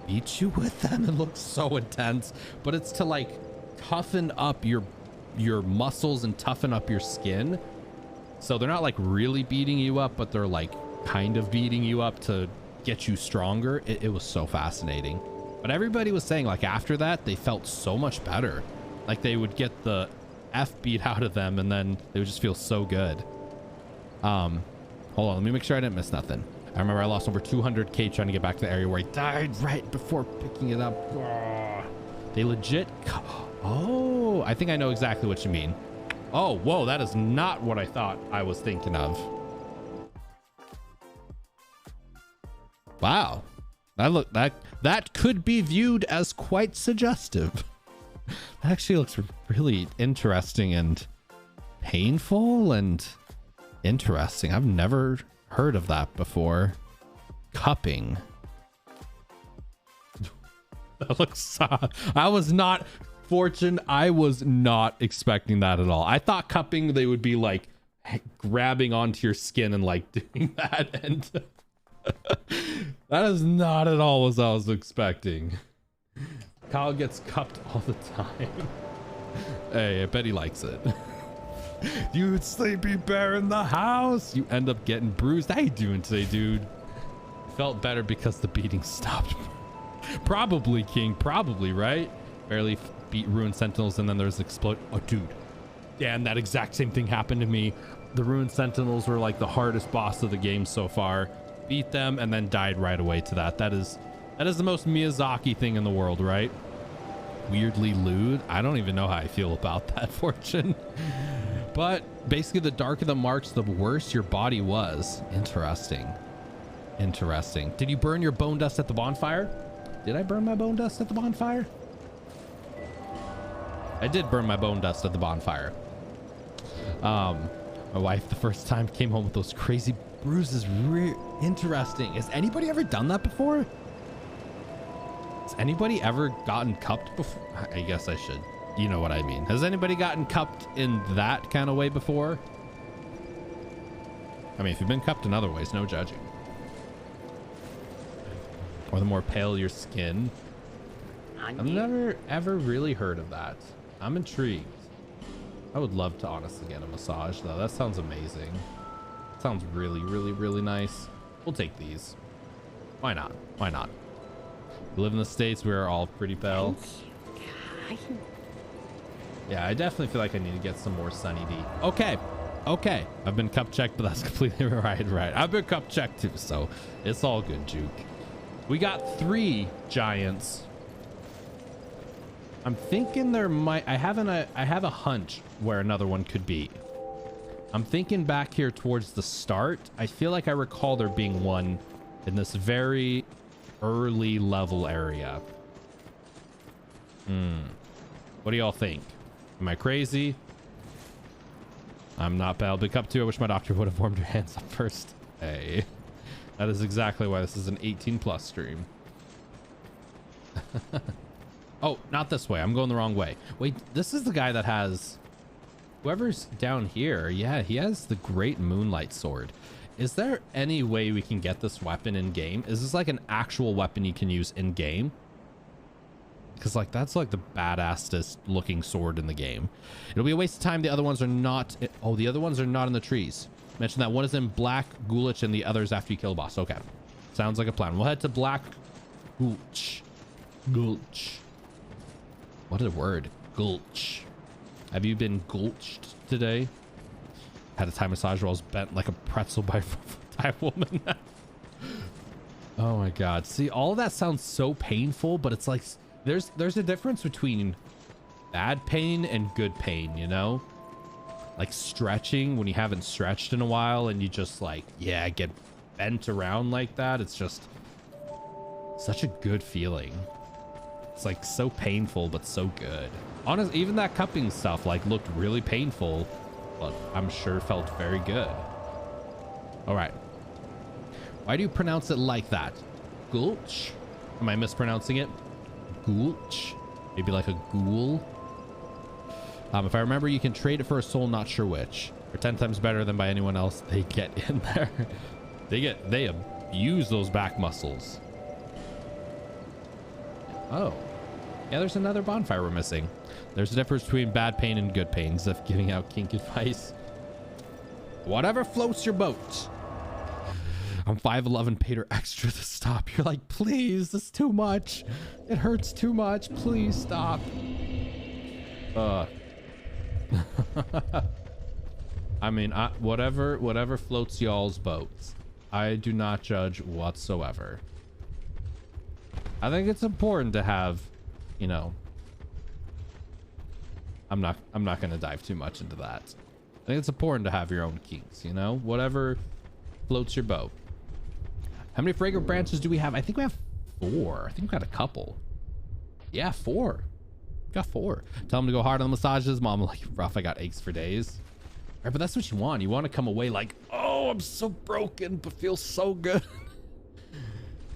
beat you with them. It looks so intense, but it's to like toughen up your muscles and toughen up your skin. So they're not like really beating you up, but they're like kind of beating you up to get you stronger. It was so fascinating. But everybody was saying like after that, they felt so much better. Like they would get the F beat out of them and then they would just feel so good. Hold on, let me make sure I didn't miss nothing. I remember I lost over 200k trying to get back to the area where I died right before picking it up. They legit, oh, I think I know exactly what you mean. Oh, whoa, that is not what I thought I was thinking of. Wow, that could be viewed as quite suggestive. That actually looks really interesting and painful and interesting. I've never heard of that before. Cupping. That looks, I was not expecting that at all. I thought cupping, they would be like grabbing onto your skin and like doing that. And that is not at all what I was expecting. Kyle gets cupped all the time. Hey, I bet he likes it. You sleepy bear in the house. You end up getting bruised. How you doing today, dude? Felt better because the beating stopped. Probably, King. Probably, right? Barely beat Ruined Sentinels and then there's explode. Oh, dude. Damn, that exact same thing happened to me. The Ruined Sentinels were like the hardest boss of the game so far. Beat them and then died right away to that. That is the most Miyazaki thing in the world, right? Weirdly lewd. I don't even know how I feel about that, Fortune. But basically, the darker the marks, the worse your body was. Interesting. Interesting. Did you burn your bone dust at the bonfire? Did I burn my bone dust at the bonfire? I did burn my bone dust at the bonfire. My wife, the first time, came home with those crazy bruises. Interesting. Has anybody ever done that before? Has anybody ever gotten cupped before? I guess I should. You know what I mean. Has anybody gotten cupped in that kind of way before? I mean, if you've been cupped in other ways, no judging. Or the more pale your skin. I've never ever really heard of that. I'm intrigued. I would love to honestly get a massage though. That sounds amazing. Sounds really, really, really nice. We'll take these. Why not? Why not? We live in the States. We're all pretty pale. Yeah, I definitely feel like I need to get some more Sunny D. Okay. Okay. I've been cup checked, but that's completely right. I've been cup checked too, so it's all good, Juke. We got 3 giants. I'm thinking there might, I have a hunch where another one could be. I'm thinking back here towards the start. I feel like I recall there being one in this very early level area. What do y'all think? Am I crazy? I'm not bad. Big up to. I wish my doctor would have warmed your hands up first. Hey, that is exactly why this is an 18+ stream. Oh, not this way. I'm going the wrong way. Wait, this is the guy that has, whoever's down here. Yeah, he has the great Moonlight Sword. Is there any way we can get this weapon in game? Is this like an actual weapon you can use in game? Because like that's like the badassest looking sword in the game. It'll be a waste of time. The other ones are not. Oh, the other ones are not in the trees. Mention that one is in Black Gulch and the others after you kill a boss. Okay, sounds like a plan. We'll head to Black Gulch. Gulch. What a word. Gulch. Have you been gulched today? Had a Thai massage where I was bent like a pretzel by a Thai woman. Oh my god. See, all of that sounds so painful, but it's like there's a difference between bad pain and good pain, you know? Like stretching when you haven't stretched in a while and you just like, yeah, get bent around like that. It's just such a good feeling. It's like so painful, but so good. Honestly, even that cupping stuff like looked really painful, but I'm sure felt very good. All right. Why do you pronounce it like that? Gulch? Am I mispronouncing it? Gulch? Maybe like a ghoul? If I remember, you can trade it for a soul, not sure which. Or 10 times better than by anyone else. They get in there. They abuse those back muscles. Oh. Yeah, there's another bonfire we're missing. There's a difference between bad pain and good pain. Zeph giving out kink advice. Whatever floats your boat. I'm 5'11", paid her extra to stop. You're like, please, this is too much. It hurts too much. Please stop. I mean, whatever floats y'all's boats. I do not judge whatsoever. I think it's important to have, you know, I'm not going to dive too much into that. I think it's important to have your own kinks, you know, whatever floats your boat. How many fragrant branches do we have? I think we have 4. I think we've got a couple. Yeah, 4. Got 4. Tell him to go hard on the massages. Mom, like, rough, I got aches for days. All right, but that's what you want. You want to come away like, oh, I'm so broken, but feels so good.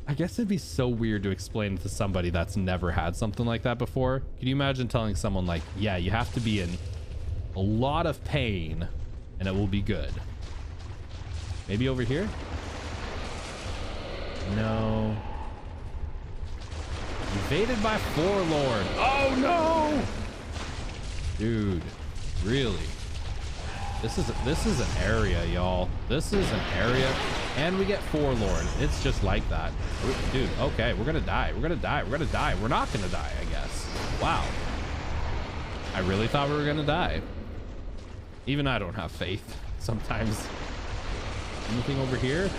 I guess it'd be so weird to explain to somebody that's never had something like that before. Can you imagine telling someone like, yeah, you have to be in a lot of pain and it will be good. Maybe over here? No. Invaded by Forlorn. Oh no! Dude, really? This is an area, y'all. This is an area, and we get Forlorn. It's just like that. Dude, okay, we're gonna die. We're gonna die. We're gonna die. We're not gonna die, I guess. Wow. I really thought we were gonna die. Even I don't have faith sometimes. Anything over here?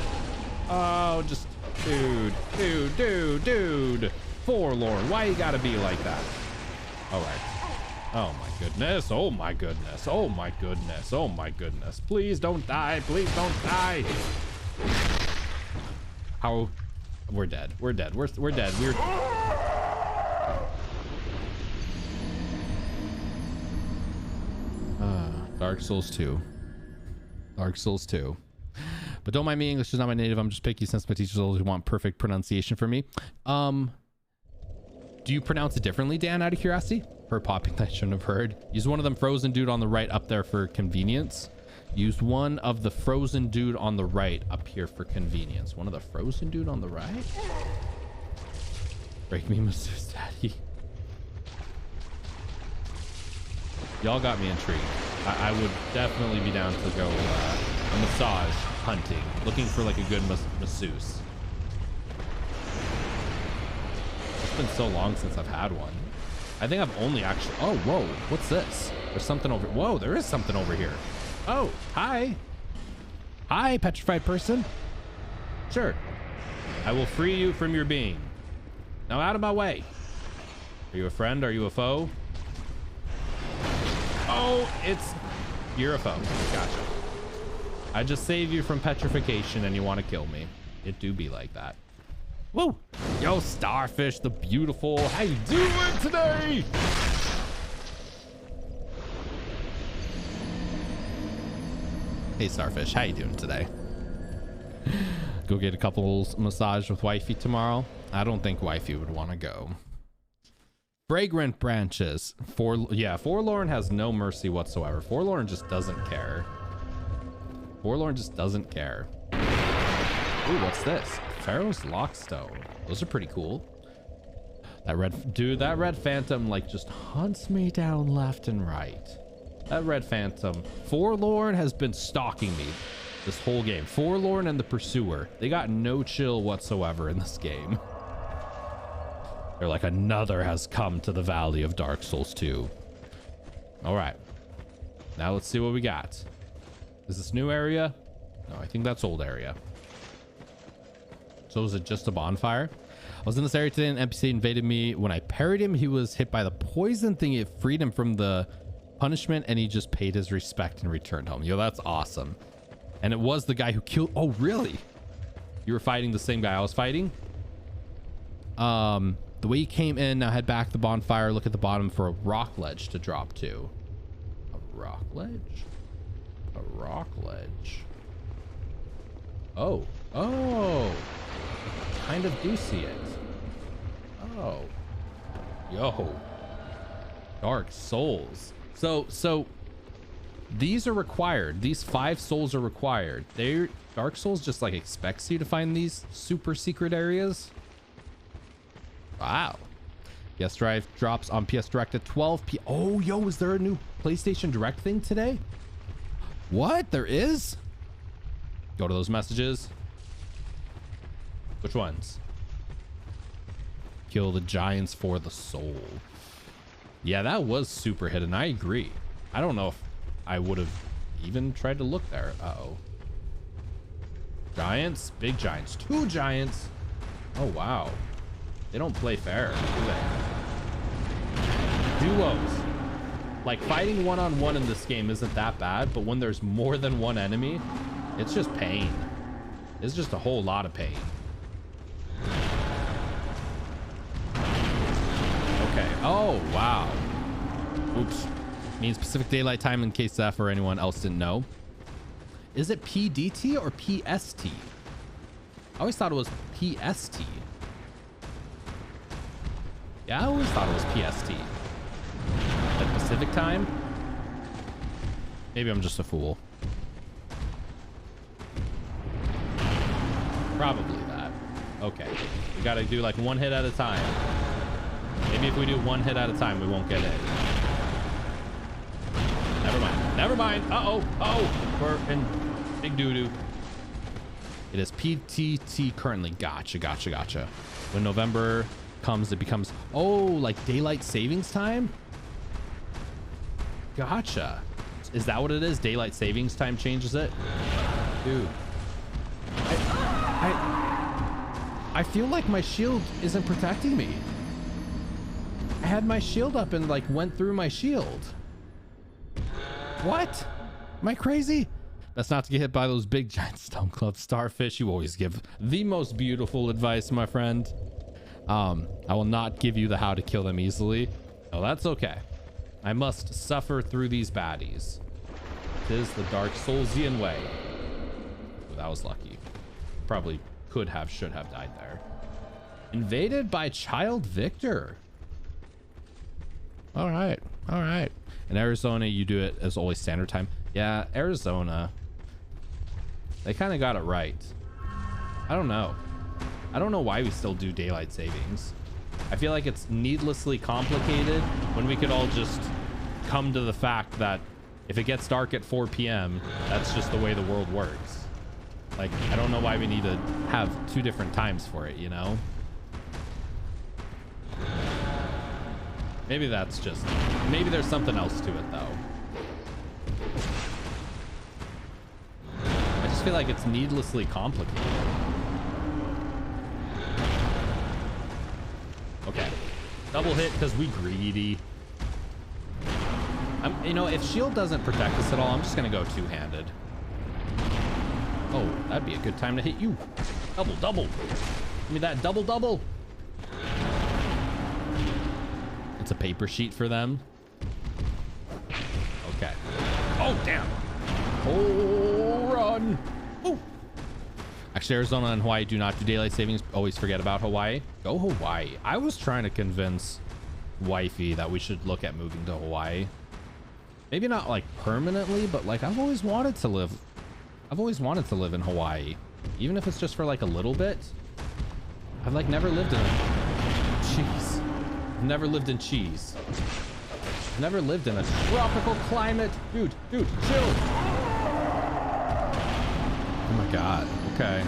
Oh, just dude. Forlorn, why you gotta be like that? All right. Oh my goodness. Oh my goodness. Oh my goodness. Oh my goodness. Please don't die. Please don't die. How? We're dead. We're dead. We're dead. We're Dark Souls 2. Dark Souls 2. But don't mind me, English is not my native. I'm just picky since my teachers always want perfect pronunciation for me. Do you pronounce it differently, Dan, out of curiosity? Heard popping that I shouldn't have heard. Use one of them frozen dude on the right up there for convenience. Use one of the frozen dude on the right up here for convenience. One of the frozen dude on the right? Break me, Mr. Daddy. Y'all got me intrigued. I would definitely be down to go a massage hunting, looking for like a good masseuse. It's been so long since I've had one. I think I've only actually, oh, whoa, what's this? There's something over, whoa, there is something over here. Oh, hi. Hi, petrified person. Sure. I will free you from your being. Now out of my way. Are you a friend? Are you a foe? Oh, you're a foe. Gotcha. I just saved you from petrification and you want to kill me. It do be like that. Whoa. Yo, Starfish, the beautiful. How you doing today? Hey, Starfish, how you doing today? Go get a couple massage with wifey tomorrow. I don't think wifey would want to go. Fragrant branches. Forlorn has no mercy whatsoever. Forlorn just doesn't care. Forlorn just doesn't care. Ooh, what's this? Pharaoh's Lockstone. Those are pretty cool. That red phantom like just hunts me down left and right. That red phantom. Forlorn has been stalking me this whole game. Forlorn and the Pursuer. They got no chill whatsoever in this game. They're like, another has come to the Valley of Dark Souls 2. All right. Now let's see what we got. Is this new area? No, I think that's old area. So is it just a bonfire? was in this area today and an NPC invaded me. When I parried him, he was hit by the poison thing. It freed him from the punishment and he just paid his respect and returned home. Yo, that's awesome. And it was the guy who killed. Oh, really? You were fighting the same guy I was fighting? The way you came in, now head back to the bonfire. Look at the bottom for a rock ledge to drop to. A rock ledge? A rock ledge. Oh. Oh. Kind of do see it. Oh. Yo. Dark souls. So these are required. These 5 souls are required. Dark Souls just like expects you to find these super secret areas. Wow. PS Drive drops on PS Direct at 12 p. Oh, yo, is there a new PlayStation Direct thing today? What? There is? Go to those messages. Which ones? Kill the giants for the soul. Yeah, that was super hidden. I agree. I don't know if I would have even tried to look there. Uh-oh. Giants? Big giants. 2 giants. Oh, wow. They don't play fair, do they? Duos. Like, fighting one-on-one in this game isn't that bad, but when there's more than one enemy, it's just pain. It's just a whole lot of pain. Okay. Oh, wow. Oops. Means Pacific Daylight Time in case Zeph or anyone else didn't know. Is it PDT or PST? I always thought it was PST. Yeah, I always thought it was PST. Like Pacific Time? Maybe I'm just a fool. Probably that. Okay. We gotta do like 1 hit at a time. Maybe if we do 1 hit at a time, we won't get it. Never mind. Never mind. Uh-oh. Uh-oh. We're in big doo-doo. It is PTT currently. Gotcha, gotcha, gotcha. When November comes, it becomes, oh, like daylight savings time? Gotcha. Is that what it is? Daylight savings time changes it? Dude. I feel like my shield isn't protecting me. I had my shield up and like went through my shield. What? Am I crazy? That's not to get hit by those big giant stone club starfish. You always give the most beautiful advice, my friend. I will not give you the how to kill them easily. Oh, that's okay. I must suffer through these baddies. 'Tis the Dark Soulsian way. Oh, that was lucky. Probably could have, should have died there. Invaded by Child Victor. All right. All right. In Arizona, you do it as always standard time. Yeah, Arizona. They kind of got it right. I don't know. I don't know why we still do daylight savings. I feel like it's needlessly complicated when we could all just come to the fact that if it gets dark at 4 p.m., that's just the way the world works. Like, I don't know why we need to have 2 different times for it, you know? Maybe that's just, maybe there's something else to it though. I just feel like it's needlessly complicated. Okay. Double hit because we greedy. You know, if shield doesn't protect us at all, I'm just going to go 2-handed. Oh, that'd be a good time to hit you. Double, double. Give me that double, double. It's a paper sheet for them. Okay. Oh, damn. Oh, run. Oh. Actually, Arizona and Hawaii do not do daylight savings. Always forget about Hawaii. Go Hawaii. I was trying to convince wifey that we should look at moving to Hawaii. Maybe not like permanently, but like I've always wanted to live in Hawaii, even if it's just for like a little bit. I've like never lived in cheese. I've never lived in cheese. I've never lived in a tropical climate. Dude, chill. Oh my God. Okay.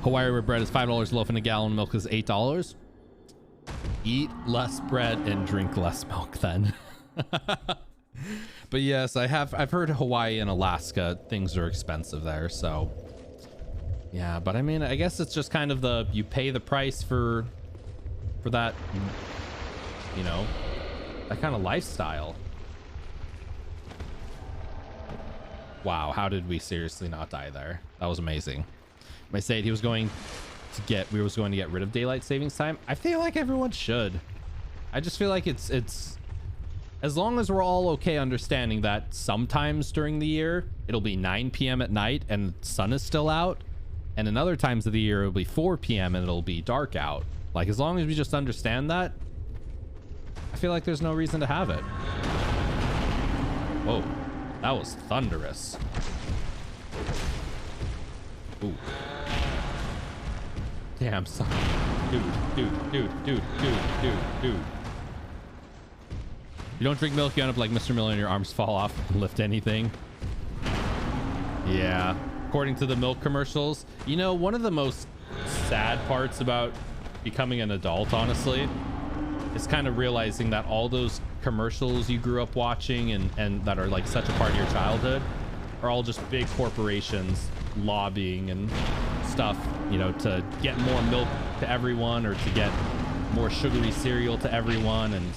Hawaii where bread is $5 a loaf and a gallon of milk is $8. Eat less bread and drink less milk then. But yes, I've heard Hawaii and Alaska, things are expensive there, so Yeah, but I mean, I guess it's just kind of the, you pay the price for that, you know, that kind of lifestyle. Wow, how did we seriously not die there? That was amazing. I said we was going to get rid of daylight savings time. I feel like everyone should. I just feel like it's as long as we're all okay understanding that sometimes during the year it'll be 9 p.m. at night and the sun is still out, and in other times of the year it'll be 4 p.m. and it'll be dark out. Like, as long as we just understand that, I feel like there's no reason to have it. Whoa, that was thunderous. Ooh. Damn, son. Dude. You don't drink milk, you end up like Mr. Miller and your arms fall off and lift anything. Yeah. According to the milk commercials, you know, one of the most sad parts about becoming an adult, honestly, is kind of realizing that all those commercials you grew up watching and that are like such a part of your childhood are all just big corporations lobbying and stuff, you know, to get more milk to everyone or to get more sugary cereal to everyone, and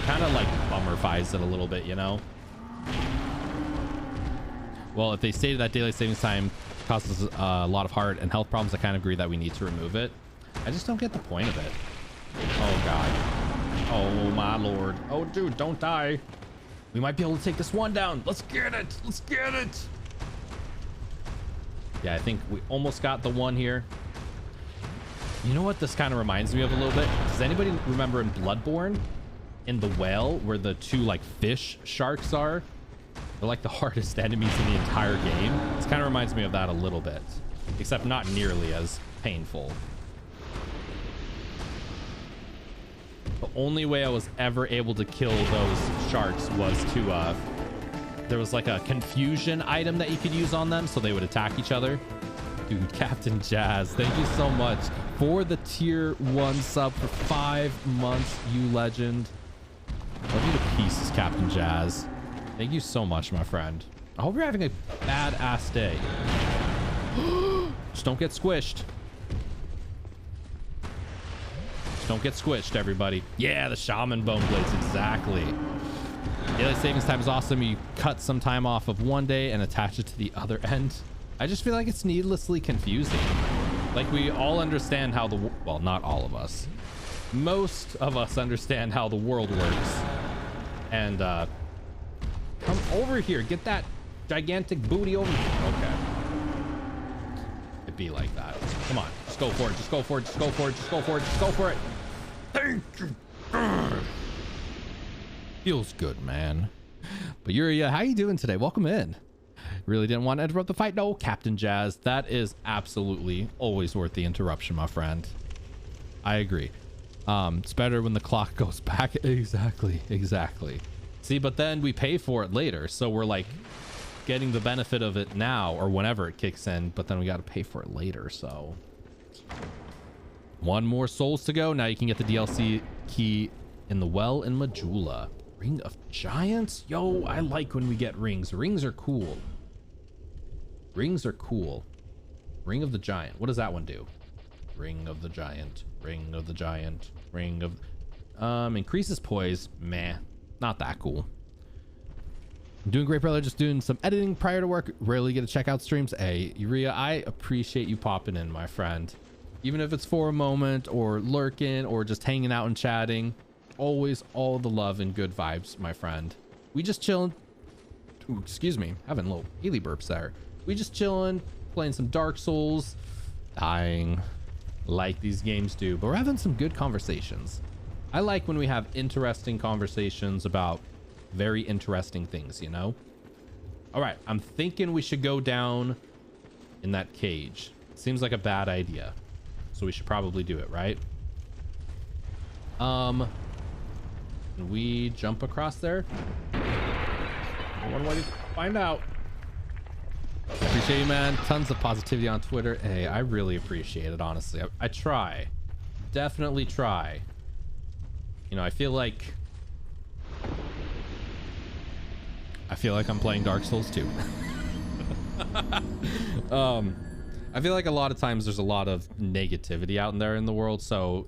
kind of like bummerfies it a little bit, you know. Well, if they stated that daylight savings time causes a lot of heart and health problems, I kind of agree that we need to remove it. I just don't get the point of it. Oh god, oh my lord. Oh dude, don't die. We might be able to take this one down. Let's get it. Let's get it. Yeah, I think we almost got the one here. You know what this kind of reminds me of a little bit? Does anybody remember in Bloodborne, in the whale, where the two like fish sharks are? They're like the hardest enemies in the entire game. This kind of reminds me of that a little bit, except not nearly as painful. The only way I was ever able to kill those sharks was to there was like a confusion item that you could use on them so they would attack each other. Dude, Captain Jazz, thank you so much for the tier 1 sub for 5 months, you legend. Love you to pieces, Captain Jazz. Thank you so much, my friend. I hope you're having a badass day. Just don't get squished. Just don't get squished, everybody. Yeah, the shaman bone blades, exactly. Daylight savings time is awesome. You cut some time off of one day and attach it to the other end. I just feel like it's needlessly confusing. Like, we all understand how the, well, not all of us. Most of us understand how the world works. And come over here, get that gigantic booty over here. Okay. It'd be like that. Come on, just go for it, just go for it, just go for it, just go for it, just go for it. Thank you. Feels good, man. But Yuria, how you doing today? Welcome in. Really didn't want to interrupt the fight. No, Captain Jazz, that is absolutely always worth the interruption, my friend. I agree. It's better when the clock goes back. Exactly. See, but then we pay for it later, so we're like getting the benefit of it now or whenever it kicks in, but then we got to pay for it later. So one more souls to go. Now you can get the DLC key in the well in Majula. Ring of Giants. Yo, I like when we get rings. Rings are cool. Ring of the Giant. What does that one do? Ring of the Giant. Increases poise. Meh, not that cool. I'm doing great, brother. Just doing some editing prior to work. Rarely get to check out streams. Hey, Uria, I appreciate you popping in, my friend. Even if it's for a moment or lurking or just hanging out and chatting. Always all the love and good vibes, my friend. We just chilling. Ooh, excuse me, having a little Healy burps there. We just chilling, playing some Dark Souls, dying like these games do, but we're having some good conversations. I like when we have interesting conversations about very interesting things, you know? All right, I'm thinking we should go down in that cage. Seems like a bad idea, so we should probably do it, right? Can we jump across there? One way to find out. I appreciate you, man. Tons of positivity on Twitter. Hey, I really appreciate it, honestly. I try. Definitely try. You know, I feel like I'm playing Dark Souls 2. I feel like a lot of times there's a lot of negativity out there in the world. So,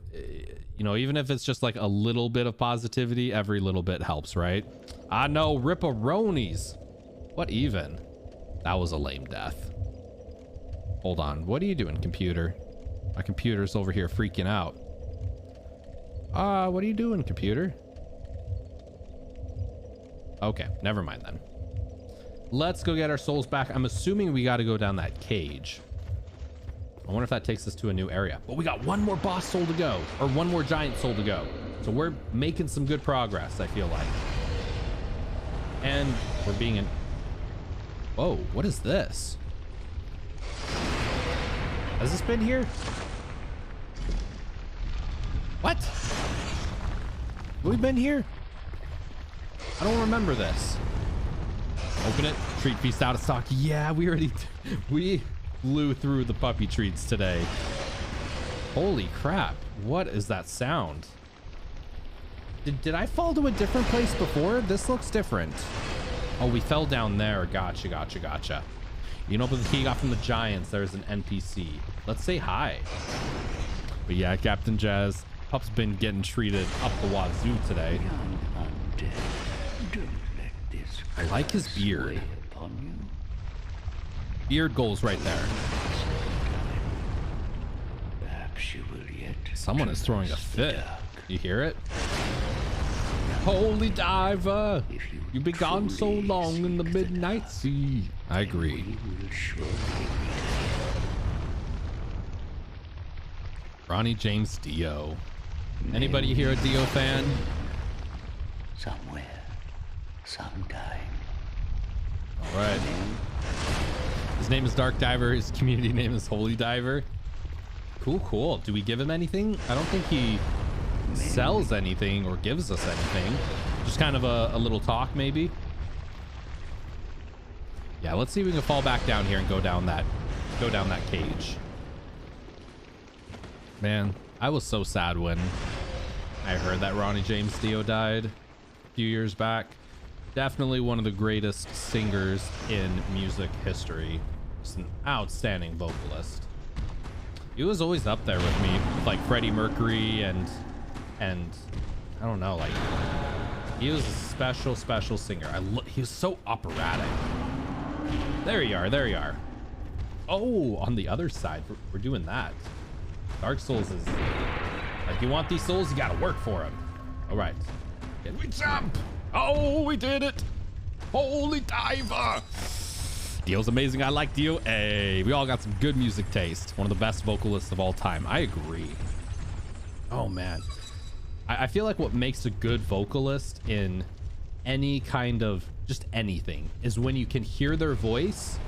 you know, even if it's just like a little bit of positivity, every little bit helps, right? I know, ripperonis. What even? That was a lame death. Hold on. What are you doing, computer? My computer's over here freaking out. What are you doing, computer? Okay, never mind then. Let's go get our souls back. I'm assuming we got to go down that cage. I wonder if that takes us to a new area. But we got one more boss soul to go, or one more giant soul to go. So we're making some good progress, I feel like. And we're being an... Whoa, what is this? Has this been here? What? Have we been here? I don't remember this. Open it. Treat feast out of stock. Yeah, we already... we blew through the puppy treats today. Holy crap. What is that sound? Did I fall to a different place before? This looks different. Oh, we fell down there. Gotcha, gotcha, gotcha. You know, but the key got from the giants. There's an NPC. Let's say hi. But yeah, Captain Jazz. Pup's been getting treated up the wazoo today. I like his beard. Beard goals right there. Someone is throwing a fit. You hear it? Holy diver, you've been gone so long in the midnight sea. I agree. Ronnie James Dio. Anybody here a Dio fan? Somewhere, sometime. All right. His name is Dark Diver. His community name is Holy Diver. Cool, cool. Do we give him anything? I don't think he sells anything or gives us anything. Just kind of a little talk, maybe. Yeah, let's see if we can fall back down here and go down that cage. Man, I was so sad when I heard that Ronnie James Dio died a few years back. Definitely one of the greatest singers in music history. Just an outstanding vocalist. He was always up there with me, with like Freddie Mercury and I don't know, like he was a special singer. He was so operatic. There you are, there you are. Oh, on the other side, we're doing that. Dark Souls is like, you want these souls, you gotta work for them. All right, can we jump? Oh, we did it. Holy diver. Dio's amazing. I like Dio. Hey, we all got some good music taste. One of the best vocalists of all time. I agree. Oh man, I feel like what makes a good vocalist in any kind of just anything is when you can hear their voice.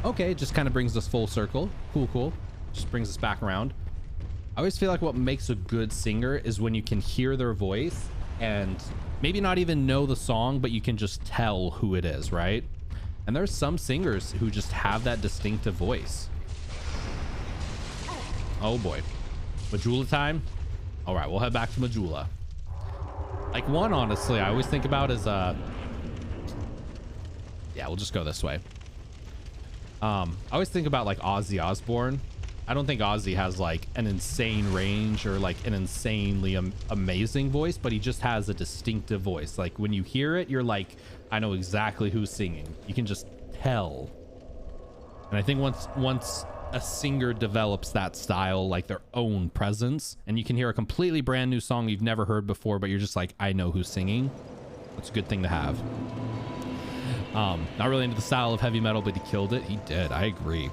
Okay, it just kind of brings us full circle. Cool. Just brings us back around. I always feel like what makes a good singer is when you can hear their voice and maybe not even know the song, but you can just tell who it is, right? And there's some singers who just have that distinctive voice. Oh boy. Majula time? All right, we'll head back to Majula. Like one, honestly, I always think about is, yeah, we'll just go this way. I always think about like Ozzy Osbourne. I don't think Ozzy has like an insane range or like an insanely amazing voice, but he just has a distinctive voice. Like when you hear it, you're like, I know exactly who's singing. You can just tell. And I think once a singer develops that style, like their own presence, and you can hear a completely brand new song you've never heard before, but you're just like, I know who's singing. That's a good thing to have. Not really into the style of heavy metal, but he killed it. He did. I agree.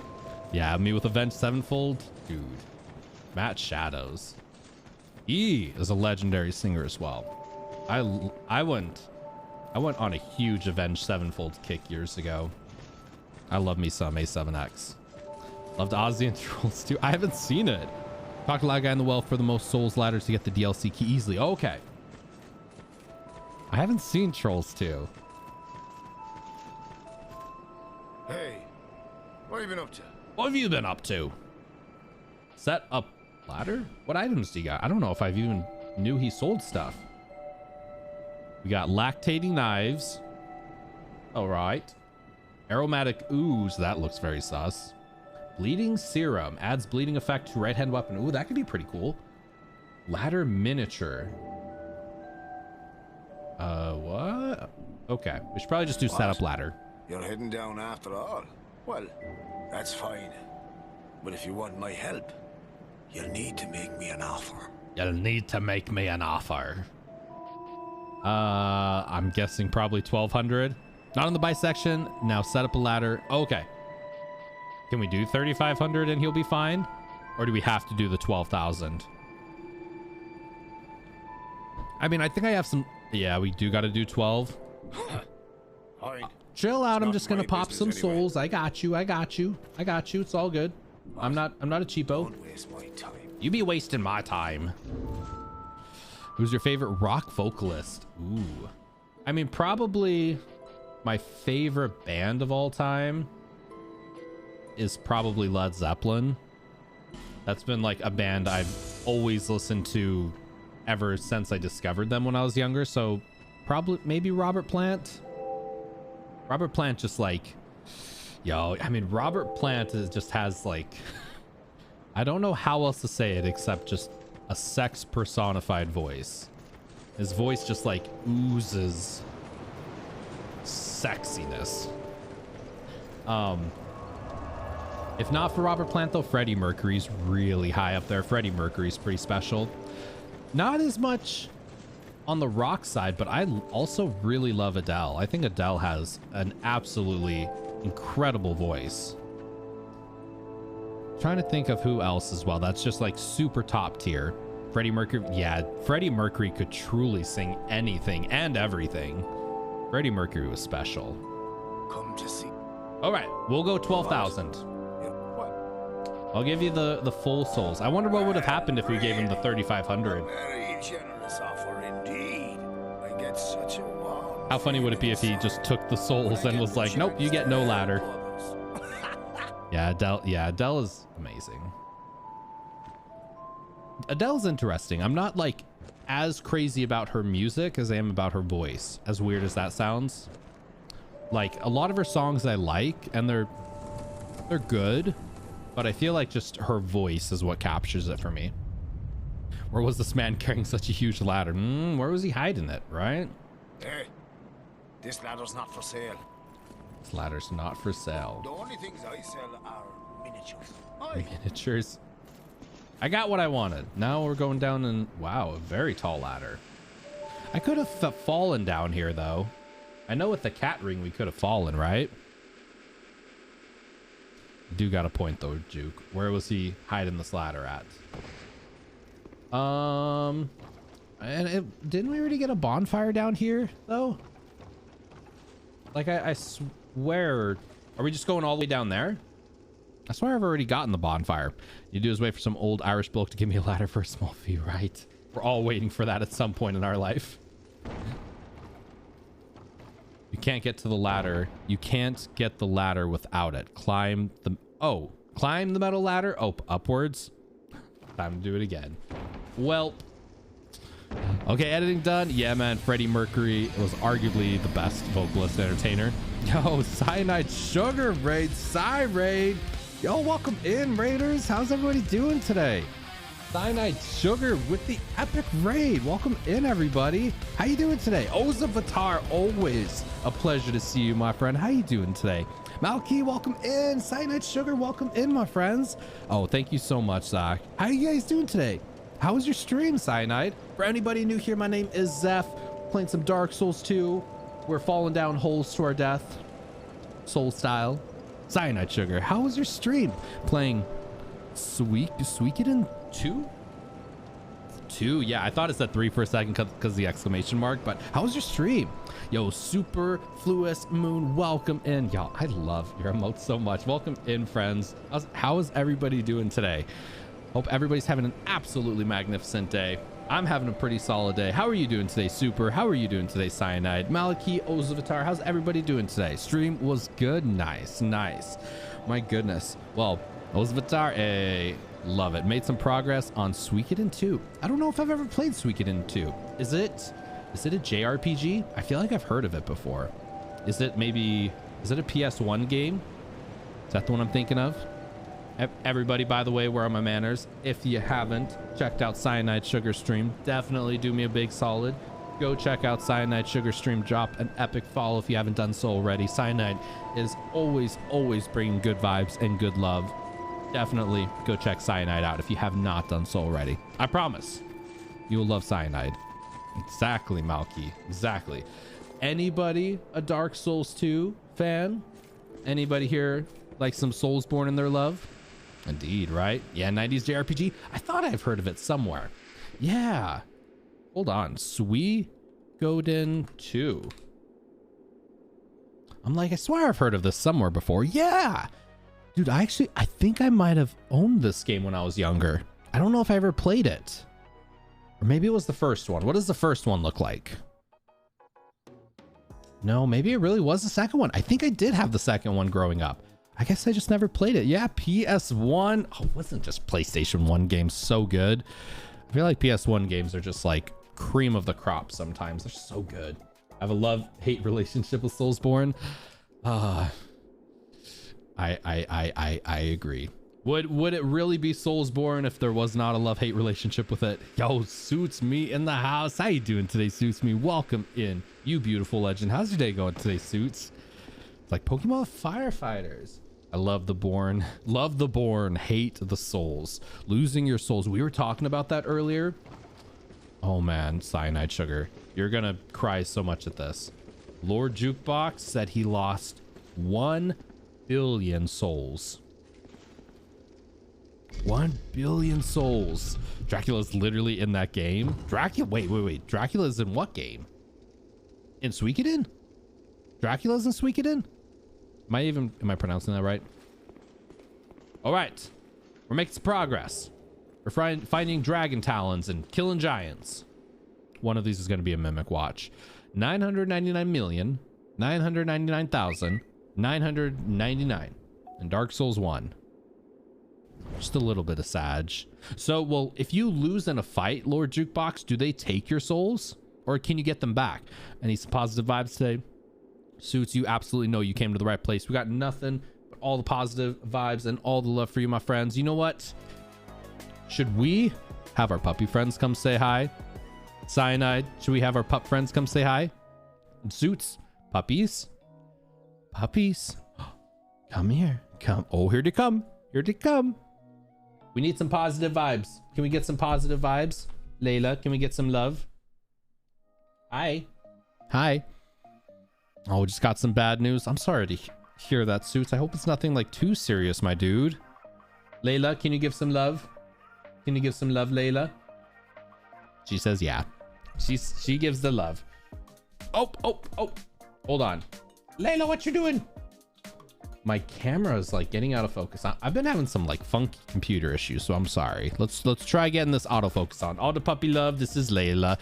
Yeah, me with Avenged Sevenfold, dude. Matt Shadows. He is a legendary singer as well. I went on a huge Avenged Sevenfold kick years ago. I love me some A7X. Loved Ozzy and Trolls too. I haven't seen it. Talked to a guy in the well for the most souls ladders to get the DLC key easily. Okay. I haven't seen Trolls 2. Hey, what have you been up to? What have you been up to? Set up ladder? What items do you got? I don't know if I've even knew he sold stuff. We got lactating knives. All right. Aromatic ooze. That looks very sus. Bleeding serum adds bleeding effect to right hand weapon. Ooh, that could be pretty cool. Ladder miniature. What? Okay, we should probably just do setup ladder. You're heading down after all? Well, that's fine. But if you want my help, you'll need to make me an offer. You'll need to make me an offer. I'm guessing probably 1,200. Not on the bisection. Now set up a ladder. Okay. Can we do 3,500 and he'll be fine? Or do we have to do the 12,000? I mean, I think I have some... Yeah, we do got to do 12. Chill out. I'm just going to pop some souls. I got you. I got you. I got you. It's all good. I'm not a cheapo. Don't waste my time. You be wasting my time. Who's your favorite rock vocalist? Ooh. I mean, probably my favorite band of all time is probably Led Zeppelin. That's been like a band I've always listened to ever since I discovered them when I was younger. So probably maybe Robert Plant. Robert Plant just like, yo, I mean, Robert Plant just has like, I don't know how else to say it except just a sex personified voice. His voice just like oozes sexiness. If not for Robert Plant though, Freddie Mercury's really high up there. Freddie Mercury's pretty special. Not as much on the rock side, but I also really love Adele. I think Adele has an absolutely incredible voice. Trying to think of who else as well. That's just like super top tier. Freddie Mercury. Yeah, Freddie Mercury could truly sing anything and everything. Freddie Mercury was special. Come to see. All right, we'll go 12,000. I'll give you the full souls. I wonder what would have happened if we gave him the 3,500. Very generous offer indeed. I get such a warm. How funny would it be if he just took the souls and was like, nope, you get no ladder. Yeah, Adele. Yeah, Adele is amazing. Adele's interesting. I'm not like as crazy about her music as I am about her voice, as weird as that sounds. Like a lot of her songs I like, and they're good, but I feel like just her voice is what captures it for me. Where was this man carrying such a huge ladder? Where was he hiding it, right? Hey, this ladder's not for sale. This ladder's not for sale. The only things I sell are miniatures. Miniatures. I got what I wanted. Now we're going down and wow, a very tall ladder. I could have fallen down here though. I know with the cat ring we could have fallen, right? Do got a point though, Juke. Where was he hiding this ladder at? And didn't we already get a bonfire down here though? Like I swear, are we just going all the way down there? I swear I've already gotten the bonfire. You do is wait for some old Irish bloke to give me a ladder for a small fee, right? We're all waiting for that at some point in our life. You can't get to the ladder. You can't get the ladder without it. Climb the metal ladder. Oh, upwards. Time to do it again. Well, okay, editing done. Yeah, man, Freddie Mercury was arguably the best vocalist entertainer. Yo, Cyanide Sugar Raid, Raid. Yo, welcome in, Raiders. How's everybody doing today? Cyanide Sugar with the epic raid. Welcome in, everybody. How you doing today? ZephyrsXP, always a pleasure to see you, my friend. How you doing today? Malky, welcome in. Cyanide Sugar, welcome in, my friends. Oh, thank you so much, Zach. How you guys doing today? How was your stream, Cyanide? For anybody new here, my name is Zeph. Playing some Dark Souls 2. We're falling down holes to our death. Soul style. Cyanide Sugar, how was your stream? Playing Suikoden 2? 2, yeah, I thought it said 3 for a second because the exclamation mark, but how was your stream? Yo, Super Fluous Moon, welcome in. Y'all, I love your emotes so much. Welcome in, friends. How is everybody doing today? Hope everybody's having an absolutely magnificent day. I'm having a pretty solid day. How are you doing today, Super? How are you doing today, Cyanide? Maliki, ZephyrsXP, how's everybody doing today? Stream was good. Nice. My goodness. Well, ZephyrsXP, hey, love it. Made some progress on Suikoden 2. I don't know if I've ever played Suikoden 2. Is it a JRPG? I feel like I've heard of it before. Is it a PS1 game? Is that the one I'm thinking of? Everybody, by the way, where are my manners? If you haven't checked out Cyanide Sugar Stream, definitely do me a big solid. Go check out Cyanide Sugar Stream. Drop an epic follow if you haven't done so already. Cyanide is always bringing good vibes and good love. Definitely go check Cyanide out if you have not done so already. I promise you will love Cyanide. Exactly, Malky. Exactly. Anybody a Dark Souls 2 fan? Anybody here like some Soulsborne in their love? Indeed, right? Yeah, 90s JRPG. I thought I've heard of it somewhere. Yeah. Hold on. Suikoden 2. I'm like, I swear I've heard of this somewhere before. Yeah. Dude, I think I might have owned this game when I was younger. I don't know if I ever played it. Or maybe it was the first one. What does the first one look like? No, maybe it really was the second one. I think I did have the second one growing up. I guess I just never played it. Yeah, PS1. Oh, wasn't just PlayStation 1 games so good? I feel like PS1 games are just like cream of the crop sometimes. They're so good. I have a love-hate relationship with Soulsborne. I agree. Would it really be Soulsborne if there was not a love-hate relationship with it? Yo, Suits Me in the house. How you doing today, Suits Me? Welcome in, you beautiful legend. How's your day going today, Suits? It's like Pokemon Firefighters. I love the Born. Love the Born. Hate the Souls. Losing your souls. We were talking about that earlier. Oh man, Cyanide Sugar. You're gonna cry so much at this. Lord Jukebox said he lost 1 billion souls. 1 billion souls. Dracula's literally in that game. Dracula, wait. Dracula's in what game? In Suikoden? Dracula's in Suikoden? Am I pronouncing that right? All right, we're making some progress. We're finding dragon talons and killing giants. One of these is going to be a mimic watch. 999,999,999 and Dark Souls 1. Just a little bit of Sag. So, well, if you lose in a fight, Lord Jukebox, do they take your souls? Or can you get them back? I need some positive vibes today. Suits, you absolutely know you came to the right place. We got nothing but all the positive vibes and all the love for you, my friends. You know what? Should we have our puppy friends come say hi? Cyanide, should we have our pup friends come say hi? And Suits, puppies? Puppies? Come here. Come. Oh, here they come. Here they come. We need some positive vibes. Can we get some positive vibes? Layla, can we get some love? Hi. Hi. Oh, just got some bad news. I'm sorry to hear that, Suits. I hope it's nothing like too serious, my dude. Layla, can you give some love? Can you give some love, Layla? She says yeah. She gives the love. Oh. Hold on. Layla, what you doing? My camera is like getting out of focus. I've been having some like funky computer issues, so I'm sorry. Let's try getting this autofocus on. All the puppy love. This is Layla.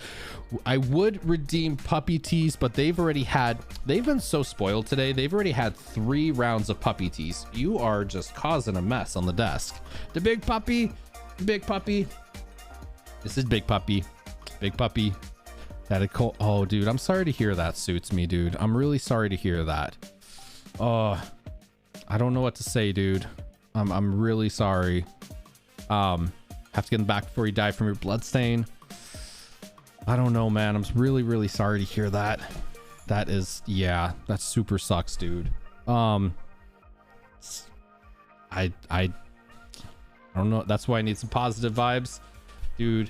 I would redeem puppy teas, but they've been so spoiled today. They've already had 3 rounds of puppy teas. You are just causing a mess on the desk. The big puppy. This is big puppy. Big puppy. Oh, dude, I'm sorry to hear that, Suits Me, dude. I'm really sorry to hear that. Oh, I don't know what to say, dude. I'm really sorry. Have to get him back before you die from your bloodstain. I don't know, man. I'm really sorry to hear that. That super sucks, dude. I don't know. That's why I need some positive vibes, dude.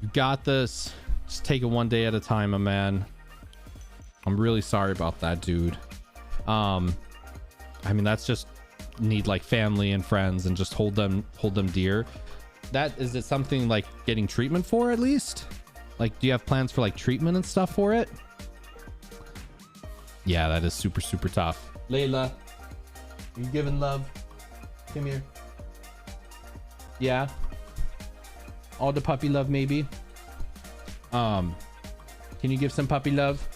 You got this. Just take it one day at a time, my man. I'm really sorry about that, dude. I mean, that's just need like family and friends and just hold them dear. Is it something like getting treatment for at least? Like, do you have plans for like treatment and stuff for it? Yeah, that is super tough. Layla, you giving love? Come here. Yeah. All the puppy love, maybe. Can you give some puppy love?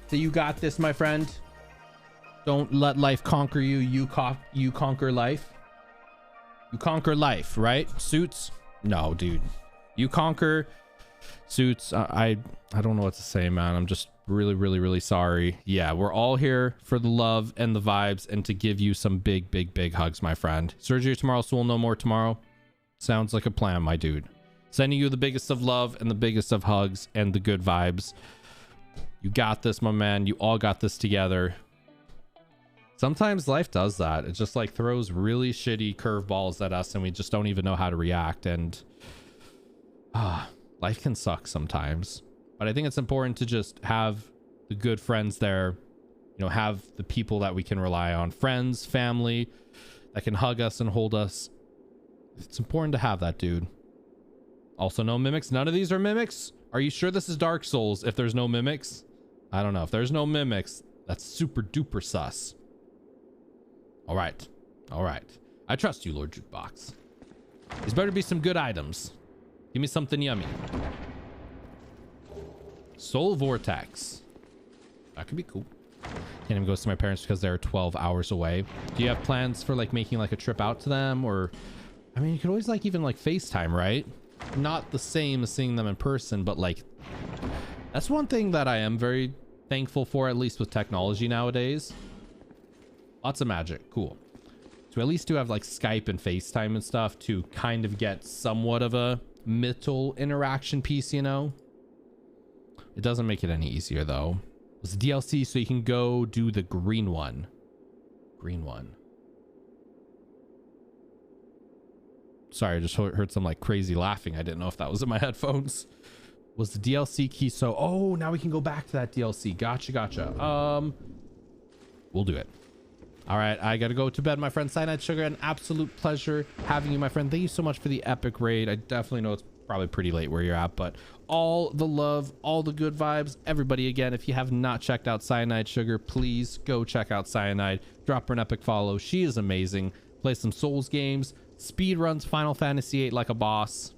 So you got this, my friend. Don't let life conquer you. You conquer life. You conquer life, right? Suits? No, dude. You conquer Suits. I don't know what to say, man. I'm just Really, really, really sorry. Yeah, we're all here for the love and the vibes and to give you some big, big, big hugs, my friend. Surgery tomorrow, so we'll know more tomorrow. Sounds like a plan, my dude. Sending you the biggest of love and the biggest of hugs and the good vibes. You got this, my man. You all got this together. Sometimes life does that. It just like throws really shitty curveballs at us and we just don't even know how to react. And life can suck sometimes. But I think it's important to just have the good friends there, you know, have the people that we can rely on, friends, family that can hug us and hold us. It's important to have that, dude. Also, no mimics. None of these are mimics. Are you sure this is Dark Souls if there's no mimics? I don't know. If there's no mimics, that's super duper sus. All right. All right. I trust you, Lord Jukebox. These better be some good items. Give me something yummy. Soul Vortex. That could be cool. Can't even go to my parents because they're 12 hours away. Do you have plans for like making like a trip out to them? Or I mean, you could always like even like FaceTime, right? Not the same as seeing them in person, but like that's one thing that I am very thankful for, at least with technology nowadays. Lots of magic. Cool. So at least do have like Skype and FaceTime and stuff to kind of get somewhat of a mental interaction piece, you know? It doesn't make it any easier though. It's a DLC, so you can go do the green one. Green one. Sorry, I just heard some like crazy laughing. I didn't know if that was in my headphones. Was the DLC key? So, oh, now we can go back to that DLC. Gotcha, gotcha. We'll do it. All right, I gotta go to bed, my friend. Cyanide Sugar, an absolute pleasure having you, my friend. Thank you so much for the epic raid. I definitely know it's probably pretty late where you're at, but all the love, all the good vibes. Everybody, again, if you have not checked out Cyanide Sugar, please go check out Cyanide. Drop her an epic follow. She is amazing. Play some Souls games, speed runs Final Fantasy VIII like a boss.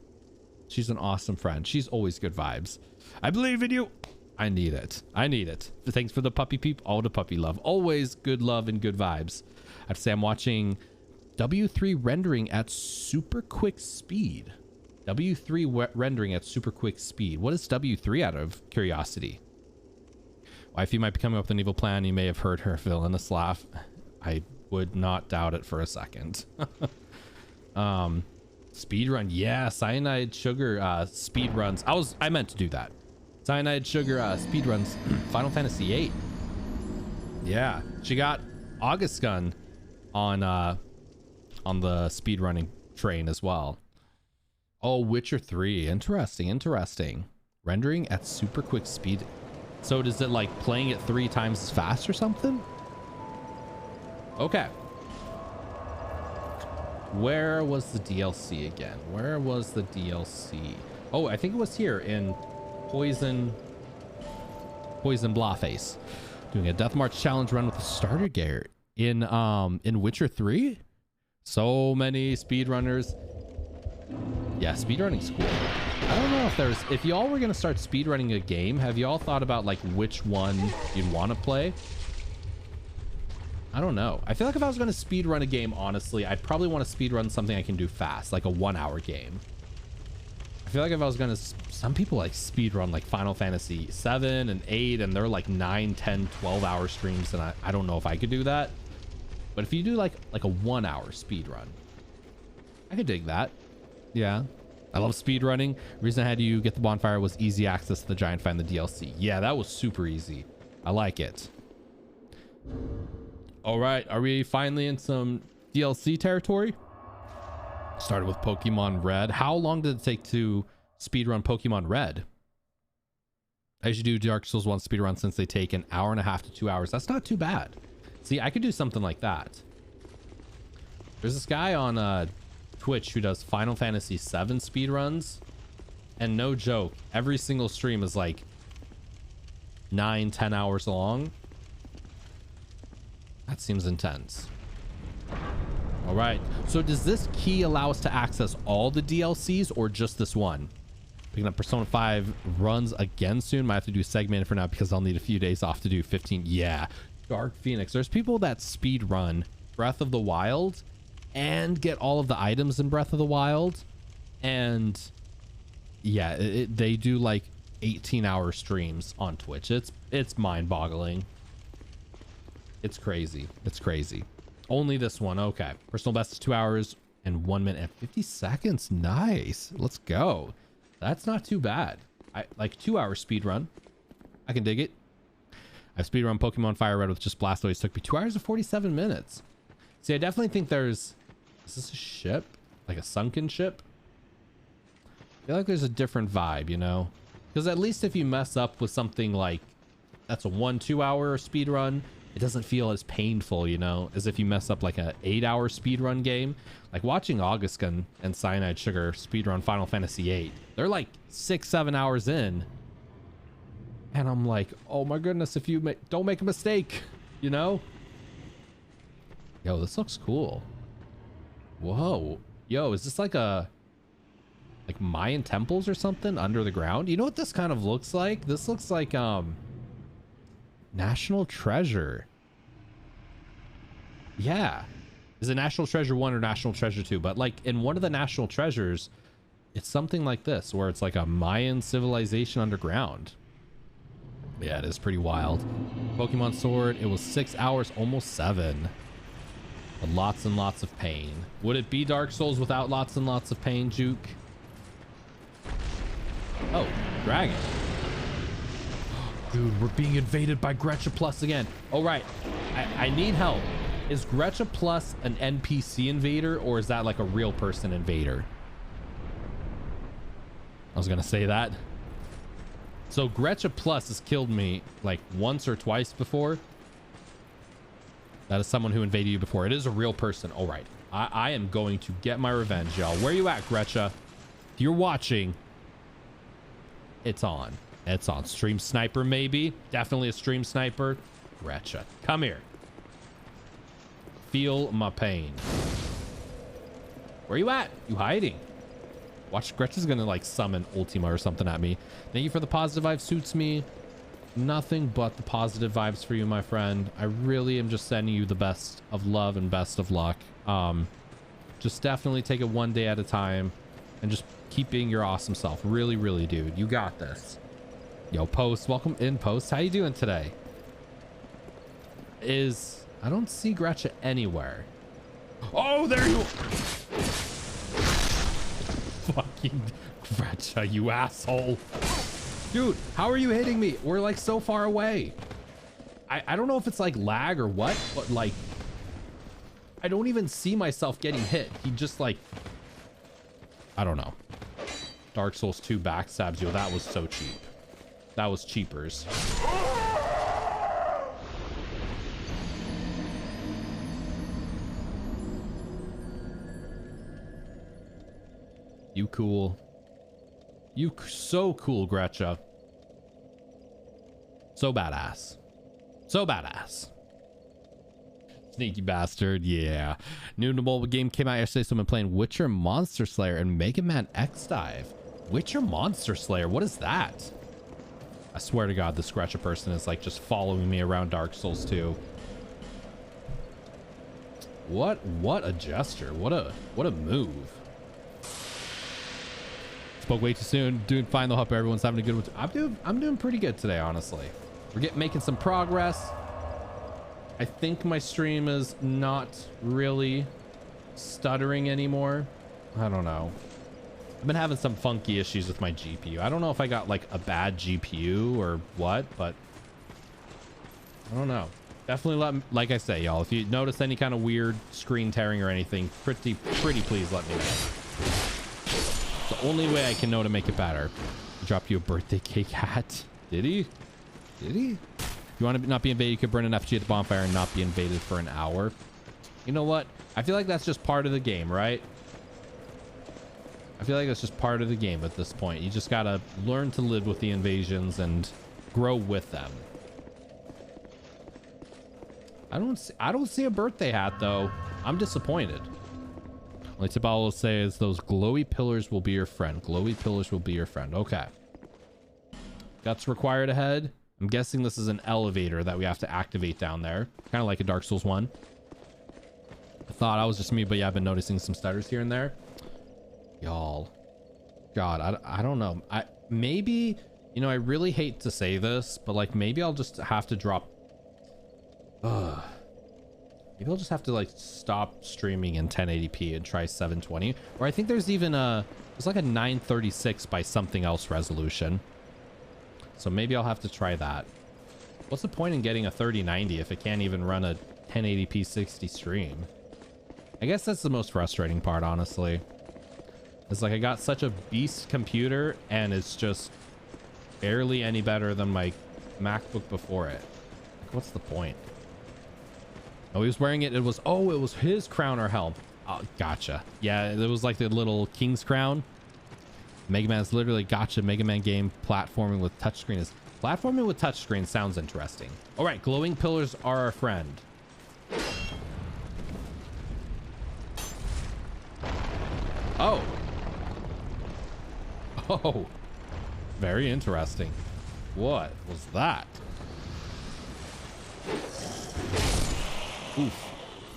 She's an awesome friend. She's always good vibes. I believe in you. I need it. I need it. Thanks for the puppy peep. All the puppy love. Always good love and good vibes. I have to say I'm watching W3 rendering at super quick speed. W3 rendering at super quick speed. What is W3 out of curiosity? Wifey might be coming up with an evil plan. You may have heard her villainous laugh. I would not doubt it for a second. Speed run. Yeah, Cyanide Sugar speed runs. I meant to do that. Cyanide Sugar speed runs Final Fantasy VIII. Yeah, she got August Gun on the speed running train as well. Oh, Witcher 3. Interesting, interesting. Rendering at super quick speed. So does it like playing it 3 times as fast or something? Okay. Where was the DLC again? Where was the DLC? Oh, I think it was here in Poison Blawface. Doing a Death March challenge run with a starter gear in Witcher 3. So many speedrunners. Yeah, speedrunning's cool. I don't know if y'all were gonna start speedrunning a game, have y'all thought about like which one you'd want to play? I don't know. I feel like if I was gonna speedrun a game, honestly, I'd probably want to speedrun something I can do fast, like a 1-hour game. I feel like if I was gonna, some people like speedrun like Final Fantasy 7 and 8, and they're like 9, 10, 12-hour streams, and I don't know if I could do that. But if you do like a 1-hour speedrun, I could dig that. Yeah, I love speedrunning. The reason I had you get the bonfire was easy access to the giant find the DLC. Yeah, that was super easy. I like it. All right, are we finally in some DLC territory? Started with Pokemon Red. How long did it take to speedrun Pokemon Red? I usually do Dark Souls 1 speedrun since they take an hour and a half to 2 hours. That's not too bad. See, I could do something like that. There's this guy on Twitch who does Final Fantasy 7 speedruns, and no joke, every single stream is like 9-10 hours long. That seems intense. All right, so does this key allow us to access all the DLCs or just this one? Picking up Persona 5 runs again soon. Might have to do segmented for now because I'll need a few days off to do 15. Yeah, Dark Phoenix. There's people that speed run Breath of the Wild and get all of the items in Breath of the Wild, and yeah, they do like 18-hour streams on Twitch. It's mind-boggling. It's crazy. It's crazy. Only this one. Okay. Personal best is 2 hours and 1 minute and 50 seconds. Nice. Let's go. That's not too bad. I like 2 hour speed run. I can dig it. I've speed run Pokemon Fire Red with just Blastoise. Took me 2 hours and 47 minutes. See, I definitely think there's, is this a ship? Like a sunken ship? I feel like there's a different vibe, you know? Because at least if you mess up with something like that's a 1-2 hour speed run, it doesn't feel as painful, you know, as if you mess up like a 8-hour speed run game. Like watching Augustin and Cyanide Sugar speed run Final Fantasy VIII. They're like 6-7 hours in. And I'm like, oh my goodness, if you don't make a mistake, you know? Yo, this looks cool. Whoa. Yo, is this like Mayan temples or something under the ground? You know what this kind of looks like? This looks like National Treasure. Yeah. Is it National Treasure 1 or National Treasure 2? But like in one of the National Treasures, it's something like this where it's like a Mayan civilization underground. Yeah, it is pretty wild. Pokemon Sword, it was 6 hours, almost 7. But lots and lots of pain. Would it be Dark Souls without lots and lots of pain, Juke? Oh, dragon. Dude, we're being invaded by Gretcha Plus again. Oh, right. I need help. Is Gretcha Plus an NPC invader or is that like a real person invader? I was going to say that. So Gretcha Plus has killed me like once or twice before. That is someone who invaded you before. It is a real person. All right. I am going to get my revenge, y'all. Where you at, Gretcha? If you're watching, it's on. It's on. Stream Sniper, maybe. Definitely a Stream Sniper. Gretcha, come here. Feel my pain. Where you at? You hiding? Watch, Gretcha's gonna like summon Ultima or something at me. Thank you for the positive vibe. Suits me. Nothing but the positive vibes for you, my friend. I really am just sending you the best of love and best of luck. Just definitely take it one day at a time and just keep being your awesome self. Really, really, dude. You got this. Yo, Post. Welcome in, Post. How you doing today? I don't see Gretcha anywhere. Oh, there you fucking Gretcha, you asshole. Dude, how are you hitting me? We're like so far away. I don't know if it's like lag or what, but like I don't even see myself getting hit. He just like, I don't know. Dark Souls 2 backstabs you. That was so cheap. That was cheapers. You cool. You so cool, Gretcha. So badass. So badass. Sneaky bastard. Yeah. New mobile game came out yesterday, so I've been playing Witcher Monster Slayer and Mega Man X Dive. Witcher Monster Slayer? What is that? I swear to God, this Gretcha person is like just following me around Dark Souls 2. What a gesture. What a move. Spoke way too soon. Doing fine though. Hope everyone's having a good one. I'm doing pretty good today, honestly. We're making some progress. I think my stream is not really stuttering anymore. I don't know. I've been having some funky issues with my GPU. I don't know if I got like a bad GPU or what, but I don't know. Definitely like I say, y'all, if you notice any kind of weird screen tearing or anything, pretty please let me know. The only way I can know to make it better. Drop you a birthday cake hat. Did he? Did he? If you want to not be invaded, you could burn an FG at the bonfire and not be invaded for an hour. You know what? I feel like that's just part of the game, right? I feel like that's just part of the game at this point. You just gotta learn to live with the invasions and grow with them. I don't see a birthday hat though. I'm disappointed. Only tip I will say is those glowy pillars will be your friend. Glowy pillars will be your friend. Okay. Guts required ahead. I'm guessing this is an elevator that we have to activate down there. Kind of like a Dark Souls 1. I thought I was just me, but yeah, I've been noticing some stutters here and there. Y'all. God, I don't know. Maybe You know, I really hate to say this, but like maybe I'll just have to drop. Maybe I'll just have to like stop streaming in 1080p and try 720. Or I think there's even there's like a 936 by something else resolution. So maybe I'll have to try that. What's the point in getting a 3090 if it can't even run a 1080p 60 stream? I guess that's the most frustrating part, honestly. It's like I got such a beast computer and it's just barely any better than my MacBook before it. Like, what's the point? Oh, he was wearing it. It was his crown or helm. Oh, gotcha. Yeah, it was like the little king's crown. Mega Man's literally gotcha. Mega Man game platforming with touchscreen is platforming with touchscreen sounds interesting. All right, glowing pillars are our friend. Oh. Oh. Very interesting. What was that? Oof.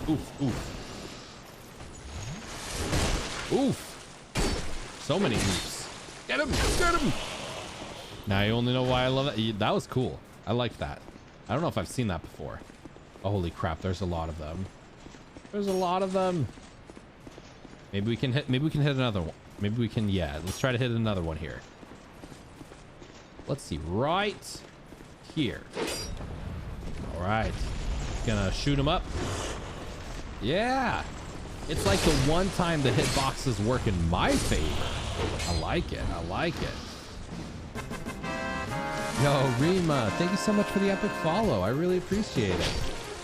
Oof. Oof. Oof. So many oops. Get him. Get him. Now you only know why I love it. That was cool. I like that. I don't know if I've seen that before. Oh, holy crap. There's a lot of them. There's a lot of them. Maybe we can hit another one. Maybe we can, yeah. Let's try to hit another one here. Let's see, right here. All right. Gonna shoot him up. Yeah. It's like the one time the hitboxes work in my favor. I like it. I like it. Yo, Rima, thank you so much for the epic follow. I really appreciate it.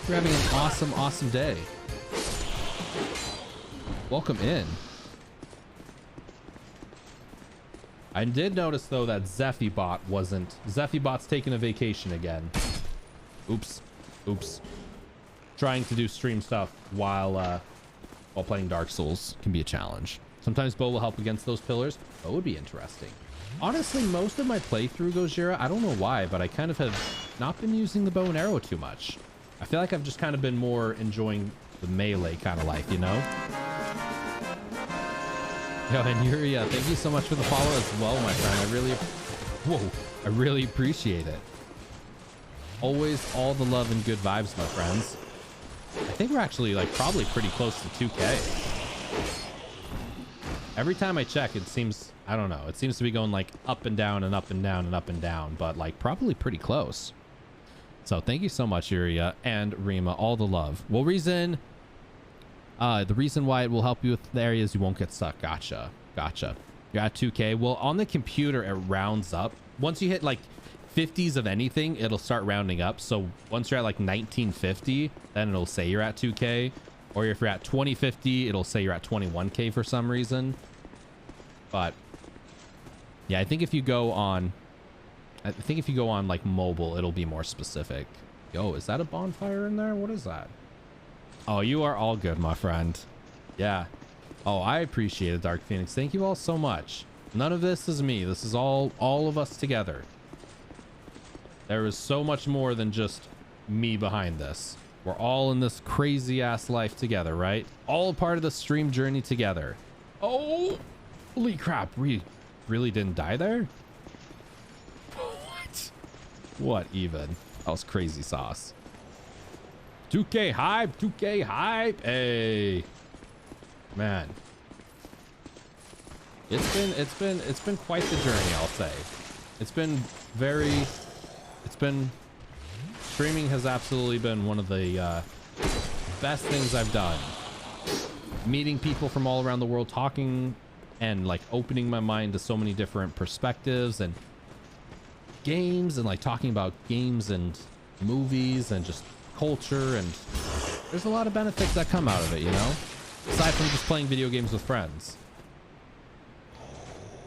You're having an awesome, awesome day. Welcome in. I did notice though that ZephyBot wasn't. ZephyBot's taking a vacation again. Oops. Oops. Trying to do stream stuff while playing Dark Souls can be a challenge. Sometimes bow will help against those pillars. Bow would be interesting. Honestly, most of my playthrough, Gojira, I don't know why, but I kind of have not been using the bow and arrow too much. I feel like I've just kind of been more enjoying the melee kind of life, you know? Yo, and Yuria, thank you so much for the follow as well, my friend. I really appreciate it. Always all the love and good vibes, my friends. I think we're actually like probably pretty close to 2K. Every time I check, it seems, I don't know, it seems to be going like up and down and up and down and up and down, but like probably pretty close. So thank you so much, Yuria and Rima, all the love. Well, the reason why it will help you with the areas you won't get stuck. Gotcha. You're at 2K. Well, on the computer, it rounds up. Once you hit like 50s of anything, it'll start rounding up. So once you're at like 1950, then it'll say you're at 2K. Or if you're at 2050, it'll say you're at 21K for some reason. But yeah, I think if you go on like mobile, it'll be more specific. Yo, is that a bonfire in there? What is that? Oh, you are all good, my friend. Yeah. Oh, I appreciate it, Dark Phoenix. Thank you all so much. None of this is me. This is all of us together. There is so much more than just me behind this. We're all in this crazy ass life together, right? All a part of the stream journey together. Oh, holy crap. We really didn't die there? What even? That was crazy sauce. 2K hype, 2K hype. Hey, man, it's been quite the journey, I'll say. Streaming has absolutely been one of the best things I've done. Meeting people from all around the world, talking and like opening my mind to so many different perspectives and games, and like talking about games and movies and just culture, and there's a lot of benefits that come out of it, you know, aside from just playing video games with friends.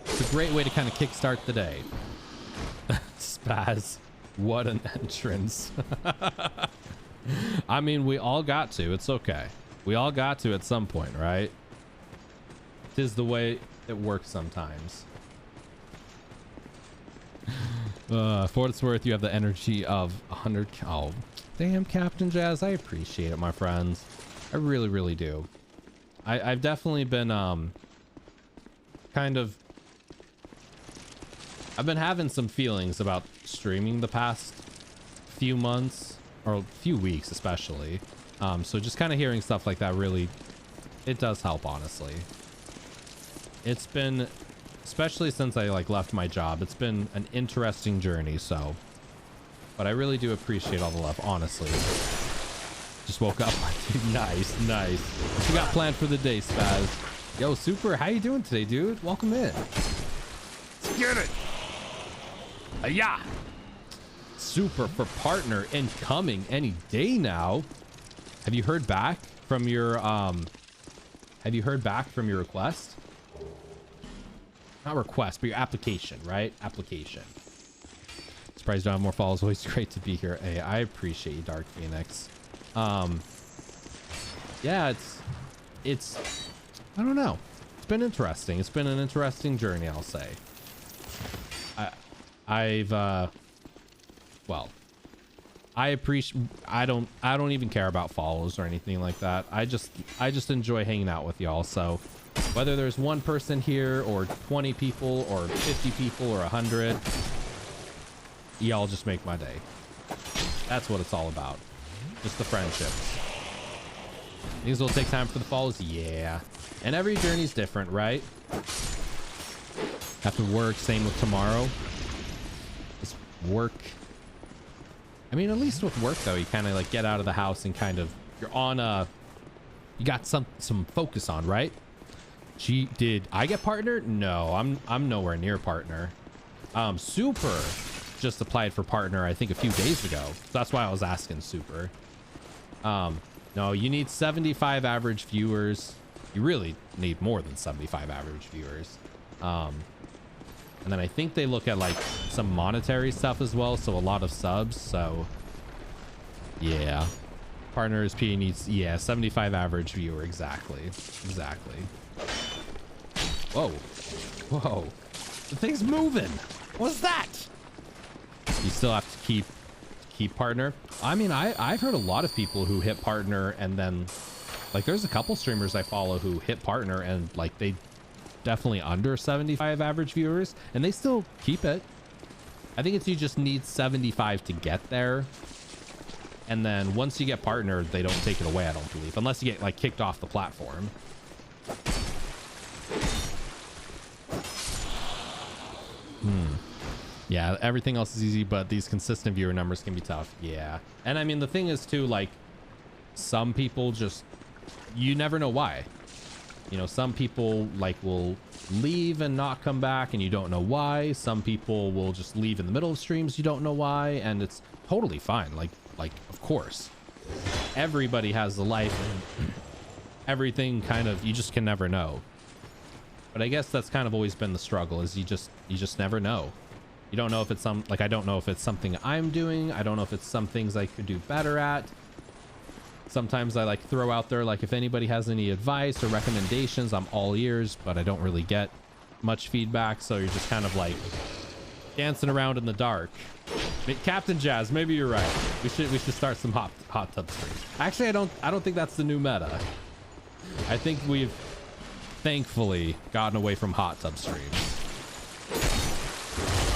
It's a great way to kind of kickstart the day. Spaz, what an entrance. I mean, we all got to. It's okay. We all got to at some point, right? 'Tis the way it works sometimes. For what it's worth, you have the energy of 100. Oh, damn, Captain Jazz. I appreciate it, my friends. I really, really do. I've definitely been I've I've been having some feelings about streaming the past few months, or few weeks especially. So just kind of hearing stuff like that, really, it does help, honestly. It's been, especially since I like left my job, it's been an interesting journey. So, but I really do appreciate all the love, honestly. Just woke up. Nice, nice. What you got planned for the day, Spaz? Yo, Super, how you doing today, dude? Welcome in. Let's get it. Yeah. Super for partner incoming any day now. Have you heard back from your request? Not request, but your application, right? Application. Surprised you don't have more follows. Always great to be here. Hey, I appreciate you, Dark Phoenix. Yeah, it's I don't know. It's been interesting. It's been an interesting journey, I'll say. Well, I appreciate, I don't even care about follows or anything like that. I just enjoy hanging out with y'all. So whether there's one person here or 20 people or 50 people or 100, y'all just make my day. That's what it's all about. Just the friendships. Things will take time for the follows. Yeah. And every journey's different, right? Have to work. Same with tomorrow. Just work. I mean, at least with work though, you kind of like get out of the house and kind of, you're on a, you got some focus on, right? Did I get partner? No, I'm nowhere near partner. Super just applied for partner, I think a few days ago. So that's why I was asking Super. No, you need 75 average viewers. You really need more than 75 average viewers. And then I think they look at like some monetary stuff as well. So a lot of subs. So yeah, partner SP needs, yeah, 75 average viewer. Exactly. Whoa. Whoa. The thing's moving. What's that? You still have to keep partner. I mean, I've heard a lot of people who hit partner and then like there's a couple streamers I follow who hit partner and like they definitely under 75 average viewers and they still keep it. I think it's, you just need 75 to get there. And then once you get partner, they don't take it away, I don't believe, unless you get like kicked off the platform. Yeah, everything else is easy, but these consistent viewer numbers can be tough. Yeah. And I mean, the thing is too, like some people just, you never know why. You know, some people like will leave and not come back and you don't know why. Some people will just leave in the middle of streams. You don't know why. And it's totally fine. Like, of course, everybody has the life and everything kind of, you just can never know. But I guess that's kind of always been the struggle, is you just never know. You don't know if it's I don't know if it's something I'm doing. I don't know if it's some things I could do better at. Sometimes I like throw out there, like if anybody has any advice or recommendations, I'm all ears, but I don't really get much feedback. So you're just kind of like dancing around in the dark. Captain Jazz, maybe you're right. We should start some hot tub streams. Actually, I don't think that's the new meta. I think we've thankfully gotten away from hot tub streams.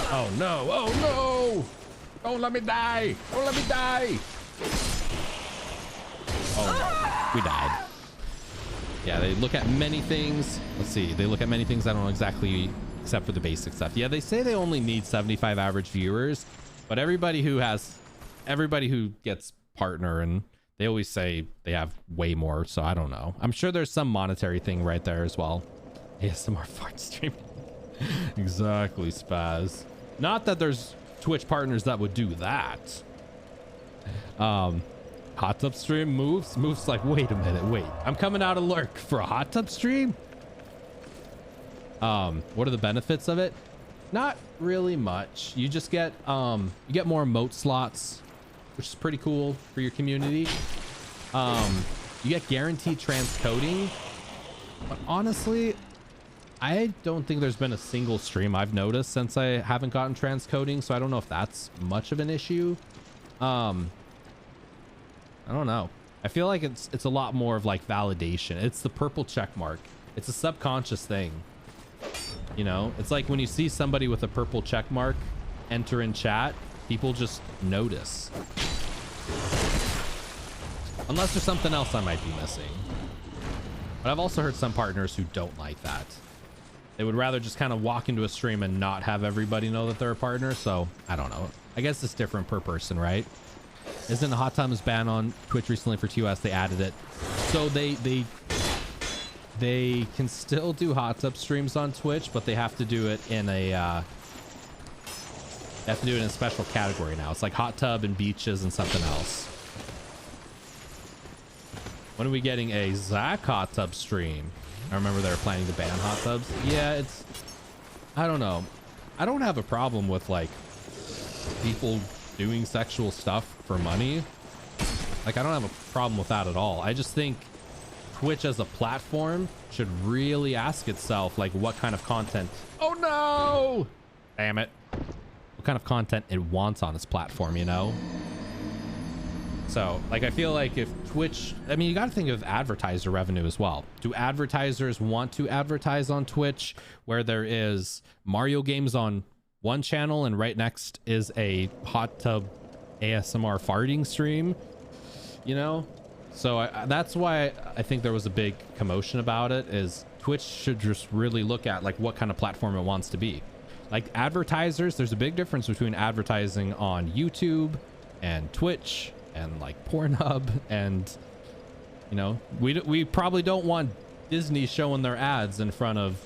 Oh no, oh no! Don't let me die! Don't let me die! Oh, we died. Yeah, they look at many things. Let's see, they look at many things I don't know exactly, except for the basic stuff. Yeah, they say they only need 75 average viewers, but everybody who gets partner, and they always say they have way more, so I don't know. I'm sure there's some monetary thing right there as well. ASMR fart stream. Exactly, Spaz. Not that there's Twitch partners that would do that. Hot tub stream moves like, wait a minute, wait, I'm coming out of lurk for a hot tub stream. What are the benefits of it? Not really much. You just get you get more emote slots, which is pretty cool for your community. You get guaranteed transcoding, but honestly, I don't think there's been a single stream I've noticed since I haven't gotten transcoding, so I don't know if that's much of an issue. I don't know. I feel like it's a lot more of like validation. It's the purple check mark. It's a subconscious thing. You know, it's like when you see somebody with a purple check mark enter in chat, people just notice. Unless there's something else I might be missing. But I've also heard some partners who don't like that. They would rather just kind of walk into a stream and not have everybody know that they're a partner. So I don't know. I guess it's different per person, right? Isn't Hot Tub was banned on Twitch recently for TOS? They added it. So they can still do hot tub streams on Twitch, but they have to do it in a special category now. It's like hot tub and beaches and something else. When are we getting a Zach hot tub stream? I remember they were planning to ban hot tubs. Yeah, I don't know. I don't have a problem with like people doing sexual stuff for money. Like, I don't have a problem with that at all. I just think Twitch as a platform should really ask itself like what kind of content. Oh no! Damn it. What kind of content it wants on its platform, you know? So, like, I feel like if Twitch, I mean, you got to think of advertiser revenue as well. Do advertisers want to advertise on Twitch where there is Mario games on one channel and right next is a hot tub ASMR farting stream? You know? So that's why I think there was a big commotion about it, is Twitch should just really look at like what kind of platform it wants to be. Like advertisers, there's a big difference between advertising on YouTube and Twitch and like Pornhub, and you know, we probably don't want Disney showing their ads in front of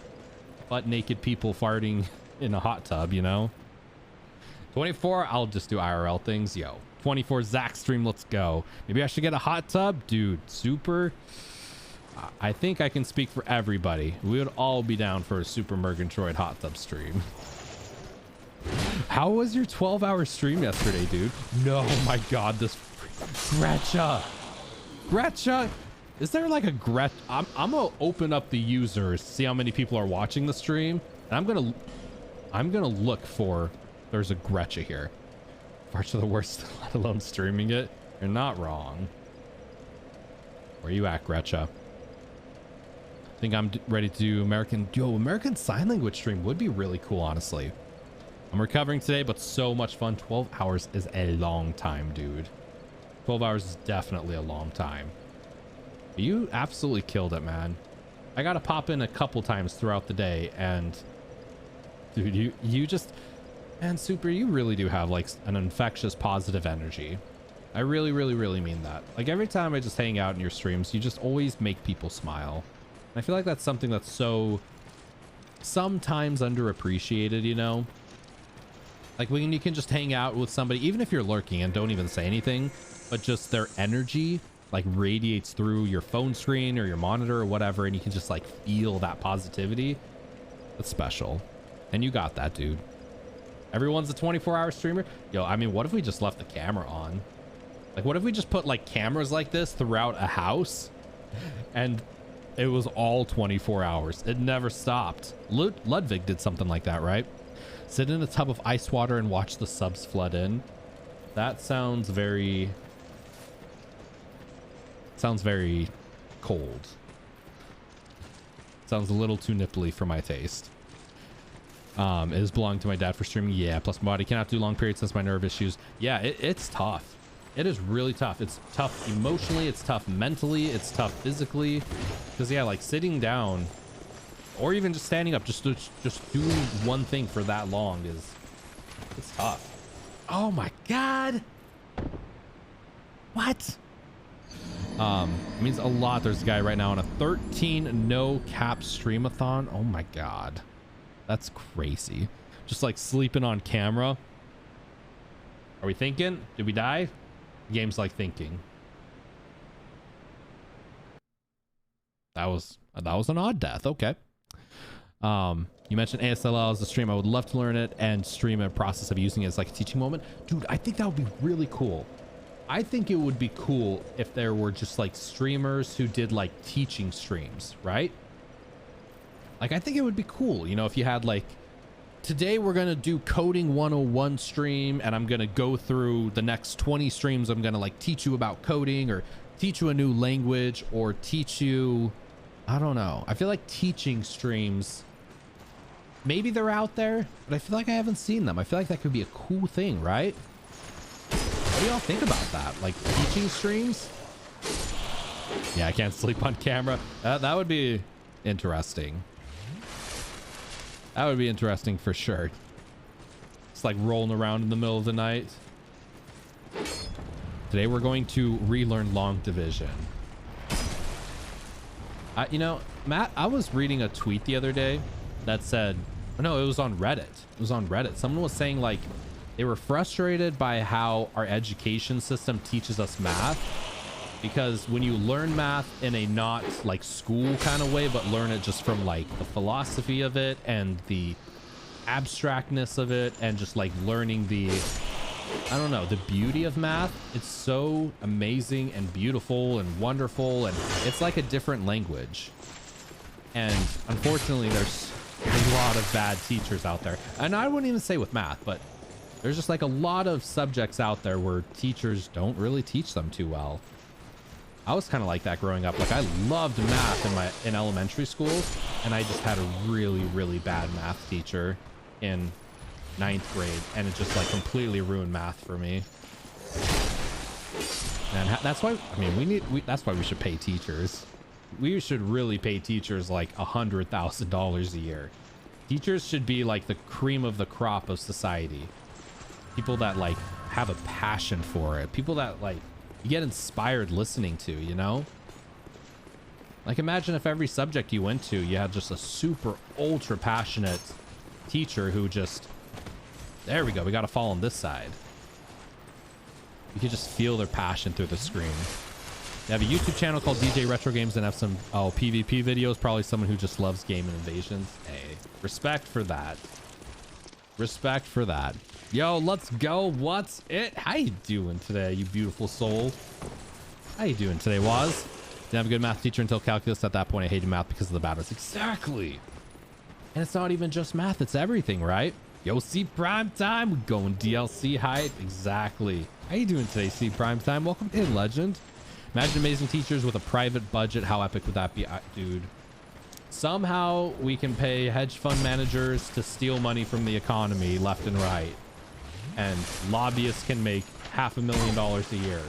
butt naked people farting in a hot tub, you know. 24, I'll just do IRL things. Yo, 24 Zach stream, let's go. Maybe I should get a hot tub, dude. Super. I think I can speak for everybody. We would all be down for a Super Murgatroyd hot tub stream. How was your 12-hour stream yesterday, dude? No, my God, this Gretcha, is there like a Gretcha? I'm gonna open up the users, see how many people are watching the stream, and I'm gonna look for, there's a Gretcha here. Farts are the worst, let alone streaming it. You're not wrong. Where you at, Gretcha? I think I'm ready to do American Sign Language stream would be really cool, honestly. I'm recovering today, but so much fun. 12 hours is a long time, dude. 12 hours is definitely a long time. You absolutely killed it, man. I gotta pop in a couple times throughout the day, and dude, you just, man, Super, you really do have like an infectious positive energy. I really mean that. Like every time I just hang out in your streams, you just always make people smile. And I feel like that's something that's so sometimes underappreciated, you know? Like when you can just hang out with somebody, even if you're lurking and don't even say anything, but just their energy like radiates through your phone screen or your monitor or whatever, and you can just like feel that positivity. That's special. And you got that, dude. Everyone's a 24-hour streamer. Yo, I mean, what if we just left the camera on? Like, what if we just put like cameras like this throughout a house and it was all 24 hours? It never stopped. Ludwig did something like that, right? Sit in a tub of ice water and watch the subs flood in. That sounds very cold. Sounds a little too nipply for my taste. It is belonging to my dad for streaming. Yeah, plus my body cannot do long periods since my nerve issues. Yeah, it's tough. It is really tough. It's tough emotionally, it's tough mentally, it's tough physically. Because yeah, like sitting down or even just standing up, just doing one thing for that long it's tough. Oh my God. What? It means a lot. There's a guy right now on a 13 no cap streamathon. Oh my God. That's crazy. Just like sleeping on camera. Are we thinking? Did we die? The game's like thinking. That was an odd death. Okay. You mentioned ASLL as a stream. I would love to learn it and stream a process of using it as like a teaching moment. Dude, I think that would be really cool. I think it would be cool if there were just like streamers who did like teaching streams, right? Like, I think it would be cool, you know, if you had like, today we're going to do coding 101 stream, and I'm going to go through the next 20 streams. I'm going to like teach you about coding or teach you a new language or teach you, I don't know. I feel like teaching streams maybe they're out there, but I feel like I haven't seen them. I feel like that could be a cool thing, right? What do y'all think about that? Like teaching streams? Yeah, I can't sleep on camera. That would be interesting. That would be interesting for sure. It's like rolling around in the middle of the night. Today we're going to relearn long division. You know, Matt, I was reading a tweet the other day that said, no, it was on Reddit. It was on Reddit. Someone was saying like they were frustrated by how our education system teaches us math, because when you learn math in a not like school kind of way, but learn it just from like the philosophy of it and the abstractness of it, and just like learning the, I don't know, the beauty of math. It's so amazing and beautiful and wonderful, and it's like a different language. And unfortunately, there's a lot of bad teachers out there. And I wouldn't even say with math, but there's just like a lot of subjects out there where teachers don't really teach them too well. I was kind of like that growing up. Like I loved math in elementary school, and I just had a really, really bad math teacher in 9th grade, and it just like completely ruined math for me. And that's why, I mean, that's why we should pay teachers. We should really pay teachers like $100,000 a year. Teachers should be like the cream of the crop of society. People that like have a passion for it. People that like you get inspired listening to, you know? Like imagine if every subject you went to, you had just a super ultra passionate teacher who just, there we go, we got to fall on this side. You could just feel their passion through the screen. They have a YouTube channel called DJ Retro Games and have some PvP videos. Probably someone who just loves game and invasions. Hey, respect for that. Respect for that. Yo, let's go. What's it? How you doing today, you beautiful soul? How you doing today, Waz? Didn't have a good math teacher until calculus. At that point, I hated math because of the battles. Exactly. And it's not even just math. It's everything, right? Yo, C Prime Time. We're going DLC hype. Exactly. How you doing today, C Prime Time? Welcome in, legend. Imagine amazing teachers with a private budget. How epic would that be? Dude. Somehow we can pay hedge fund managers to steal money from the economy left and right. And lobbyists can make $500,000 a year.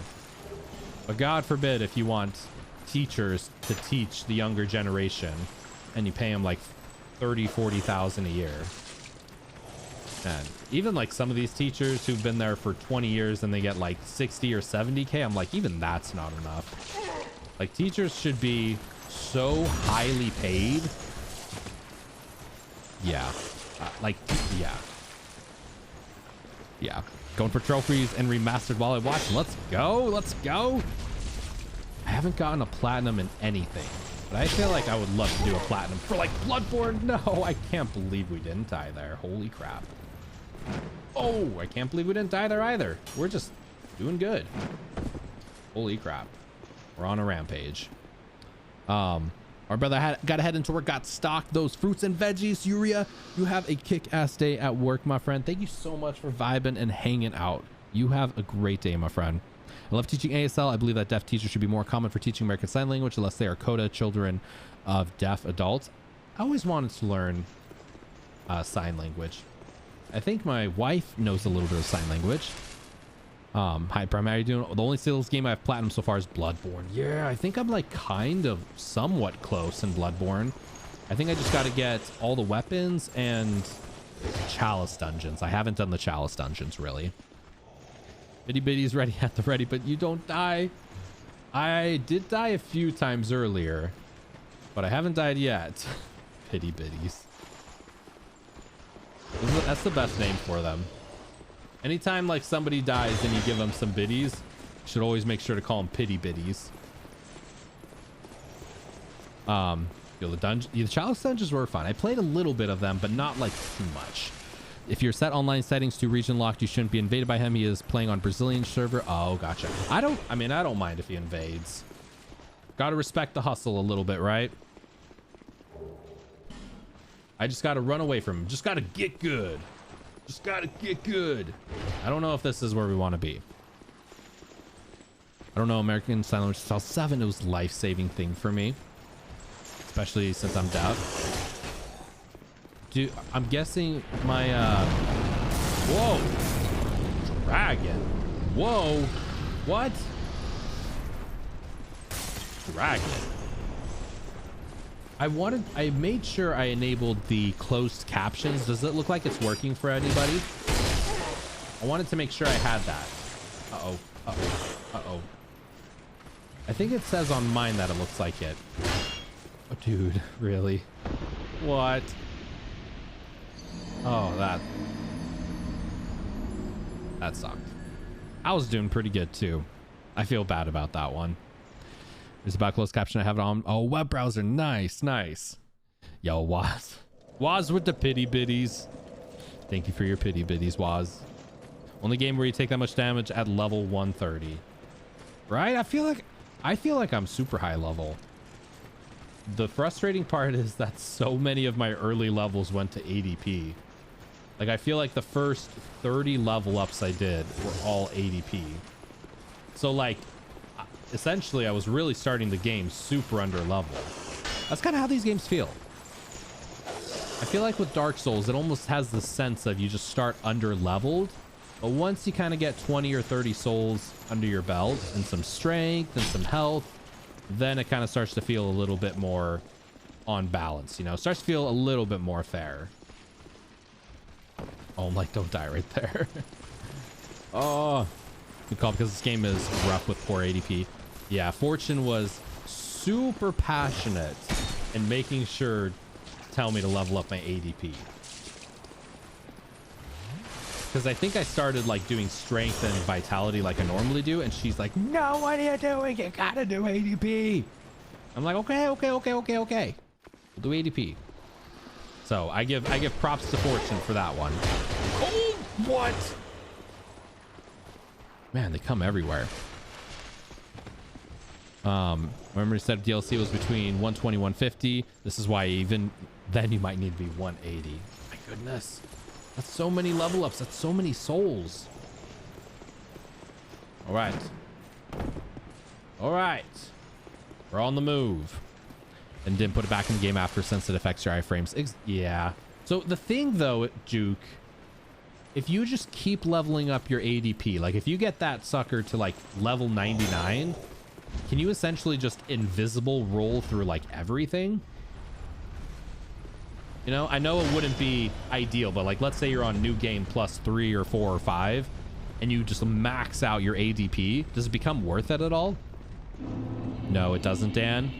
But God forbid if you want teachers to teach the younger generation and you pay them like 30, 40,000 a year. And even like some of these teachers who've been there for 20 years and they get like 60 or 70K, I'm like, even that's not enough. Like teachers should be so highly paid. Yeah. Yeah. Going for trophies and remastered while I watch. Let's go. Let's go. I haven't gotten a platinum in anything, but I feel like I would love to do a platinum for like Bloodborne. No, I can't believe we didn't die there. Holy crap. Oh, I can't believe we didn't die there either. We're just doing good. Holy crap. We're on a rampage. Our brother got to head into work, got stocked those fruits and veggies. Uria, you have a kick-ass day at work, my friend. Thank you so much for vibing and hanging out. You have a great day, my friend. I love teaching ASL. I believe that deaf teachers should be more common for teaching American Sign Language unless they are CODA children of deaf adults. I always wanted to learn sign language. I think my wife knows a little bit of sign language. Hi, Prime. How are you doing? The only sales game I have platinum so far is Bloodborne. Yeah, I think I'm like kind of somewhat close in Bloodborne. I think I just got to get all the weapons and Chalice dungeons. I haven't done the Chalice dungeons really. Bitty Bitty's ready at the ready, but you don't die. I did die a few times earlier, but I haven't died yet. Bitty Bitties. That's the best name for them. Anytime like somebody dies and you give them some biddies, you should always make sure to call them pity biddies. The Chalice dungeons were fun. I played a little bit of them, but not like too much. If you're set online settings to region locked, you shouldn't be invaded by him. He is playing on Brazilian server. Oh, gotcha. I don't mind if he invades. Gotta respect the hustle a little bit, right? I just gotta run away from him. Just gotta get good. Just gotta get good. I don't know if this is where we want to be. I don't know. American Sign Language Style 7, it was a life-saving thing for me, especially since I'm deaf. Dude, I'm guessing my, whoa. Dragon. Whoa. What? Dragon. I made sure I enabled the closed captions. Does it look like it's working for anybody? I wanted to make sure I had that. Uh-oh. Uh-oh. Uh-oh. I think it says on mine that it looks like it. Oh, dude, really? What? Oh, that sucked. I was doing pretty good too. I feel bad about that one. There's about closed caption. I have it on. Oh, web browser. Nice, nice. Yo, Waz. Waz with the pity bitties. Thank you for your pity bitties, Waz. Only game where you take that much damage at level 130. Right? I feel like I'm super high level. The frustrating part is that so many of my early levels went to ADP. Like, I feel like the first 30 level ups I did were all ADP. So, like, essentially, I was really starting the game super under level. That's kind of how these games feel. I feel like with Dark Souls, it almost has the sense of you just start under leveled. But once you kind of get 20 or 30 souls under your belt and some strength and some health, then it kind of starts to feel a little bit more on balance, you know? It starts to feel a little bit more fair. Oh, I'm like, don't die right there. Oh, good call, because this game is rough with poor ADP. Yeah, Fortune was super passionate in making sure to tell me to level up my ADP. Because I think I started like doing strength and vitality like I normally do, and she's like, no, what are you doing? You gotta do ADP. I'm like, okay. We'll do ADP. So I give props to Fortune for that one. Oh, what? Man, they come everywhere. Remember you said DLC was between 120 150. This is why even then you might need to be 180. My goodness. That's so many level ups. That's so many souls. All right. All right. We're on the move. And didn't put it back in the game after since it affects your iframes. Yeah. So the thing though, Juke, if you just keep leveling up your ADP, like if you get that sucker to like level 99, can you essentially just invisible roll through like everything? You know, I know it wouldn't be ideal, but like, let's say you're on new game plus 3 or 4 or 5 and you just max out your ADP. Does it become worth it at all? No, it doesn't, Dan.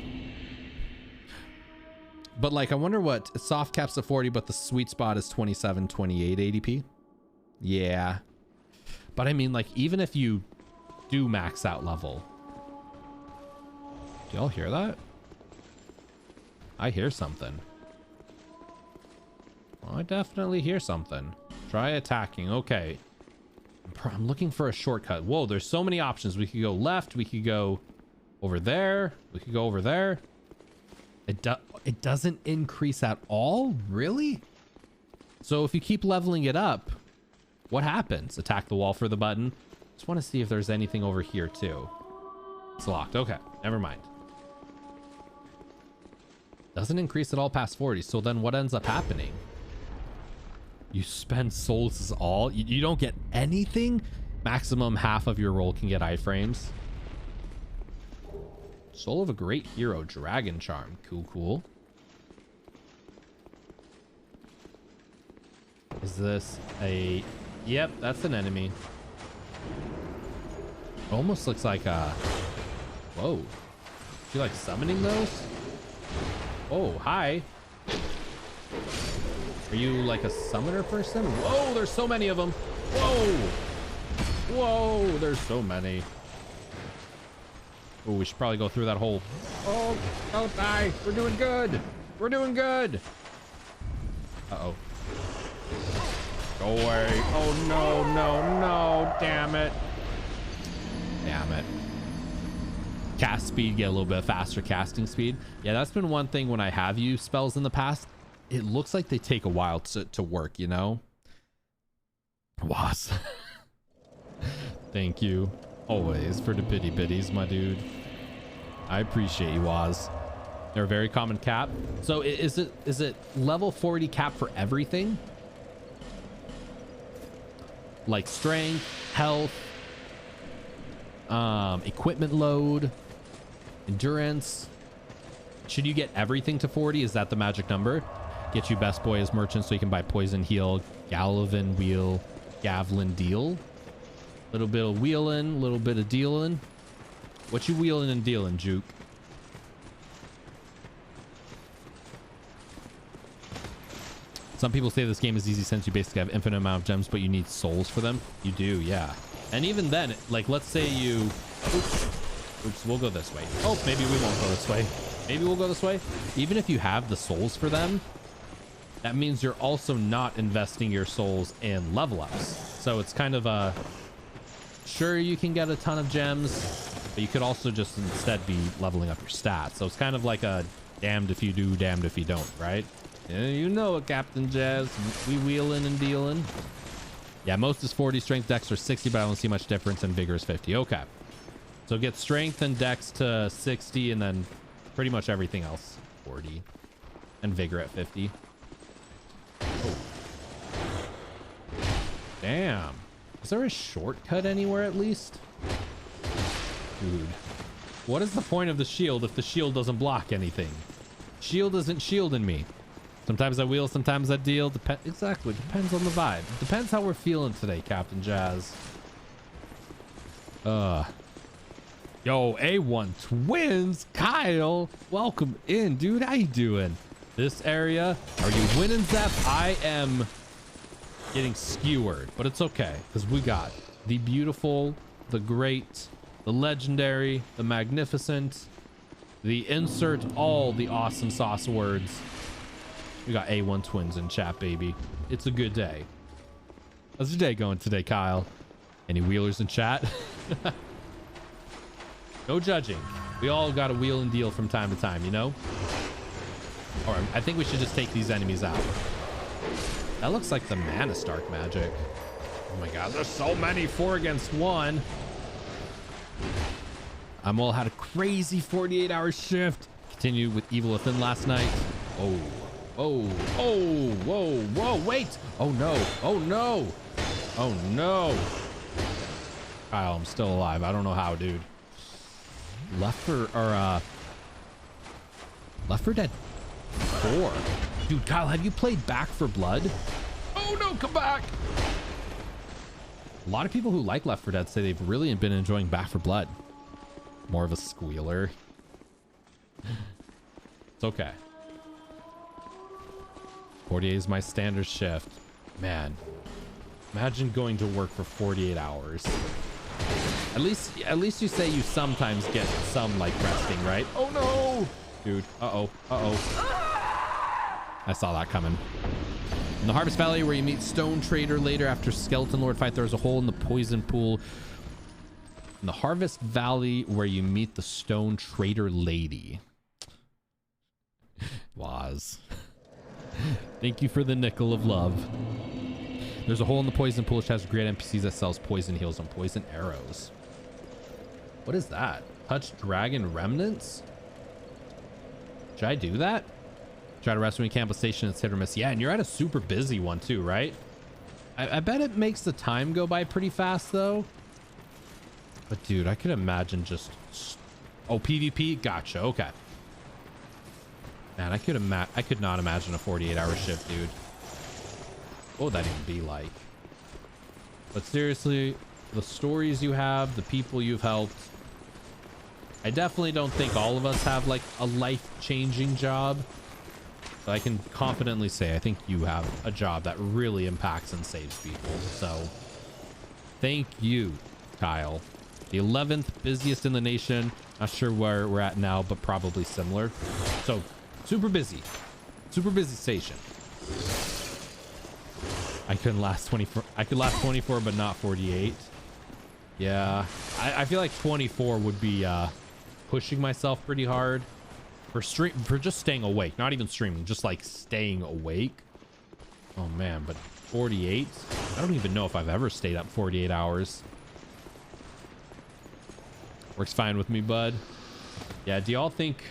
But like, I wonder what soft caps to 40, but the sweet spot is 27, 28 ADP. Yeah. But I mean, like, even if you do max out level, do y'all hear that? I hear something. I definitely hear something. Try attacking. Okay. I'm looking for a shortcut. Whoa, there's so many options. We could go left. We could go over there. We could go over there. It doesn't increase at all? Really? So if you keep leveling it up, what happens? Attack the wall for the button. Just want to see if there's anything over here too. It's locked. Okay, never mind. Doesn't increase at all past 40. So then what ends up happening? You spend souls is all? You don't get anything? Maximum half of your roll can get iframes. Soul of a great hero, Dragon Charm. Cool. Is this a... Yep, that's an enemy. Almost looks like a... Whoa. Do you like summoning those? Oh, hi. Are you like a summoner person? Whoa, there's so many of them. Whoa, there's so many. Oh, we should probably go through that hole. Oh, don't die. We're doing good. Uh-oh. Go away. Oh, no. Damn it. Cast speed, get a little bit faster casting speed. Yeah, that's been one thing when I have used spells in the past. It looks like they take a while to work, you know? Was. Thank you. Always for the pity bitties, my dude. I appreciate you, Waz. They're a very common cap. So is it level 40 cap for everything? Like strength, health, equipment load, endurance. Should you get everything to 40? Is that the magic number? Get you best boy as merchant so you can buy poison heal, Galvin wheel, Gavlin deal. Little bit of wheeling, little bit of dealing. What you wheeling and dealing, Juke? Some people say this game is easy since you basically have infinite amount of gems, but you need souls for them. You do, yeah. And even then, like, let's say you... Oops, we'll go this way. Oh, maybe we won't go this way. Maybe we'll go this way. Even if you have the souls for them, that means you're also not investing your souls in level ups. So it's kind of a... Sure, you can get a ton of gems, but you could also just instead be leveling up your stats. So it's kind of like a damned if you do, damned if you don't, right? Yeah, you know it, Captain Jazz. We wheeling and dealing. Yeah, most is 40. Strength, dex are 60, but I don't see much difference, and vigor is 50. Okay. So get strength and dex to 60, and then pretty much everything else 40. And vigor at 50. Oh. Damn. Is there a shortcut anywhere at least? Dude. What is the point of the shield if the shield doesn't block anything? Shield isn't shielding me. Sometimes I wheel, sometimes I deal. Exactly. Depends on the vibe. Depends how we're feeling today, Captain Jazz. Yo, A1 Twins. Kyle, welcome in, dude. How you doing? This area. Are you winning, Zep? I am getting skewered, but it's okay because we got the beautiful, the great, the legendary, the magnificent, the insert all the awesome sauce words. We got A1 Twins in chat, baby. It's a good day. How's your day going today, Kyle? Any wheelers in chat? No judging. We all got to wheel and deal from time to time, you know? Or I think we should just take these enemies out. That looks like the Mana Stark magic. Oh my god, there's so many 4 against 1. Amol had a crazy 48-hour shift. Continued with Evil Within last night. Oh. Oh, oh, whoa, whoa, wait. Oh no, oh no, oh no. Kyle, I'm still alive. I don't know how, dude. Left 4 Dead 4. Dude, Kyle, have you played Back 4 Blood? Oh no, come back. A lot of people who like Left 4 Dead say they've really been enjoying Back 4 Blood. More of a squealer. It's okay. 48 is my standard shift. Man, imagine going to work for 48 hours. At least you say you sometimes get some like resting, right? Oh no, dude. Uh-oh. I saw that coming. In the Harvest Valley, where you meet Stone Trader later after Skeleton Lord fight, there's a hole in the poison pool. In the Harvest Valley, where you meet the Stone Trader lady. Waz. Thank you for the nickel of love. There's a hole in the poison pool which has great NPCs that sells poison heals and poison arrows. What is that? Touch dragon remnants? Should I do that? Try to rest when you camp a station. It's hit or miss. Yeah, and you're at a super busy one too, right? I bet it makes the time go by pretty fast though. But dude, I could imagine just... Oh, PvP? Gotcha. Okay. Man, I could not imagine a 48-hour shift, dude. What would that even be like? But seriously, the stories you have, the people you've helped, I definitely don't think all of us have like a life-changing job. But I can confidently say I think you have a job that really impacts and saves people. So thank you, Kyle. The 11th busiest in the nation. Not sure where we're at now, but probably similar. So super busy station. I couldn't last 24. I could last 24, but not 48. Yeah, I feel like 24 would be pushing myself pretty hard for just staying awake, not even streaming, just like staying awake. Oh man, but 48, I don't even know if I've ever stayed up 48 hours. Works fine with me, bud. Yeah, do y'all think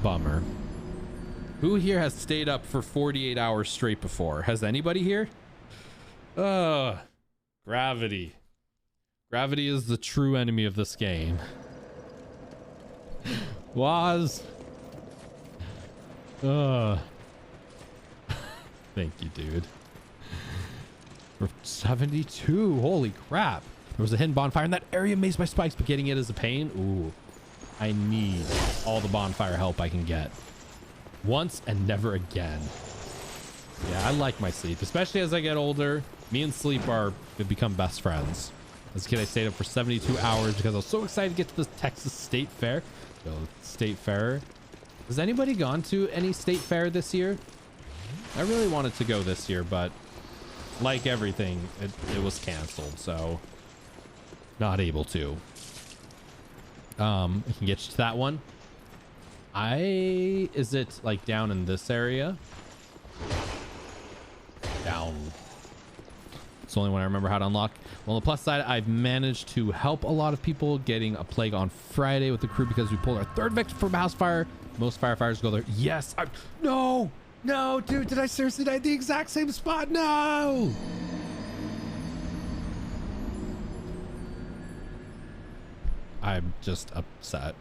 bummer. Who here has stayed up for 48 hours straight before? Has anybody here? Gravity. Gravity is the true enemy of this game. Was. Thank you, dude. For 72. Holy crap. There was a hidden bonfire in that area mazed by spikes, but getting it is a pain. Ooh. I need all the bonfire help I can get. Once and never again. Yeah, I like my sleep, especially as I get older. Me and sleep have become best friends. As a kid, I stayed up for 72 hours because I was so excited to get to the Texas State Fair. Yo, State Fair. Has anybody gone to any state fair this year? I really wanted to go this year, but like everything, it was canceled, so not able to. I can get you to that one. Is it like down in this area? Down. It's the only one I remember how to unlock. Well, on the plus side, I've managed to help a lot of people getting a plague on Friday with the crew because we pulled our third victim from a house fire. Most firefighters go there. Yes. No, dude, did I seriously die at the exact same spot? No. I'm just upset.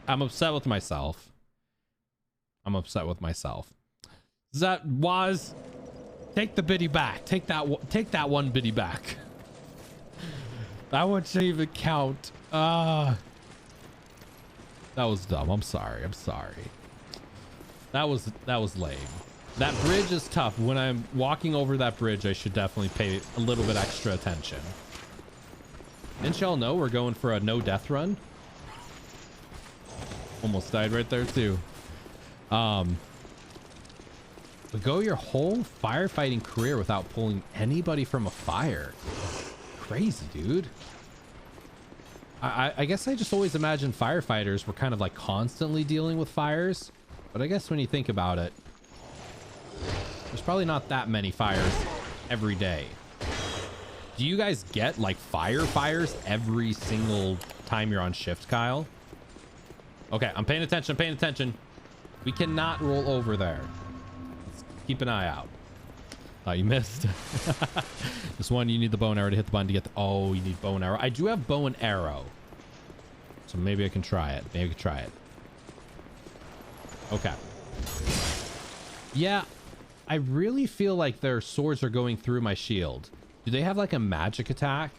I'm upset with myself. That was... Take the biddy back. Take that one biddy back. That one shouldn't even count. That was dumb. I'm sorry. That was lame. That bridge is tough. When I'm walking over that bridge, I should definitely pay a little bit extra attention. Didn't y'all know we're going for a no death run? Almost died right there too. To go your whole firefighting career without pulling anybody from a fire. Crazy, dude. I guess I just always imagined firefighters were kind of like constantly dealing with fires, but I guess when you think about it, there's probably not that many fires every day. Do you guys get like fires every single time you're on shift, Kyle? Okay, I'm paying attention. We cannot roll over there. Let's keep an eye out. Oh, you missed. This one, you need the bow and arrow to hit the button to get the... Oh, you need bow and arrow. I do have bow and arrow. So maybe I can try it. Okay. Yeah, I really feel like their swords are going through my shield. Do they have like a magic attack?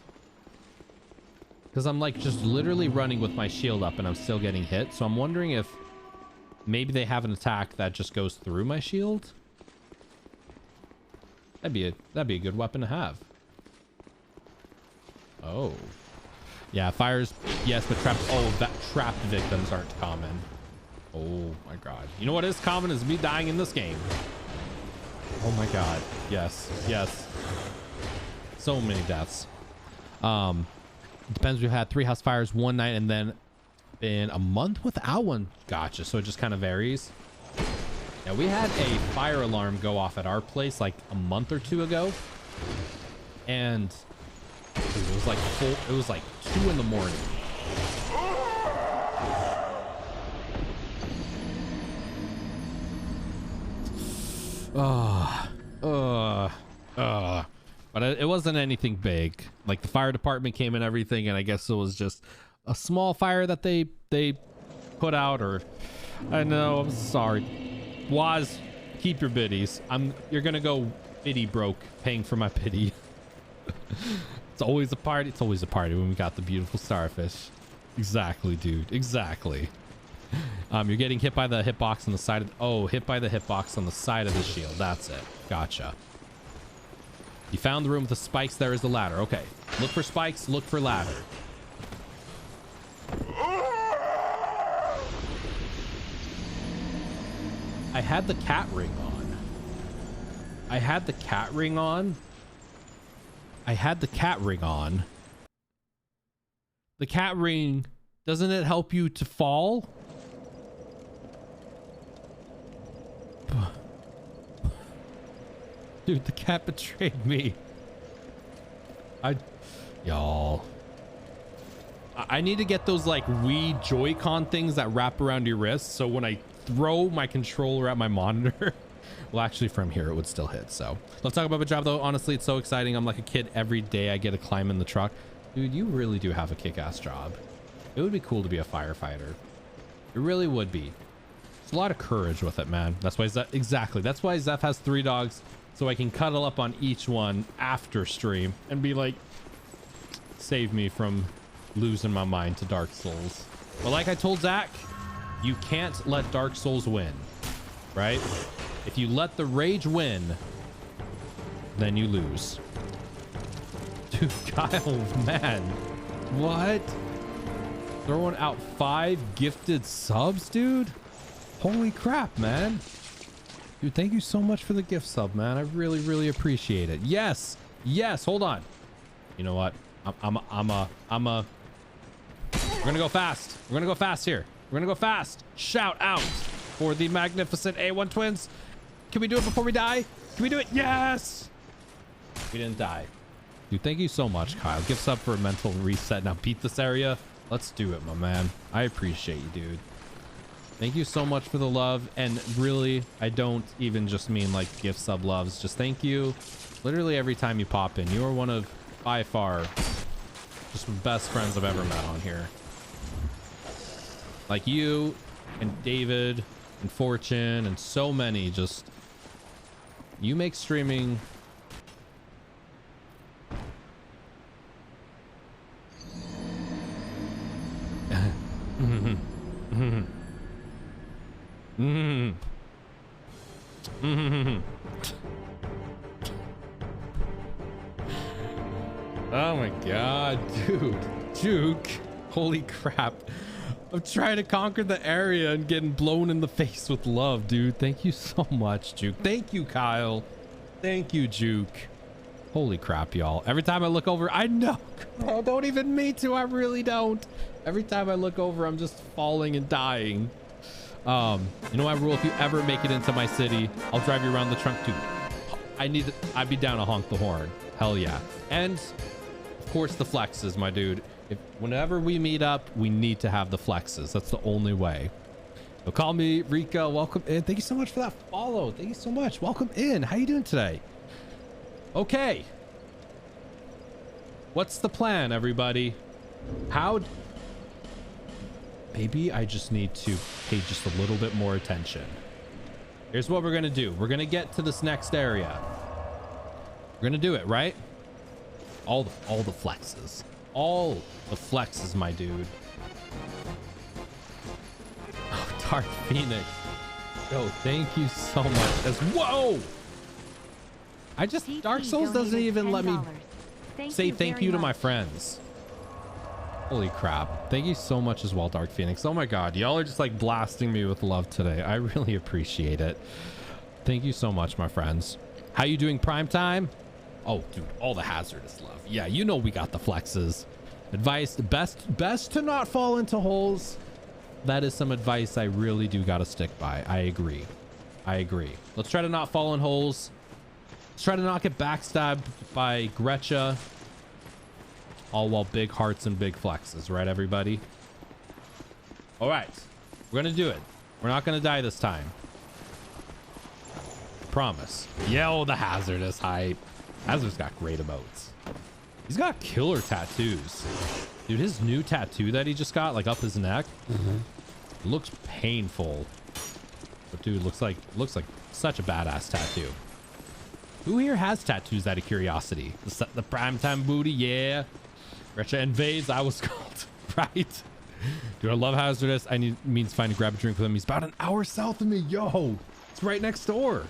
Because I'm like just literally running with my shield up and I'm still getting hit. So I'm wondering if maybe they have an attack that just goes through my shield. That'd be a good weapon to have. Oh. Yeah, fires, yes, but trapped. Oh, that trapped victims aren't common. Oh my god. You know what is common is me dying in this game. Oh my god. Yes. So many deaths. It depends. We've had 3 house fires one night and then been a month without one. Gotcha. So it just kind of varies. Yeah, we had a fire alarm go off at our place like a month or 2 ago, and it was like full. It was like 2 in the morning. But it wasn't anything big. Like the fire department came and everything, and I guess it was just a small fire that they put out. Or I know, I'm sorry. Waz, keep your biddies. You're gonna go biddy broke paying for my pity. It's always a party. It's always a party when we got the beautiful starfish. Exactly, dude. Exactly. You're getting hit by the hitbox on the side of hit by the hitbox on the side of the shield. That's it. Gotcha. You found the room with the spikes. There is the ladder. Okay. Look for spikes. Look for ladder. I had the cat ring on. I had the cat ring on. The cat ring, doesn't it help you to fall? Dude, the cat betrayed me. Y'all. I need to get those like Wii Joy-Con things that wrap around your wrist, so when I throw my controller at my monitor, well, actually from here it would still hit. So let's talk about my job though. Honestly, it's so exciting. I'm like a kid every day. I get to climb in the truck. Dude, you really do have a kick-ass job. It would be cool to be a firefighter. It really would be. There's a lot of courage with it, man. That's why exactly. That's why Zeph has 3 dogs, so I can cuddle up on each one after stream and be like, save me from losing my mind to Dark Souls. But like I told Zach, you can't let Dark Souls win, right? If you let the rage win, then you lose. Dude, Kyle, man, what? Throwing out 5 gifted subs, dude. Holy crap, man. Dude, thank you so much for the gift sub, man. I really, really appreciate it. Yes, yes. Hold on. You know what? We're gonna go fast. We're gonna go fast here. We're gonna go fast. Shout out for the magnificent A1 twins. Can we do it before we die? Can we do it? Yes. We didn't die. Dude, thank you so much, Kyle. Gift sub for a mental reset. Now beat this area. Let's do it, my man. I appreciate you, dude. Thank you so much for the love. And really, I don't even just mean like gift sub loves. Just thank you literally every time you pop in. You are one of, by far, just the best friends I've ever met on here. Like you and David and Fortune and so many. Just, you make streaming Oh my god, dude. Juke. Holy crap. I'm trying to conquer the area and getting blown in the face with love, dude. Thank you so much, Juke. Thank you, Kyle. Thank you, Juke. Holy crap, y'all. Every time I look over, I know. Oh, don't even mean to. I really don't. Every time I look over, I'm just falling and dying. You know my rule, if you ever make it into my city, I'll drive you around the trunk too. I'd be down to honk the horn. Hell yeah. And of course the flexes, my dude. Whenever we meet up, we need to have the flexes. That's the only way. So call me Rika. Welcome in. Thank you so much for that follow. Thank you so much. Welcome in. How you doing today? Okay. What's the plan, everybody? Maybe I just need to pay just a little bit more attention. Here's what we're gonna do. We're gonna get to this next area. We're gonna do it, right? All the flexes. All the flexes, my dude. Oh, Dark Phoenix. Yo, thank you so much. Whoa! Dark Souls doesn't even let me say thank you to my friends. Holy crap. Thank you so much as well, Dark Phoenix. Oh my god, y'all are just like blasting me with love today. I really appreciate it. Thank you so much, my friends. How you doing, prime time? Oh, dude, all the hazardous love. Yeah, you know we got the flexes. Advice, best to not fall into holes. That is some advice I really do gotta stick by. I agree. Let's try to not fall in holes. Let's try to not get backstabbed by Gretcha. All while big hearts and big flexes, right, everybody? All right, we're gonna do it. We're not gonna die this time. Promise. Yo, the hazardous hype. Hazard's got great emotes. He's got killer tattoos. Dude, his new tattoo that he just got, like up his neck, looks painful. But dude, looks like such a badass tattoo. Who here has tattoos out of curiosity? The primetime booty, yeah. Gretcha invades, I was called, right? Dude, I love hazardous. I means find to grab a drink with him. He's about an hour south of me. Yo, it's right next door.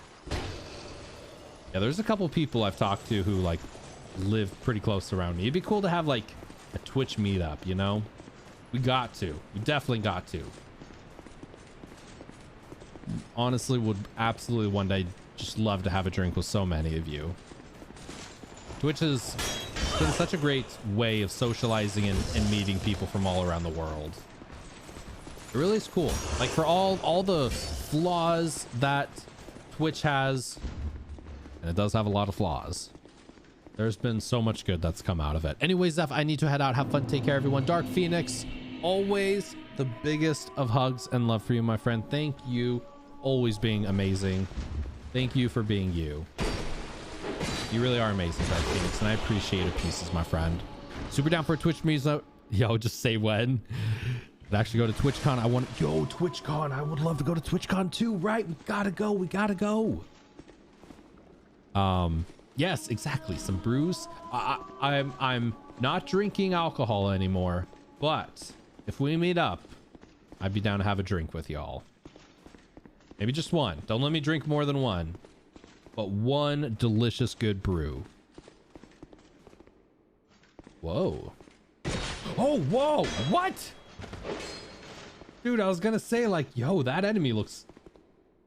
Yeah, there's a couple people I've talked to who like live pretty close around me. It'd be cool to have like a Twitch meetup, you know? We definitely got to. Honestly, would absolutely one day just love to have a drink with so many of you. Twitch has been such a great way of socializing and meeting people from all around the world. It really is cool. Like for all the flaws that Twitch has, and it does have a lot of flaws, There's been so much good that's come out of it. Anyways, Zeph, I need to head out. Have fun. Take care, everyone. Dark Phoenix, always the biggest of hugs and love for you, my friend. Thank you. Always being amazing. Thank you for being you. You really are amazing, Dark Phoenix, and I appreciate it pieces, my friend. Super down for a Twitch music. Yo, just say when. I'd actually go to TwitchCon. Yo, TwitchCon. I would love to go to TwitchCon too, right? We gotta go. We gotta go. Yes, exactly. Some brews. I'm not drinking alcohol anymore, but if we meet up, I'd be down to have a drink with y'all. Maybe just one. Don't let me drink more than one, but one delicious good brew. Whoa. Oh, whoa. What? Dude, I was gonna say, like, yo, that enemy looks...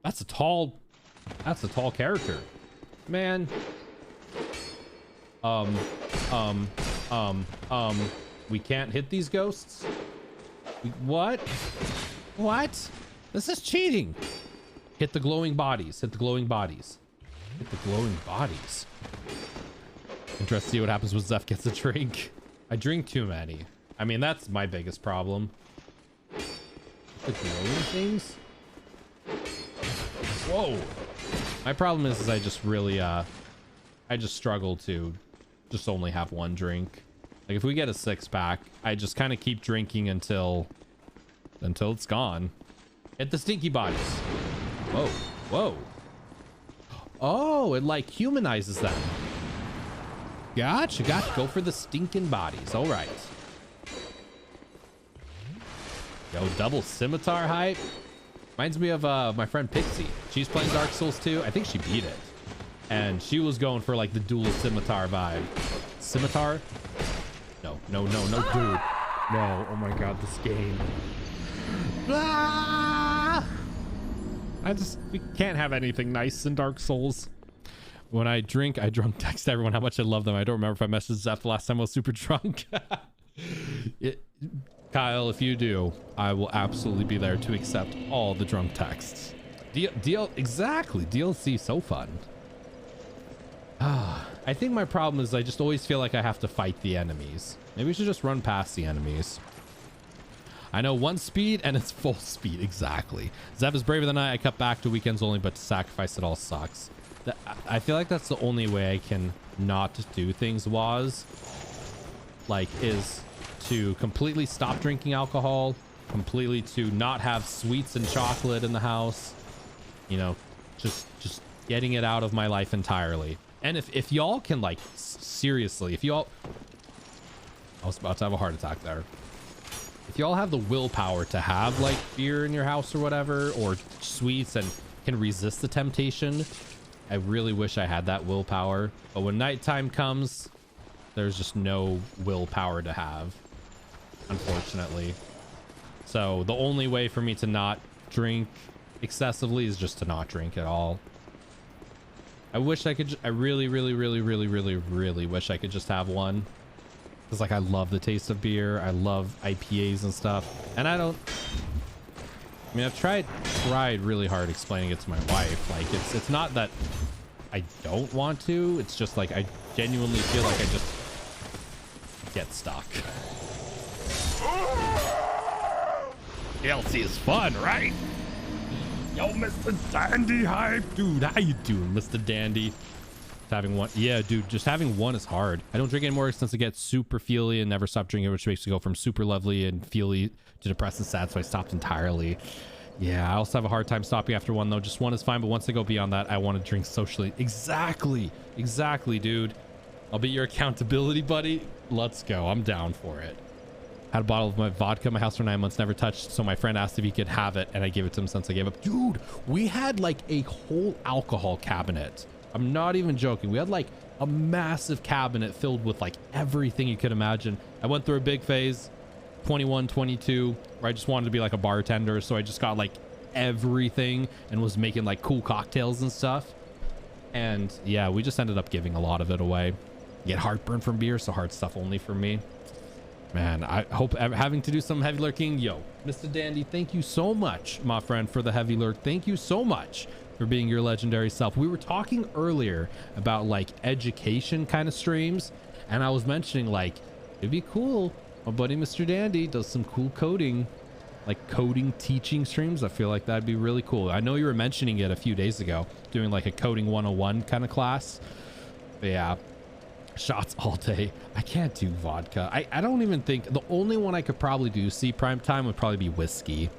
That's a tall character. Man. We can't hit these ghosts? What? What? This is cheating. Hit the glowing bodies. Hit the glowing bodies. Hit the glowing bodies. Interested to see what happens when Zeph gets a drink. I drink too many. I mean, that's my biggest problem. The glowing things? Whoa. My problem is I just really, I just struggle to just only have one drink. Like, if we get a 6-pack, I just kind of keep drinking until it's gone. Hit the stinky bodies. Whoa. Whoa. Oh, it like humanizes them. Gotcha. Go for the stinking bodies. All right. Yo, double scimitar hype. Reminds me of my friend Pixie. She's playing Dark Souls 2. I think she beat it. And she was going for like the dual scimitar vibe. Scimitar? No, dude. No, oh my god, this game. Ah! We can't have anything nice in Dark Souls. When I drink, I drunk text everyone how much I love them. I don't remember if I messaged Zeph the last time I was super drunk. Kyle, if you do, I will absolutely be there to accept all the drunk texts. Exactly. DLC, so fun. I think my problem is I just always feel like I have to fight the enemies. Maybe we should just run past the enemies. I know one speed and it's full speed. Exactly. Zeph is braver than I cut back to weekends only, but to sacrifice it all sucks. I feel like that's the only way I can not do things, is to completely stop drinking alcohol, completely to not have sweets and chocolate in the house, you know, just getting it out of my life entirely. And if y'all can, like, seriously, if y'all... I was about to have a heart attack there. If y'all have the willpower to have, like, beer in your house or whatever, or sweets, and can resist the temptation, I really wish I had that willpower. But when nighttime comes, there's just no willpower to have, unfortunately. So the only way for me to not drink excessively is just to not drink at all. I wish I could, I really wish I could just have one. Because, like, I love the taste of beer. I love IPAs and stuff. And I mean, I've tried really hard explaining it to my wife. Like, it's not that I don't want to. It's just, like, I genuinely feel like I just get stuck. DLC is fun, right? Yo, Mr. Dandy hype. Dude, how you doing, Mr. Dandy? Having one, yeah, dude, just having one is hard. I don't drink anymore since I get super feely and never stop drinking, which makes me go from super lovely and feely to depressed and sad, so I stopped entirely. Yeah, I also have a hard time stopping after one, though. Just one is fine, but once I go beyond that, I want to drink socially. Exactly, dude. I'll be your accountability buddy. Let's go. I'm down for it. Had a bottle of my vodka in my house for 9 months, never touched, so my friend asked if he could have it, and I gave it to him since I gave up. Dude, we had like a whole alcohol cabinet. I'm not even joking. We had like a massive cabinet filled with like everything you could imagine. I went through a big phase, 21, 22, where I just wanted to be like a bartender. So I just got like everything and was making like cool cocktails and stuff. And yeah, we just ended up giving a lot of it away. Get heartburn from beer, so hard stuff only for me. Man, I hope having to do some heavy lurking. Yo, Mr. Dandy, thank you so much, my friend, for the heavy lurk. Thank you so much. for being your legendary self. We were talking earlier about like education kind of streams, and I was mentioning like it'd be cool. My buddy Mr. Dandy does some cool coding, like coding teaching streams. I feel like that'd be really cool. I know you were mentioning it a few days ago, doing like a coding 101 kind of class. But yeah, shots all day. I can't do vodka. I don't even think, the only one I could probably do see prime time would probably be whiskey.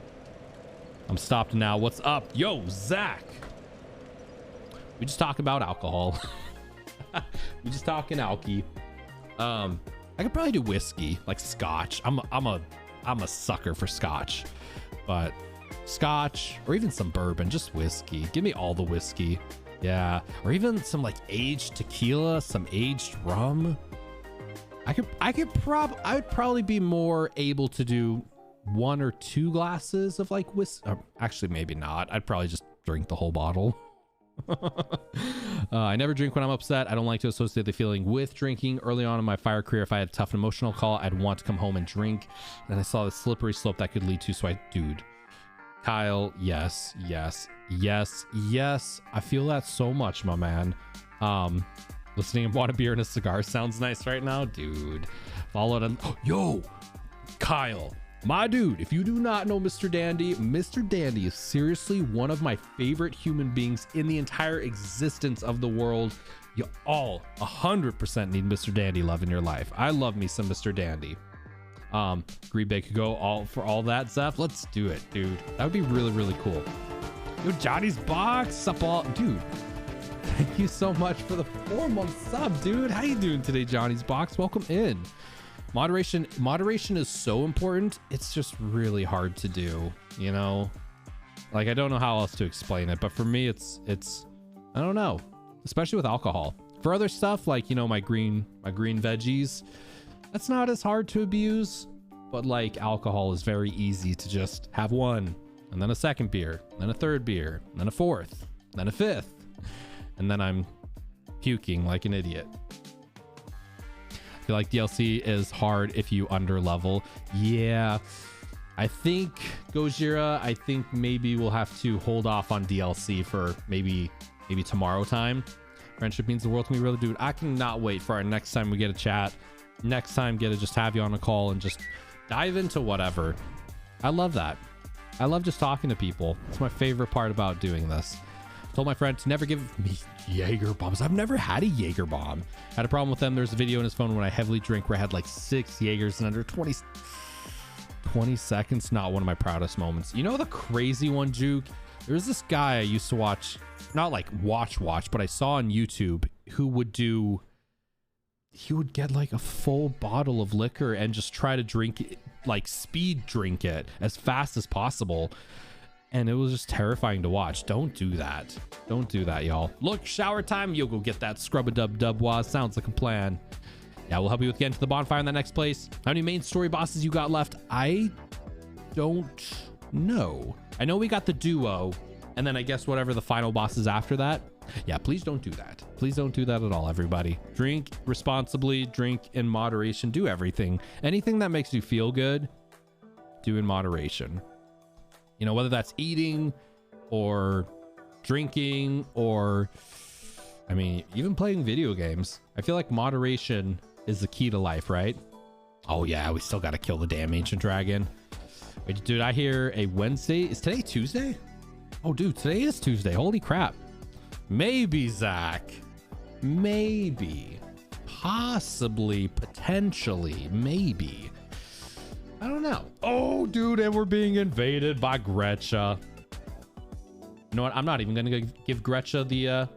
I'm stopped now. What's up? Yo, Zach. We just talk about alcohol. We just talking alky. I could probably do whiskey, like scotch. I'm a sucker for scotch, but scotch or even some bourbon, just whiskey. Give me all the whiskey. Yeah. Or even some like aged tequila, some aged rum. I would probably be more able to do 1 or 2 glasses of like whiskey. Actually, maybe not. I'd probably just drink the whole bottle. I never drink when I'm upset. I don't like to associate the feeling with drinking. Early on in my fire career, if I had a tough emotional call, I'd want to come home and drink. And I saw the slippery slope that could lead to, so dude, Kyle, yes. I feel that so much, my man. Listening and want a beer and a cigar sounds nice right now, dude. Follow it on. Oh, yo, Kyle. My dude, if you do not know Mr. Dandy, Mr. Dandy is seriously one of my favorite human beings in the entire existence of the world. You all 100% need Mr. Dandy love in your life. I love me some Mr. Dandy. Green Bay could go all for all that, Zeph. Let's do it, dude. That would be really, really cool. Yo, Johnny's box, sup all, dude. Thank you so much for the 4-month sub, dude. How you doing today, Johnny's box? Welcome in. Moderation is so important. It's just really hard to do, you know? Like, I don't know how else to explain it, but for me, it's I don't know, especially with alcohol. For other stuff, like, you know, my green veggies, that's not as hard to abuse, but like alcohol is very easy to just have one, and then a second beer, then a third beer, then a fourth, then a fifth, and then I'm puking like an idiot. I feel like DLC is hard if you under level. Yeah, I think Gojira, I think maybe we'll have to hold off on DLC for maybe tomorrow time. Friendship means the world to me, really, dude. I cannot wait for our next time we get a chat. Next time, get to just have you on a call and just dive into whatever. I love that. I love just talking to people. It's my favorite part about doing this. Told my friend to never give me Jaeger bombs. I've never had a Jaeger bomb. Had a problem with them. There's a video on his phone when I heavily drink where I had like 6 Jaegers in under 20 seconds. Not one of my proudest moments. You know the crazy one, Juke? There's this guy I used to watch, not like watch, but I saw on YouTube who would get like a full bottle of liquor and just try to drink it, like speed drink it as fast as possible. And it was just terrifying to watch. Don't do that. Don't do that, y'all. Look, shower time. You'll go get that scrub-a-dub-dub-waz. Sounds like a plan. Yeah, we'll help you with getting to the bonfire in the next place. How many main story bosses you got left? I don't know. I know we got the duo, and then I guess whatever the final boss is after that. Yeah, please don't do that. Please don't do that at all, everybody. Drink responsibly. Drink in moderation. Do everything. Anything that makes you feel good, do in moderation. You know, whether that's eating or drinking or, I mean, even playing video games. I feel like moderation is the key to life, right? Oh yeah, we still got to kill the damn ancient dragon. Wait, dude, I hear a Wednesday. Is today Tuesday? Oh, dude, today is Tuesday. Holy crap. Maybe, Zach. Maybe. Possibly. Potentially. Maybe. I don't know. Oh, dude, and we're being invaded by Gretcha. You know what? I'm not even going to give Gretcha the...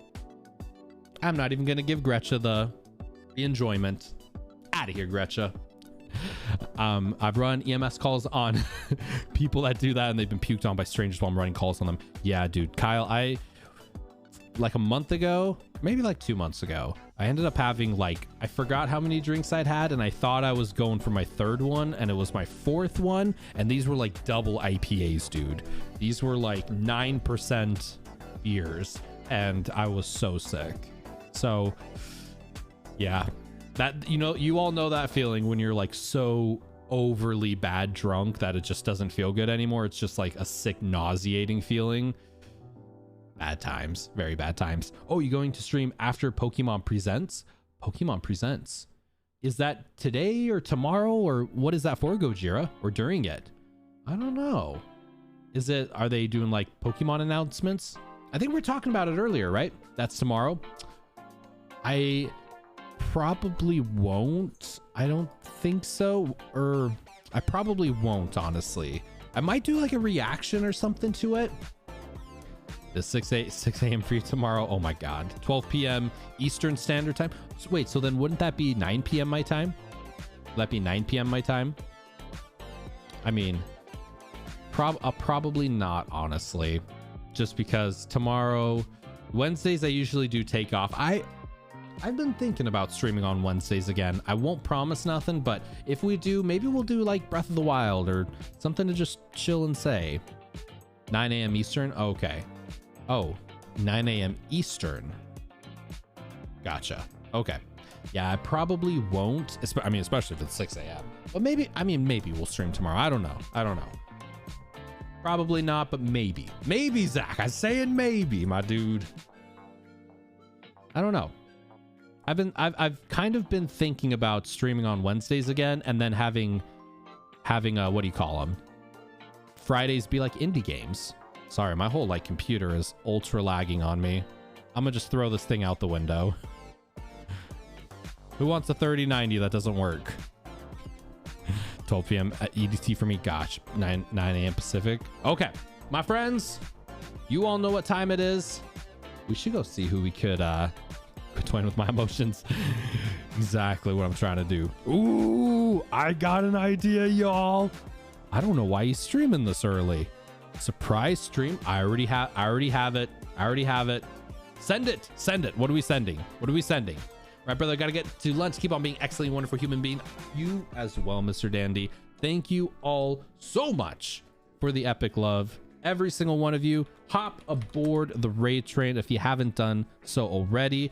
I'm not even going to give Gretcha the enjoyment. Out of here, Gretcha. I've run EMS calls on people that do that, and they've been puked on by strangers while I'm running calls on them. Yeah, dude. Kyle, like a month ago, maybe like 2 months ago, I ended up having like, I forgot how many drinks I'd had, and I thought I was going for my 3rd one, and it was my 4th one, and these were like double IPAs, dude. These were like 9% beers, and I was so sick. So yeah, that, you know, you all know that feeling when you're like so overly bad drunk that it just doesn't feel good anymore. It's just like a sick, nauseating feeling. Bad times, very bad times. Oh, you going to stream after Pokemon Presents? Pokemon Presents. Is that today or tomorrow, or what is that for, Gojira? Or during it? I don't know. Is it, are they doing like Pokemon announcements? I think we were talking about it earlier, right? That's tomorrow. I probably won't. I don't think so. Or I probably won't, honestly. I might do like a reaction or something to it. The 6 a.m. for you tomorrow. Oh my God. 12 p.m. Eastern Standard Time. So wait, so then wouldn't that be 9 p.m. my time? Would that be 9 p.m. my time? I mean, probably not, honestly. Just because tomorrow, Wednesdays, I usually do take off. I've been thinking about streaming on Wednesdays again. I won't promise nothing, but if we do, maybe we'll do like Breath of the Wild or something to just chill and say. 9 a.m. Eastern? Okay. Oh, 9 a.m. Eastern. Gotcha. Okay. Yeah, I probably won't. I mean, especially if it's 6 a.m. But maybe, I mean, maybe we'll stream tomorrow. I don't know. Probably not, but maybe. Maybe, Zach. I'm saying maybe, my dude. I don't know. I've kind of been thinking about streaming on Wednesdays again, and then having what do you call them? Fridays be like indie games. Sorry, my whole like computer is ultra lagging on me. I'm gonna just throw this thing out the window. Who wants a 3090 that doesn't work? 12 p.m. at EDT for me. Gosh, 9 a.m. Pacific. Okay, my friends, you all know what time it is. We should go see who we could twin with my emotions. Exactly what I'm trying to do. Ooh, I got an idea, y'all. I don't know why he's streaming this early. Surprise stream. I already have it. Send it. What are we sending? Right, brother, gotta get to lunch. Keep on being excellent, wonderful human being. You as well, Mr. Dandy. Thank you all so much for the epic love. Every single one of you, hop aboard the raid train if you haven't done so already.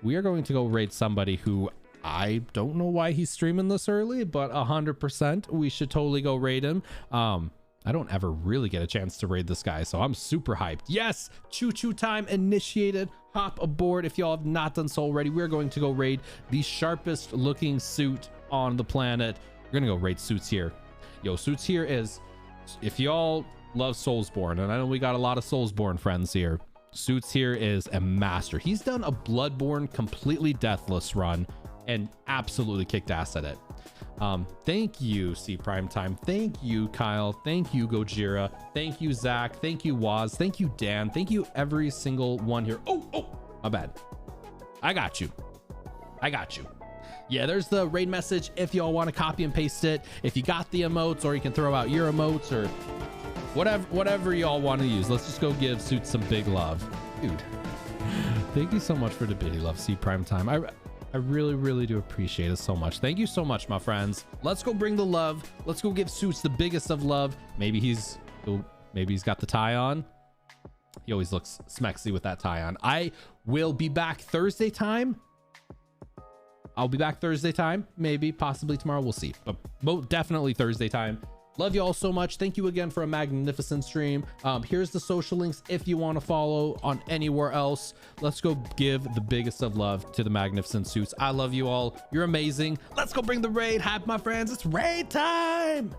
We are going to go raid somebody who I don't know why he's streaming this early, but 100% we should totally go raid him. I don't ever really get a chance to raid this guy, so I'm super hyped. Yes, choo-choo time initiated. Hop aboard if y'all have not done so already. We're going to go raid the sharpest looking suit on the planet. We're gonna go raid Suits here. Yo, Suits here is, if y'all love Soulsborne, and I know we got a lot of Soulsborne friends here, Suits here is a master. He's done a Bloodborne completely deathless run and absolutely kicked ass at it. Thank you, C Prime Time. Thank you, Kyle. Thank you, Gojira. Thank you, Zach. Thank you, Waz. Thank you, Dan. Thank you, every single one here. Oh, my bad. I got you. Yeah, there's the raid message if y'all want to copy and paste it. If you got the emotes, or you can throw out your emotes, or whatever y'all want to use. Let's just go give Suits some big love. Dude, thank you so much for the bitty love, C Prime Time. I really do appreciate it so much. Thank you so much, my friends. Let's go bring the love. Let's go give Suits the biggest of love. Maybe he's got the tie on. He always looks smexy with that tie on. I will be back Thursday time. I'll be back Thursday time. Maybe, possibly tomorrow. We'll see. But definitely Thursday time. Love you all so much. Thank you again for a magnificent stream. Here's the social links if you want to follow on anywhere else. Let's go give the biggest of love to the magnificent Suits. I love you all. You're amazing. Let's go bring the raid. Hype, my friends. It's raid time.